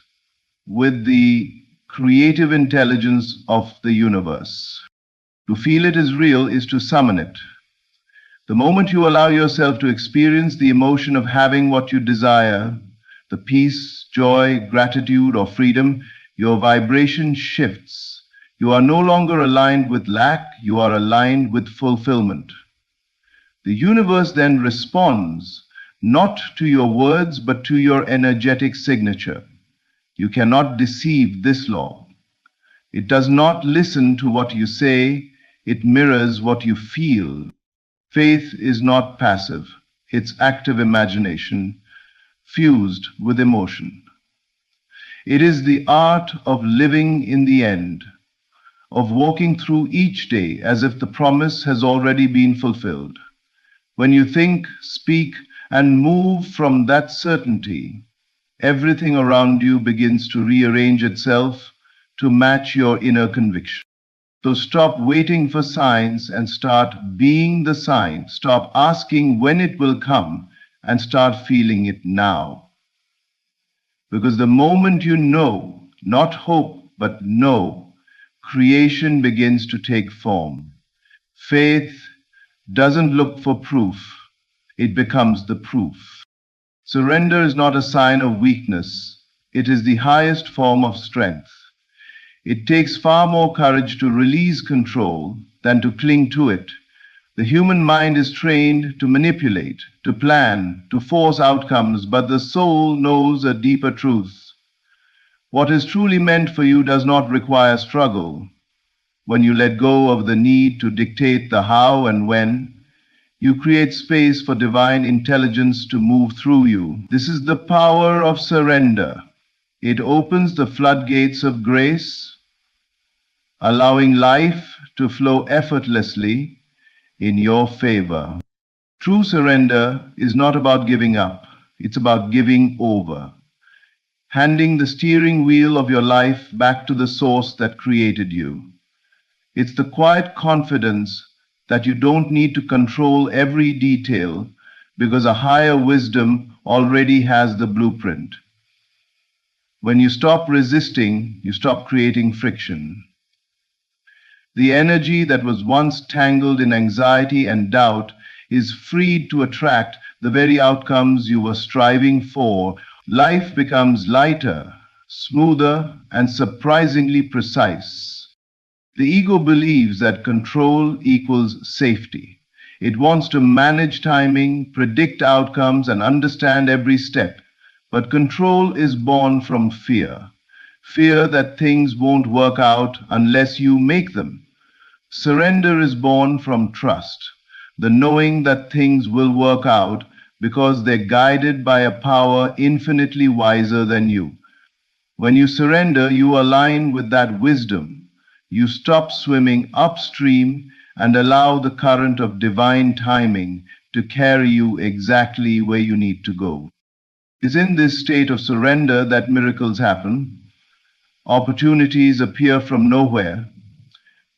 with the creative intelligence of the universe. To feel it is real is to summon it. The moment you allow yourself to experience the emotion of having what you desire, the peace, joy, gratitude, or freedom, your vibration shifts. You are no longer aligned with lack, you are aligned with fulfillment. The universe then responds not to your words but to your energetic signature. You cannot deceive this law. It does not listen to what you say, it mirrors what you feel. Faith is not passive, it's active imagination, fused with emotion. It is the art of living in the end, of walking through each day as if the promise has already been fulfilled. When you think, speak, and move from that certainty, everything around you begins to rearrange itself to match your inner conviction. So stop waiting for signs and start being the sign. Stop asking when it will come and start feeling it now. Because the moment you know, not hope, but know, creation begins to take form. Faith doesn't look for proof, it becomes the proof. Surrender is not a sign of weakness, it is the highest form of strength. It takes far more courage to release control than to cling to it. The human mind is trained to manipulate, to plan, to force outcomes, but the soul knows a deeper truth. What is truly meant for you does not require struggle. When you let go of the need to dictate the how and when, you create space for divine intelligence to move through you. This is the power of surrender. It opens the floodgates of grace, allowing life to flow effortlessly in your favor. True surrender is not about giving up, it's about giving over, handing the steering wheel of your life back to the source that created you. It's the quiet confidence that you don't need to control every detail because a higher wisdom already has the blueprint. When you stop resisting, you stop creating friction. The energy that was once tangled in anxiety and doubt is freed to attract the very outcomes you were striving for. Life becomes lighter, smoother, and surprisingly precise. The ego believes that control equals safety. It wants to manage timing, predict outcomes, and understand every step. But control is born from fear. Fear that things won't work out unless you make them. Surrender is born from trust, the knowing that things will work out because they're guided by a power infinitely wiser than you. When you surrender, you align with that wisdom. You stop swimming upstream and allow the current of divine timing to carry you exactly where you need to go. It's in this state of surrender that miracles happen. Opportunities appear from nowhere.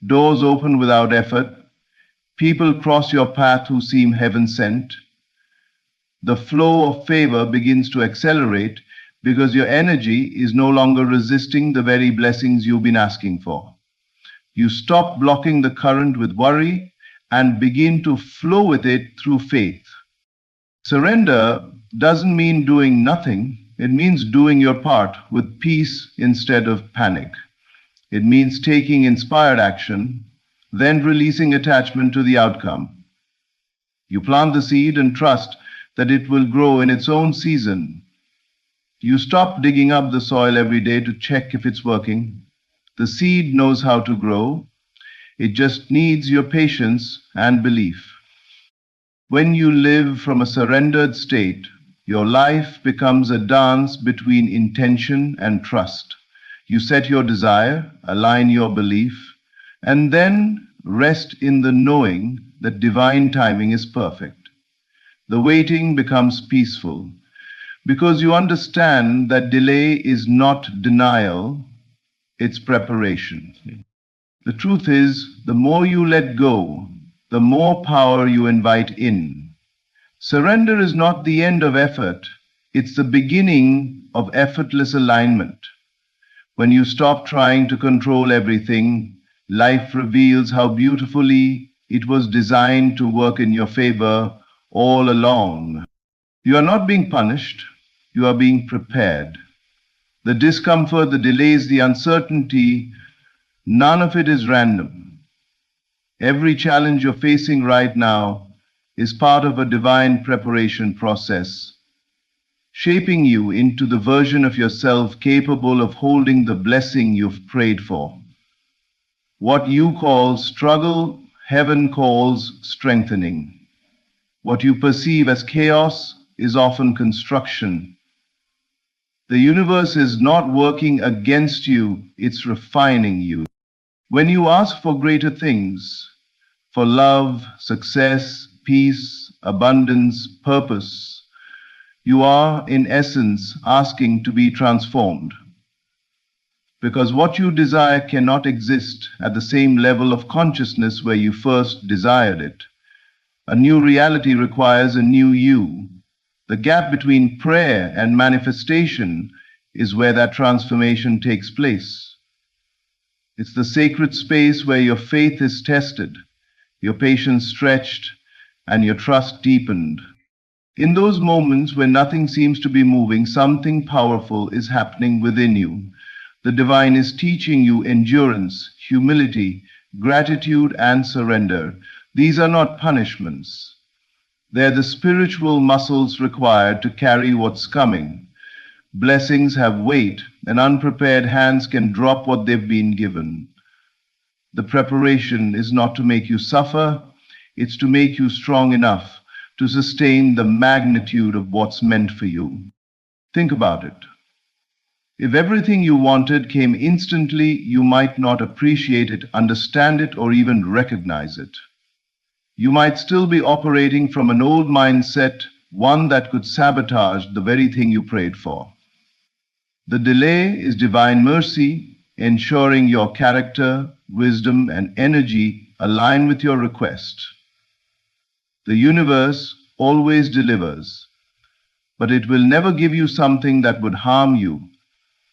Doors open without effort. People cross your path who seem heaven-sent. The flow of favor begins to accelerate because your energy is no longer resisting the very blessings you've been asking for. You stop blocking the current with worry and begin to flow with it through faith. Surrender doesn't mean doing nothing. It means doing your part with peace instead of panic. It means taking inspired action, then releasing attachment to the outcome. You plant the seed and trust that it will grow in its own season. You stop digging up the soil every day to check if it's working. The seed knows how to grow. It just needs your patience and belief. When you live from a surrendered state, Your life becomes a dance between intention and trust. You set your desire, align your belief, and then rest in the knowing that divine timing is perfect. The waiting becomes peaceful because you understand that delay is not denial, it's preparation. The truth is, the more you let go, the more power you invite in. Surrender is not the end of effort, it's the beginning of effortless alignment. When you stop trying to control everything, life reveals how beautifully it was designed to work in your favor all along. You are not being punished, you are being prepared. The discomfort, the delays, the uncertainty, none of it is random. Every challenge you're facing right now is part of a divine preparation process, shaping you into the version of yourself capable of holding the blessing you've prayed for. What you call struggle, heaven calls strengthening. What you perceive as chaos is often construction. The universe is not working against you, it's refining you. When you ask for greater things, for love, success, peace, abundance, purpose, you are, in essence, asking to be transformed. Because what you desire cannot exist at the same level of consciousness where you first desired it. A new reality requires a new you. The gap between prayer and manifestation is where that transformation takes place. It's the sacred space where your faith is tested, your patience stretched, and your trust deepened. In those moments when nothing seems to be moving, something powerful is happening within you. The divine is teaching you endurance, humility, gratitude, and surrender. These are not punishments. They're the spiritual muscles required to carry what's coming. Blessings have weight, and unprepared hands can drop what they've been given. The preparation is not to make you suffer, it's to make you strong enough to sustain the magnitude of what's meant for you. Think about it. If everything you wanted came instantly, you might not appreciate it, understand it, or even recognize it. You might still be operating from an old mindset, one that could sabotage the very thing you prayed for. The delay is divine mercy, ensuring your character, wisdom, and energy align with your request. The universe always delivers, but it will never give you something that would harm you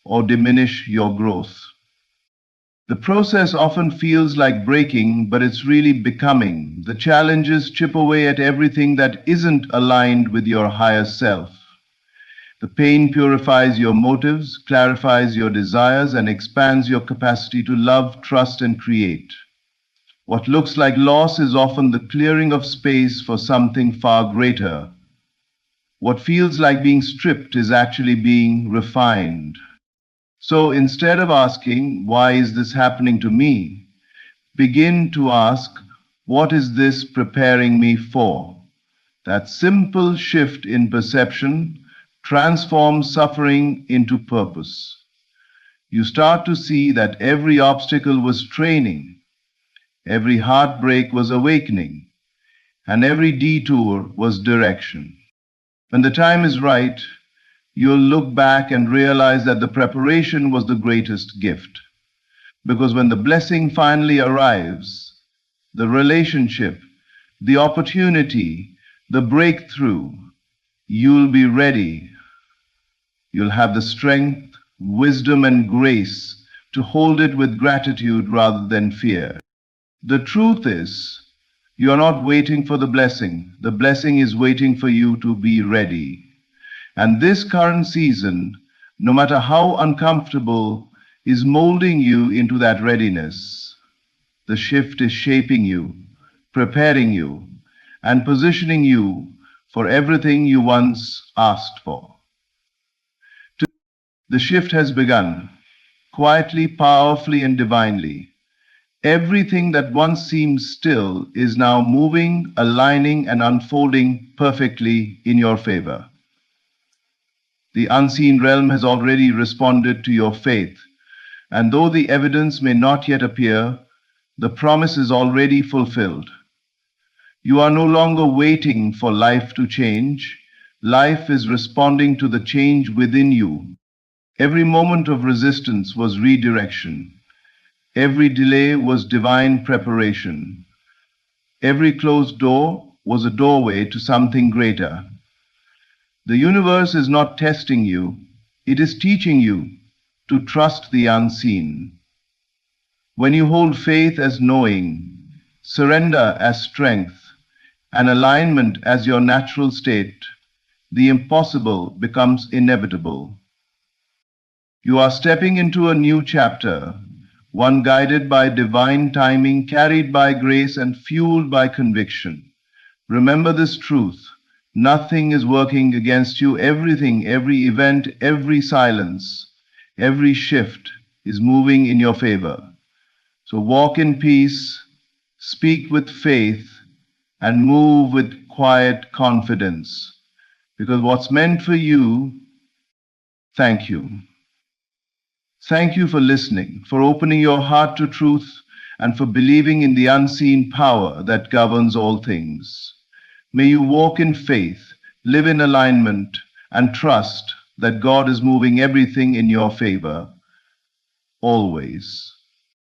or diminish your growth. The process often feels like breaking, but it's really becoming. The challenges chip away at everything that isn't aligned with your higher self. The pain purifies your motives, clarifies your desires, and expands your capacity to love, trust, and create. What looks like loss is often the clearing of space for something far greater. What feels like being stripped is actually being refined. So instead of asking, why is this happening to me? Begin to ask, what is this preparing me for? That simple shift in perception transforms suffering into purpose. You start to see that every obstacle was training, every heartbreak was awakening, and every detour was direction. When the time is right, you'll look back and realize that the preparation was the greatest gift. Because when the blessing finally arrives, the relationship, the opportunity, the breakthrough, you'll be ready. You'll have the strength, wisdom, and grace to hold it with gratitude rather than fear. The truth is, you are not waiting for the blessing. The blessing is waiting for you to be ready. And this current season, no matter how uncomfortable, is molding you into that readiness. The shift is shaping you, preparing you, and positioning you for everything you once asked for. The shift has begun, quietly, powerfully, and divinely. Everything that once seemed still is now moving, aligning, and unfolding perfectly in your favor. The unseen realm has already responded to your faith, and though the evidence may not yet appear, the promise is already fulfilled. You are no longer waiting for life to change. Life is responding to the change within you. Every moment of resistance was redirection. Every delay was divine preparation. Every closed door was a doorway to something greater. The universe is not testing you, it is teaching you to trust the unseen. When you hold faith as knowing, surrender as strength, and alignment as your natural state, the impossible becomes inevitable. You are stepping into a new chapter, one guided by divine timing, carried by grace, and fueled by conviction. Remember this truth. Nothing is working against you. Everything, every event, every silence, every shift is moving in your favor. So walk in peace, speak with faith, and move with quiet confidence. Because what's meant for you, thank you. Thank you for listening, for opening your heart to truth, and for believing in the unseen power that governs all things. May you walk in faith, live in alignment, and trust that God is moving everything in your favor, always.